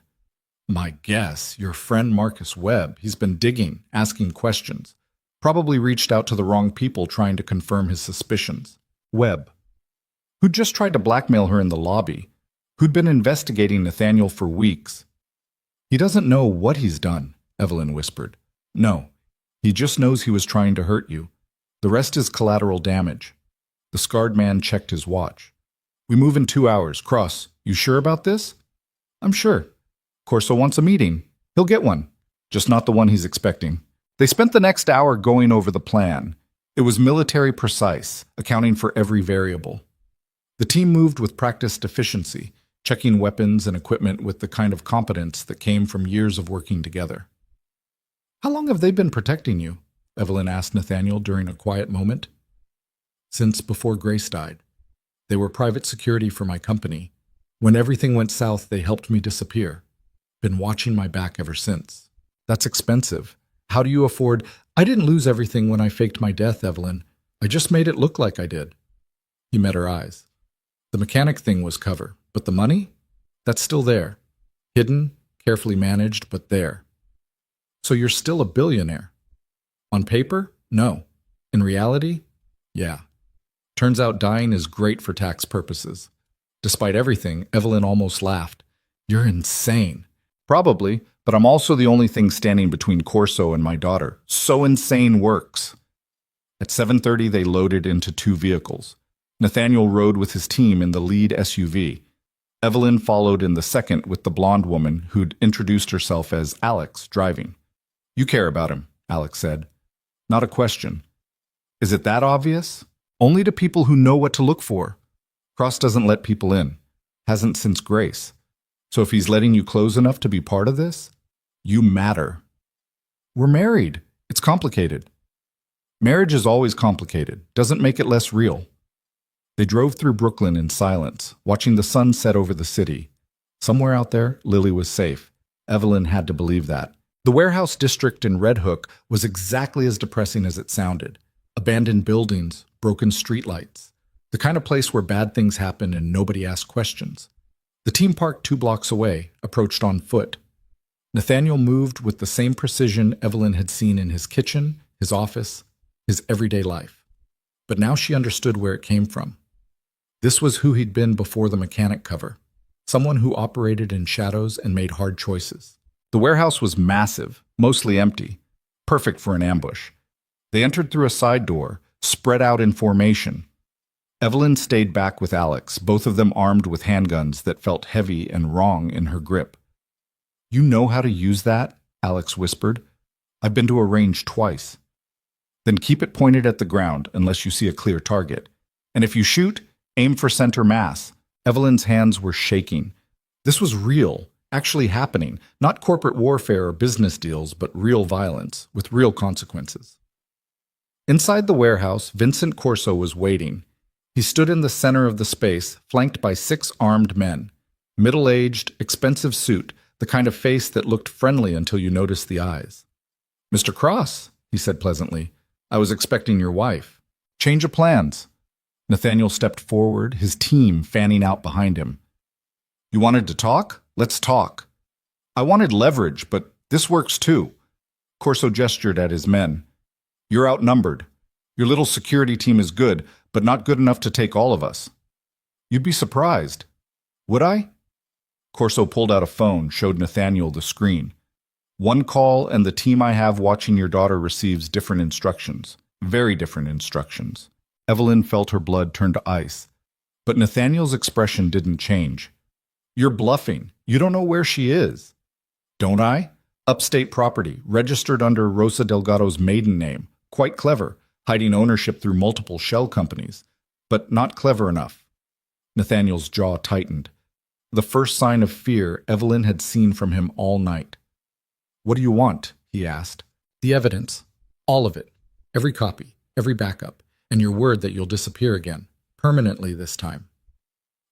My guess, your friend Marcus Webb. He's been digging, asking questions. Probably reached out to the wrong people trying to confirm his suspicions. Webb, who'd just tried to blackmail her in the lobby, who'd been investigating Nathaniel for weeks. He doesn't know what he's done, Evelyn whispered. No, he just knows he was trying to hurt you. The rest is collateral damage. The scarred man checked his watch. We move in 2 hours. Cross, you sure about this? I'm sure. Corso wants a meeting. He'll get one, just not the one he's expecting. They spent the next hour going over the plan. It was military precise, accounting for every variable. The team moved with practiced efficiency, checking weapons and equipment with the kind of competence that came from years of working together. How long have they been protecting you? Evelyn asked Nathaniel during a quiet moment. Since before Grace died. They were private security for my company. When everything went south, they helped me disappear. Been watching my back ever since. That's expensive. How do you afford— I didn't lose everything when I faked my death, Evelyn. I just made it look like I did. He met her eyes. The mechanic thing was cover, but the money? That's still there. Hidden, carefully managed, but there. So you're still a billionaire. On paper? No. In reality? Yeah. Turns out dying is great for tax purposes. Despite everything, Evelyn almost laughed. You're insane. Probably, but I'm also the only thing standing between Corso and my daughter. So insane works. At 7:30, they loaded into 2 vehicles. Nathaniel rode with his team in the lead SUV. Evelyn followed in the second with the blonde woman who'd introduced herself as Alex driving. You care about him, Alex said. Not a question. Is it that obvious? Only to people who know what to look for. Cross doesn't let people in. Hasn't since Grace. So if he's letting you close enough to be part of this, you matter. We're married. It's complicated. Marriage is always complicated. Doesn't make it less real. They drove through Brooklyn in silence, watching the sun set over the city. Somewhere out there, Lily was safe. Evelyn had to believe that. The warehouse district in Red Hook was exactly as depressing as it sounded. Abandoned buildings, broken streetlights. The kind of place where bad things happen and nobody asks questions. The team parked 2 blocks away, approached on foot. Nathaniel moved with the same precision Evelyn had seen in his kitchen, his office, his everyday life. But now she understood where it came from. This was who he'd been before the mechanic cover. Someone who operated in shadows and made hard choices. The warehouse was massive, mostly empty, perfect for an ambush. They entered through a side door, spread out in formation. Evelyn stayed back with Alex, both of them armed with handguns that felt heavy and wrong in her grip. You know how to use that? Alex whispered. I've been to a range twice. Then keep it pointed at the ground unless you see a clear target. And if you shoot, aim for center mass. Evelyn's hands were shaking. This was real, actually happening, not corporate warfare or business deals, but real violence, with real consequences. Inside the warehouse, Vincent Corso was waiting. He stood in the center of the space, flanked by 6 armed men. Middle-aged, expensive suit, the kind of face that looked friendly until you noticed the eyes. Mr. Cross, he said pleasantly, I was expecting your wife. Change of plans. Nathaniel stepped forward, his team fanning out behind him. You wanted to talk? Let's talk. I wanted leverage, but this works too. Corso gestured at his men. You're outnumbered. Your little security team is good, but not good enough to take all of us. You'd be surprised. Would I? Corso pulled out a phone, showed Nathaniel the screen. One call and the team I have watching your daughter receives different instructions. Very different instructions. Evelyn felt her blood turn to ice. But Nathaniel's expression didn't change. You're bluffing. You don't know where she is. Don't I? Upstate property, registered under Rosa Delgado's maiden name. Quite clever, hiding ownership through multiple shell companies. But not clever enough. Nathaniel's jaw tightened. The first sign of fear Evelyn had seen from him all night. What do you want? He asked. The evidence. All of it. Every copy. Every backup. And your word that you'll disappear again. Permanently this time.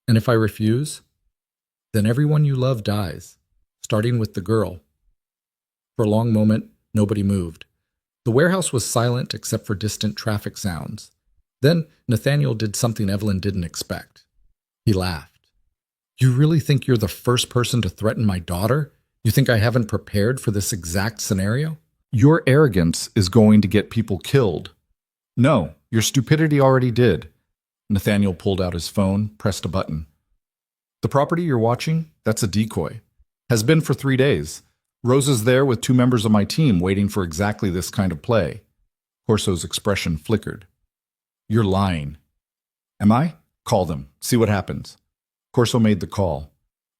And if I refuse, then everyone you love dies, starting with the girl. For a long moment, nobody moved. The warehouse was silent except for distant traffic sounds. Then Nathaniel did something Evelyn didn't expect. He laughed. You really think you're the first person to threaten my daughter? You think I haven't prepared for this exact scenario? Your arrogance is going to get people killed. No, your stupidity already did. Nathaniel pulled out his phone, pressed a button. The property you're watching, that's a decoy. Has been for 3 days. Rosa's there with 2 members of my team waiting for exactly this kind of play. Corso's expression flickered. You're lying. Am I? Call them. See what happens. Corso made the call.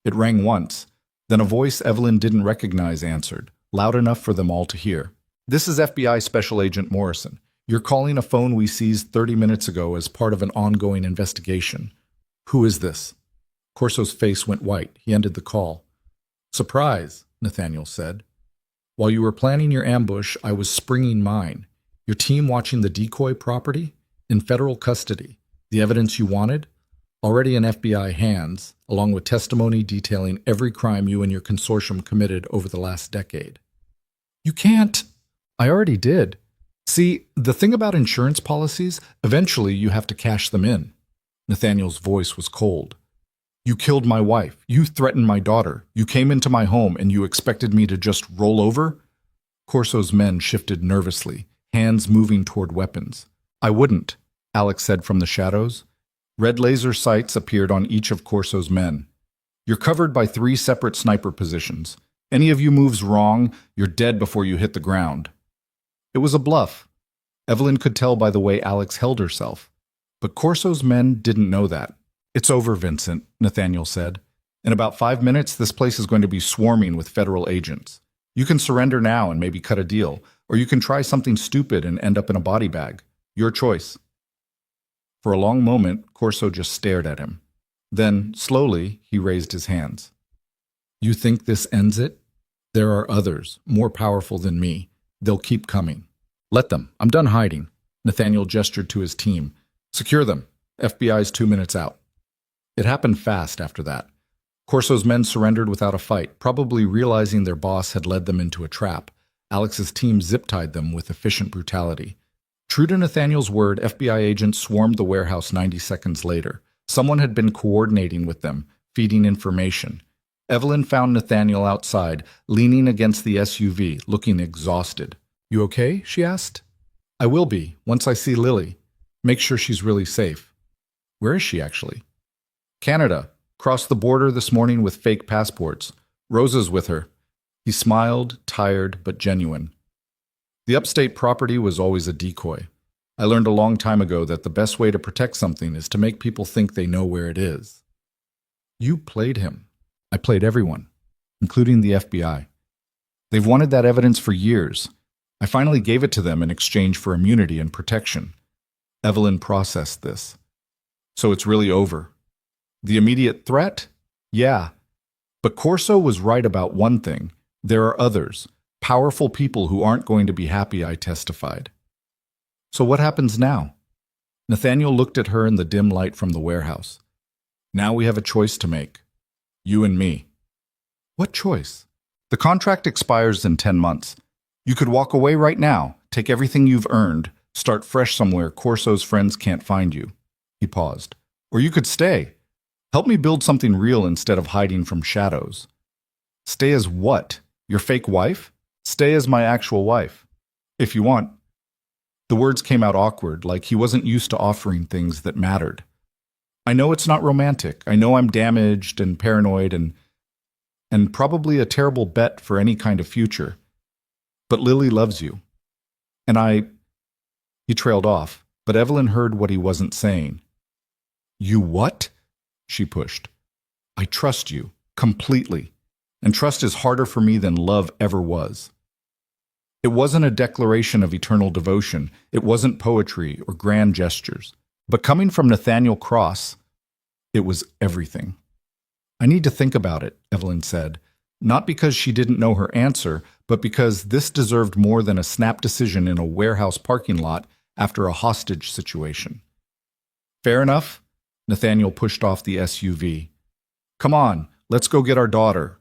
It rang once. Then a voice Evelyn didn't recognize answered, loud enough for them all to hear. This is FBI Special Agent Morrison. You're calling a phone we seized 30 minutes ago as part of an ongoing investigation. Who is this? Corso's face went white. He ended the call. Surprise, Nathaniel said. While you were planning your ambush, I was springing mine. Your team watching the decoy property? In federal custody. The evidence you wanted? Already in FBI hands, along with testimony detailing every crime you and your consortium committed over the last decade. You can't. I already did. See, the thing about insurance policies, eventually you have to cash them in. Nathaniel's voice was cold. You killed my wife. You threatened my daughter. You came into my home and you expected me to just roll over? Corso's men shifted nervously, hands moving toward weapons. I wouldn't, Alex said from the shadows. Red laser sights appeared on each of Corso's men. You're covered by 3 separate sniper positions. Any of you moves wrong, you're dead before you hit the ground. It was a bluff. Evelyn could tell by the way Alex held herself. But Corso's men didn't know that. It's over, Vincent, Nathaniel said. In about 5 minutes, this place is going to be swarming with federal agents. You can surrender now and maybe cut a deal, or you can try something stupid and end up in a body bag. Your choice. For a long moment, Corso just stared at him. Then, slowly, he raised his hands. You think this ends it? There are others, more powerful than me. They'll keep coming. Let them. I'm done hiding. Nathaniel gestured to his team. Secure them. FBI's 2 minutes out. It happened fast after that. Corso's men surrendered without a fight, probably realizing their boss had led them into a trap. Alex's team zip-tied them with efficient brutality. True to Nathaniel's word, FBI agents swarmed the warehouse 90 seconds later. Someone had been coordinating with them, feeding information. Evelyn found Nathaniel outside, leaning against the SUV, looking exhausted. You okay? She asked. I will be, once I see Lily. Make sure she's really safe. Where is she, actually? Canada. Crossed the border this morning with fake passports. Rosa's with her. He smiled, tired but genuine. The upstate property was always a decoy. I learned a long time ago that the best way to protect something is to make people think they know where it is. You played him. I played everyone, including the FBI. They've wanted that evidence for years. I finally gave it to them in exchange for immunity and protection. Evelyn processed this. So it's really over. The immediate threat? Yeah. But Corso was right about one thing. There are others. Powerful people who aren't going to be happy I testified. So what happens now? Nathaniel looked at her in the dim light from the warehouse. Now we have a choice to make. You and me. What choice? The contract expires in 10 months. You could walk away right now, take everything you've earned, start fresh somewhere Corso's friends can't find you. He paused. Or you could stay. Help me build something real instead of hiding from shadows. Stay as what? Your fake wife? Stay as my actual wife. If you want. The words came out awkward, like he wasn't used to offering things that mattered. I know it's not romantic. I know I'm damaged and paranoid and probably a terrible bet for any kind of future. But Lily loves you. And He trailed off, but Evelyn heard what he wasn't saying. You what? She pushed. I trust you, completely. And trust is harder for me than love ever was. It wasn't a declaration of eternal devotion. It wasn't poetry or grand gestures. But coming from Nathaniel Cross, it was everything. I need to think about it, Evelyn said, not because she didn't know her answer, but because this deserved more than a snap decision in a warehouse parking lot after a hostage situation. Fair enough? Nathaniel pushed off the SUV. Come on, let's go get our daughter.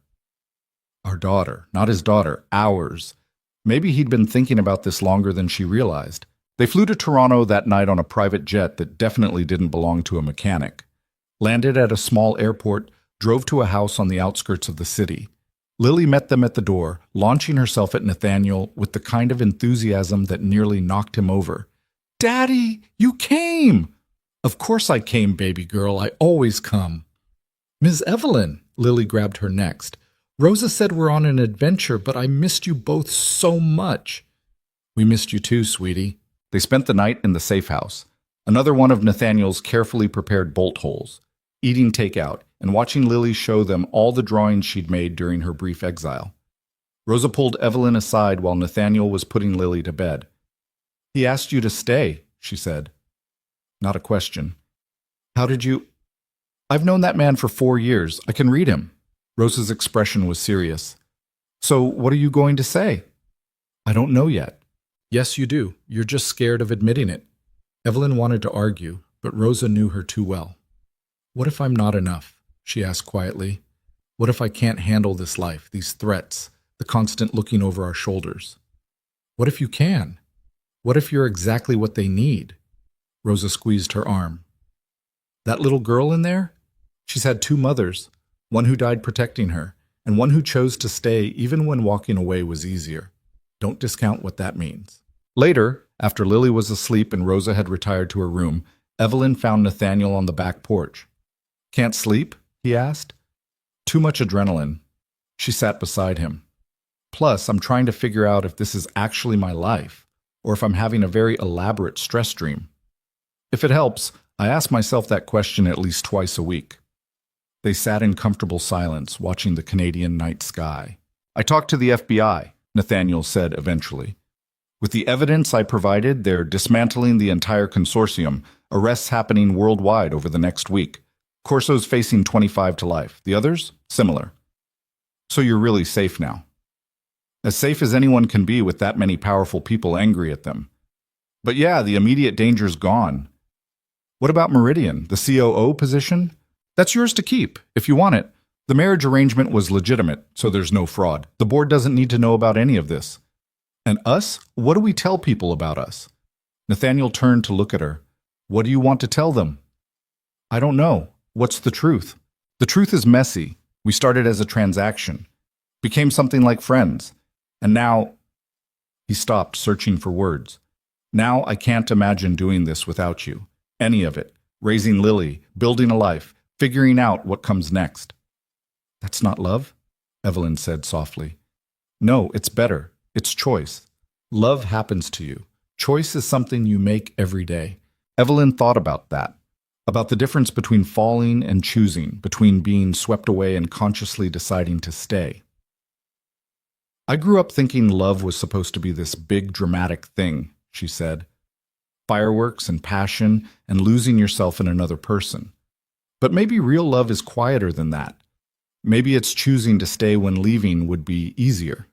Our daughter, not his daughter, ours. Maybe he'd been thinking about this longer than she realized. They flew to Toronto that night on a private jet that definitely didn't belong to a mechanic. Landed at a small airport, drove to a house on the outskirts of the city. Lily met them at the door, launching herself at Nathaniel with the kind of enthusiasm that nearly knocked him over. Daddy, you came! Of course I came, baby girl. I always come. Ms. Evelyn, Lily grabbed her next. Rosa said we're on an adventure, but I missed you both so much. We missed you too, sweetie. They spent the night in the safe house, another one of Nathaniel's carefully prepared bolt holes, eating takeout and watching Lily show them all the drawings she'd made during her brief exile. Rosa pulled Evelyn aside while Nathaniel was putting Lily to bed. He asked you to stay, she said. Not a question. How did you... I've known that man for 4 years. I can read him. Rosa's expression was serious. So what are you going to say? I don't know yet. Yes, you do. You're just scared of admitting it. Evelyn wanted to argue, but Rosa knew her too well. What if I'm not enough? She asked quietly. What if I can't handle this life, these threats, the constant looking over our shoulders? What if you can? What if you're exactly what they need? Rosa squeezed her arm. That little girl in there? She's had 2 mothers, one who died protecting her, and one who chose to stay even when walking away was easier. Don't discount what that means. Later, after Lily was asleep and Rosa had retired to her room, Evelyn found Nathaniel on the back porch. Can't sleep? He asked. Too much adrenaline. She sat beside him. Plus, I'm trying to figure out if this is actually my life, or if I'm having a very elaborate stress dream. If it helps, I ask myself that question at least twice a week. They sat in comfortable silence, watching the Canadian night sky. I talked to the FBI, Nathaniel said eventually. With the evidence I provided, they're dismantling the entire consortium, arrests happening worldwide over the next week. Corso's facing 25 to life. The others? Similar. So you're really safe now. As safe as anyone can be with that many powerful people angry at them. But yeah, the immediate danger's gone. What about Meridian, the COO position? That's yours to keep, if you want it. The marriage arrangement was legitimate, so there's no fraud. The board doesn't need to know about any of this. And us? What do we tell people about us? Nathaniel turned to look at her. What do you want to tell them? I don't know. What's the truth? The truth is messy. We started as a transaction, became something like friends, and now... He stopped, searching for words. Now I can't imagine doing this without you. Any of it. Raising Lily, building a life, figuring out what comes next. That's not love? Evelyn said softly. No, it's better. It's choice. Love happens to you. Choice is something you make every day. Evelyn thought about that. About the difference between falling and choosing, between being swept away and consciously deciding to stay. I grew up thinking love was supposed to be this big dramatic thing, she said. Fireworks and passion and losing yourself in another person. But maybe real love is quieter than that. Maybe it's choosing to stay when leaving would be easier.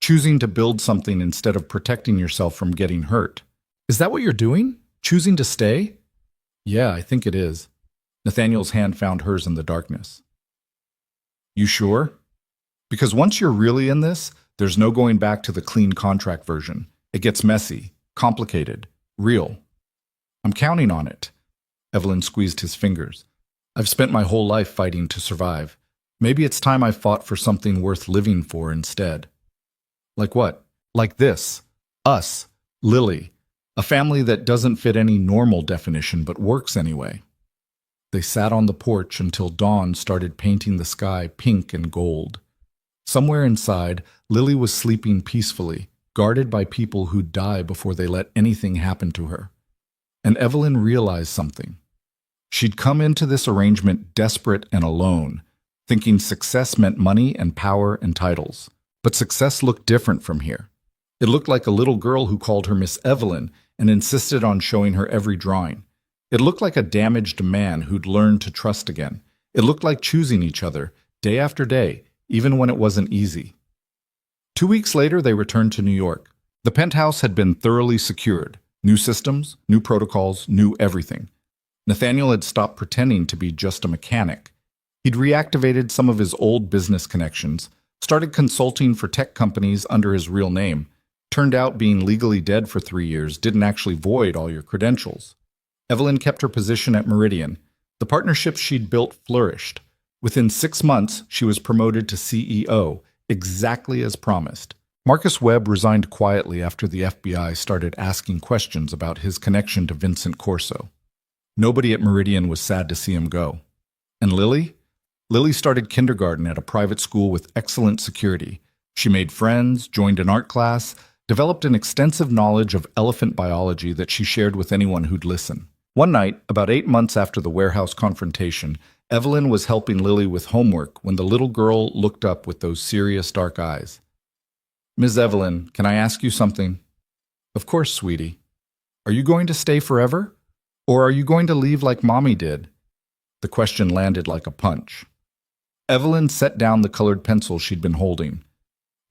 Choosing to build something instead of protecting yourself from getting hurt. Is that what you're doing? Choosing to stay? Yeah, I think it is. Nathaniel's hand found hers in the darkness. You sure? Because once you're really in this, there's no going back to the clean contract version. It gets messy, complicated, real. I'm counting on it. Evelyn squeezed his fingers. I've spent my whole life fighting to survive. Maybe it's time I fought for something worth living for instead. Like what? Like this. Us. Lily. A family that doesn't fit any normal definition but works anyway. They sat on the porch until dawn started painting the sky pink and gold. Somewhere inside, Lily was sleeping peacefully, guarded by people who'd die before they let anything happen to her. And Evelyn realized something. She'd come into this arrangement desperate and alone, thinking success meant money and power and titles. But success looked different from here. It looked like a little girl who called her Miss Evelyn and insisted on showing her every drawing. It looked like a damaged man who'd learned to trust again. It looked like choosing each other, day after day, even when it wasn't easy. 2 weeks later, they returned to New York. The penthouse had been thoroughly secured. New systems, new protocols, new everything. Nathaniel had stopped pretending to be just a mechanic. He'd reactivated some of his old business connections, started consulting for tech companies under his real name. Turned out being legally dead for 3 years didn't actually void all your credentials. Evelyn kept her position at Meridian. The partnerships she'd built flourished. Within 6 months, she was promoted to CEO, exactly as promised. Marcus Webb resigned quietly after the FBI started asking questions about his connection to Vincent Corso. Nobody at Meridian was sad to see him go. And Lily? Lily started kindergarten at a private school with excellent security. She made friends, joined an art class, developed an extensive knowledge of elephant biology that she shared with anyone who'd listen. One night, about 8 months after the warehouse confrontation, Evelyn was helping Lily with homework when the little girl looked up with those serious dark eyes. "Ms. Evelyn, can I ask you something?" "Of course, sweetie." "Are you going to stay forever? Or are you going to leave like Mommy did?" The question landed like a punch. Evelyn set down the colored pencil she'd been holding.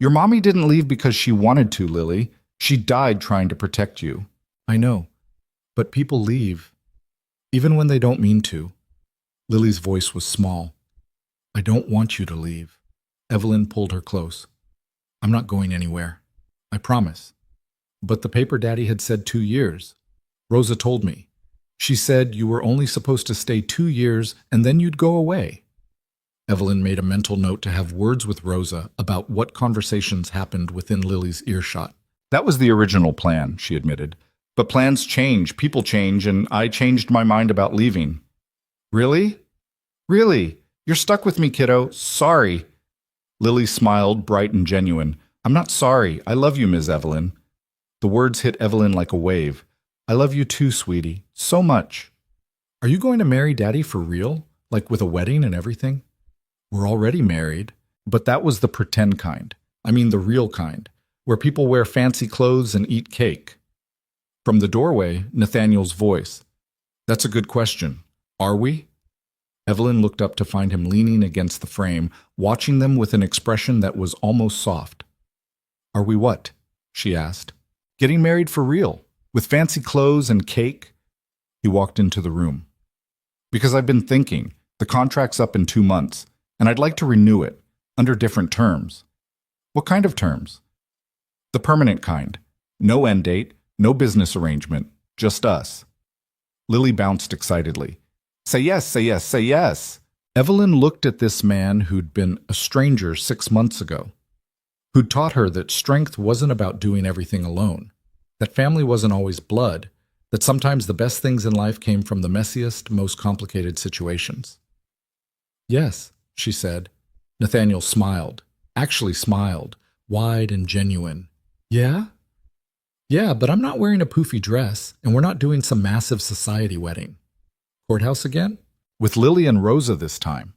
"Your mommy didn't leave because she wanted to, Lily. She died trying to protect you." "I know, but people leave, even when they don't mean to." Lily's voice was small. "I don't want you to leave." Evelyn pulled her close. "I'm not going anywhere. I promise." "But the paper daddy had said 2 years. Rosa told me. She said you were only supposed to stay 2 years and then you'd go away." Evelyn made a mental note to have words with Rosa about what conversations happened within Lily's earshot. "That was the original plan," she admitted. "But plans change, people change, and I changed my mind about leaving." "Really? Really? You're stuck with me, kiddo. Sorry." Lily smiled, bright and genuine. "I'm not sorry. I love you, Ms. Evelyn." The words hit Evelyn like a wave. "I love you too, sweetie. So much." "Are you going to marry Daddy for real? Like with a wedding and everything?" "We're already married." "But that was the pretend kind. I mean the real kind, where people wear fancy clothes and eat cake." From the doorway, Nathaniel's voice. "That's a good question. Are we?" Evelyn looked up to find him leaning against the frame, watching them with an expression that was almost soft. "Are we what?" she asked. "Getting married for real, with fancy clothes and cake?" He walked into the room. "Because I've been thinking, the contract's up in 2 months, and I'd like to renew it, under different terms." "What kind of terms?" "The permanent kind. No end date, no business arrangement, just us." Lily bounced excitedly. "Say yes, say yes, say yes." Evelyn looked at this man who'd been a stranger 6 months ago, who'd taught her that strength wasn't about doing everything alone, that family wasn't always blood, that sometimes the best things in life came from the messiest, most complicated situations. "Yes," she said. Nathaniel smiled, actually smiled, wide and genuine. "Yeah? Yeah, but I'm not wearing a poofy dress, and we're not doing some massive society wedding. Courthouse again? With Lily and Rosa this time.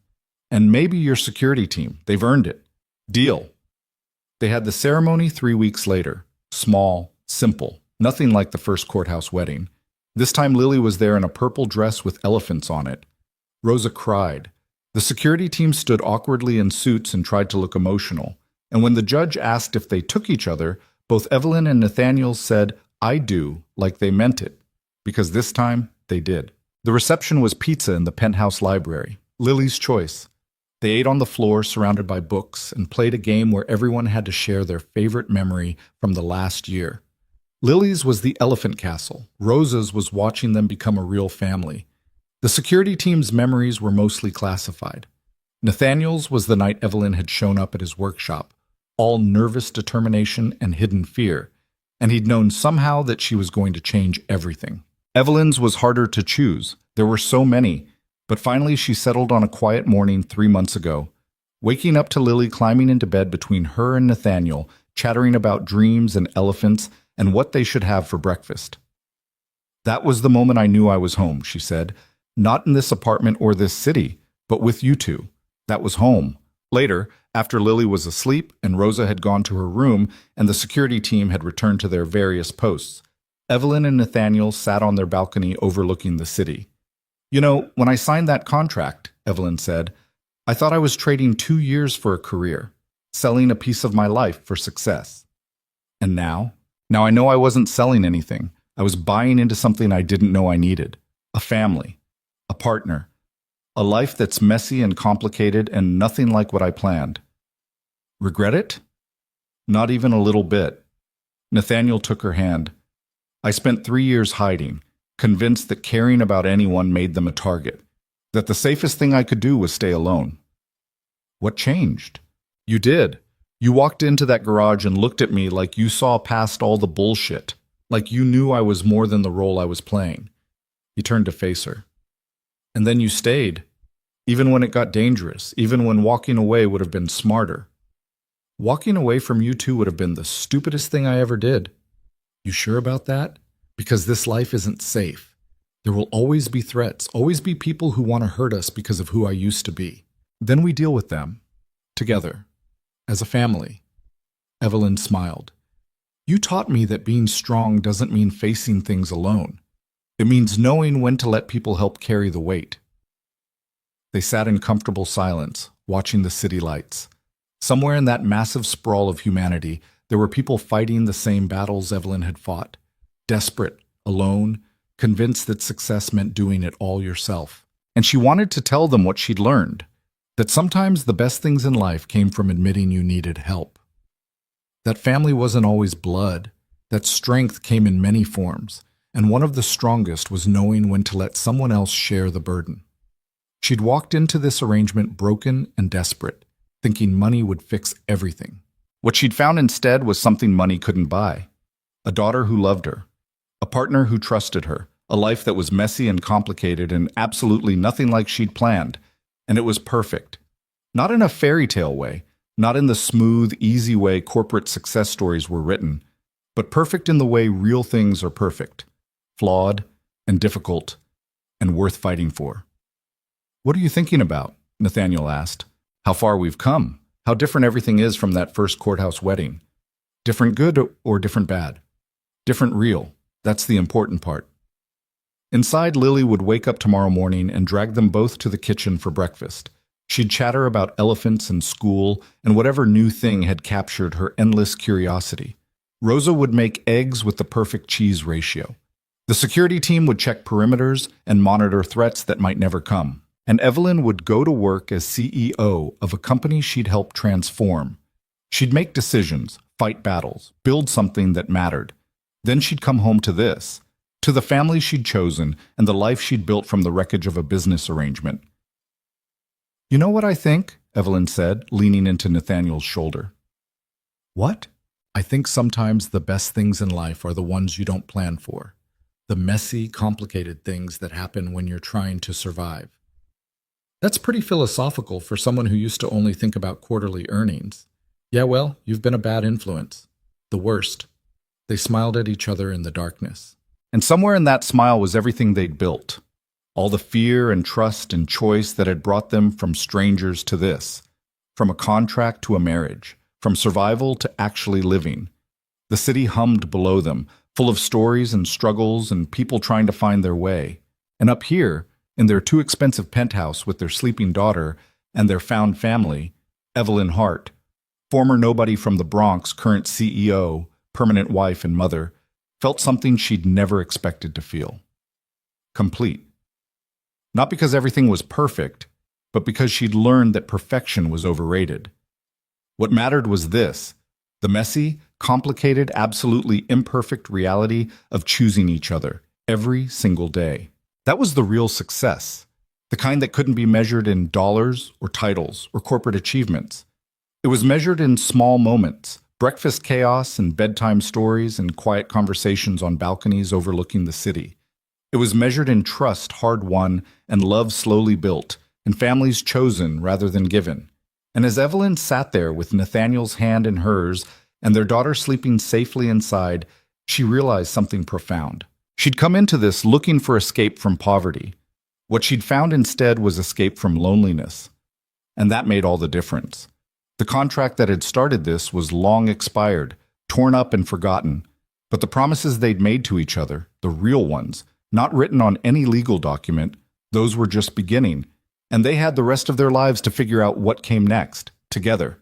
And maybe your security team. They've earned it. Deal." They had the ceremony 3 weeks later. Small, simple, nothing like the first courthouse wedding. This time Lily was there in a purple dress with elephants on it. Rosa cried. The security team stood awkwardly in suits and tried to look emotional. And when the judge asked if they took each other, both Evelyn and Nathaniel said, "I do," like they meant it. Because this time, they did. The reception was pizza in the penthouse library. Lily's choice. They ate on the floor surrounded by books and played a game where everyone had to share their favorite memory from the last year. Lily's was the elephant castle. Rosa's was watching them become a real family. The security team's memories were mostly classified. Nathaniel's was the night Evelyn had shown up at his workshop, all nervous determination and hidden fear, and he'd known somehow that she was going to change everything. Evelyn's was harder to choose. There were so many. But finally, she settled on a quiet morning 3 months ago, waking up to Lily climbing into bed between her and Nathaniel, chattering about dreams and elephants and what they should have for breakfast. "That was the moment I knew I was home," she said. "Not in this apartment or this city, but with you two. That was home." Later, after Lily was asleep and Rosa had gone to her room and the security team had returned to their various posts, Evelyn and Nathaniel sat on their balcony overlooking the city. "You know, when I signed that contract," Evelyn said, "I thought I was trading 2 years for a career, selling a piece of my life for success. And now? Now I know I wasn't selling anything. I was buying into something I didn't know I needed. A family, a partner, a life that's messy and complicated and nothing like what I planned. Regret it? Not even a little bit." Nathaniel took her hand. "I spent 3 years hiding, convinced that caring about anyone made them a target, that the safest thing I could do was stay alone." "What changed?" "You did. You walked into that garage and looked at me like you saw past all the bullshit, like you knew I was more than the role I was playing." He turned to face her. "And then you stayed, even when it got dangerous, even when walking away would have been smarter. Walking away from you two would have been the stupidest thing I ever did." "You sure about that? Because this life isn't safe. There will always be threats, always be people who want to hurt us because of who I used to be. Then we deal with them, together, as a family." Evelyn smiled. "You taught me that being strong doesn't mean facing things alone. It means knowing when to let people help carry the weight." They sat in comfortable silence, watching the city lights. Somewhere in that massive sprawl of humanity, there were people fighting the same battles Evelyn had fought. Desperate, alone, convinced that success meant doing it all yourself. And she wanted to tell them what she'd learned, that sometimes the best things in life came from admitting you needed help. That family wasn't always blood, that strength came in many forms, and one of the strongest was knowing when to let someone else share the burden. She'd walked into this arrangement broken and desperate, thinking money would fix everything. What she'd found instead was something money couldn't buy. A daughter who loved her, a partner who trusted her, a life that was messy and complicated and absolutely nothing like she'd planned. And it was perfect. Not in a fairy tale way, not in the smooth, easy way corporate success stories were written, but perfect in the way real things are perfect, flawed and difficult and worth fighting for. "What are you thinking about?" Nathaniel asked. "How far we've come, how different everything is from that first courthouse wedding. Different good or different bad? Different real. That's the important part." Inside, Lily would wake up tomorrow morning and drag them both to the kitchen for breakfast. She'd chatter about elephants and school and whatever new thing had captured her endless curiosity. Rosa would make eggs with the perfect cheese ratio. The security team would check perimeters and monitor threats that might never come. And Evelyn would go to work as CEO of a company she'd helped transform. She'd make decisions, fight battles, build something that mattered. Then she'd come home to this, to the family she'd chosen and the life she'd built from the wreckage of a business arrangement. "You know what I think?" Evelyn said, leaning into Nathaniel's shoulder. "What?" "I think sometimes the best things in life are the ones you don't plan for. The messy, complicated things that happen when you're trying to survive." That's pretty philosophical for someone who used to only think about quarterly earnings. "Yeah, well, you've been a bad influence. The worst." They smiled at each other in the darkness. And somewhere in that smile was everything they'd built. All the fear and trust and choice that had brought them from strangers to this, from a contract to a marriage, from survival to actually living. The city hummed below them, full of stories and struggles and people trying to find their way. And up here, in their too expensive penthouse with their sleeping daughter and their found family, Evelyn Hart, former nobody from the Bronx, current CEO, permanent wife and mother, felt something she'd never expected to feel. Complete. Not because everything was perfect, but because she'd learned that perfection was overrated. What mattered was this, the messy, complicated, absolutely imperfect reality of choosing each other every single day. That was the real success, the kind that couldn't be measured in dollars or titles or corporate achievements. It was measured in small moments, breakfast chaos and bedtime stories and quiet conversations on balconies overlooking the city. It was measured in trust hard won and love slowly built, and families chosen rather than given. And as Evelyn sat there with Nathaniel's hand in hers and their daughter sleeping safely inside, she realized something profound. She'd come into this looking for escape from poverty. What she'd found instead was escape from loneliness. And that made all the difference. The contract that had started this was long expired, torn up and forgotten. But the promises they'd made to each other, the real ones, not written on any legal document, those were just beginning. And they had the rest of their lives to figure out what came next, together.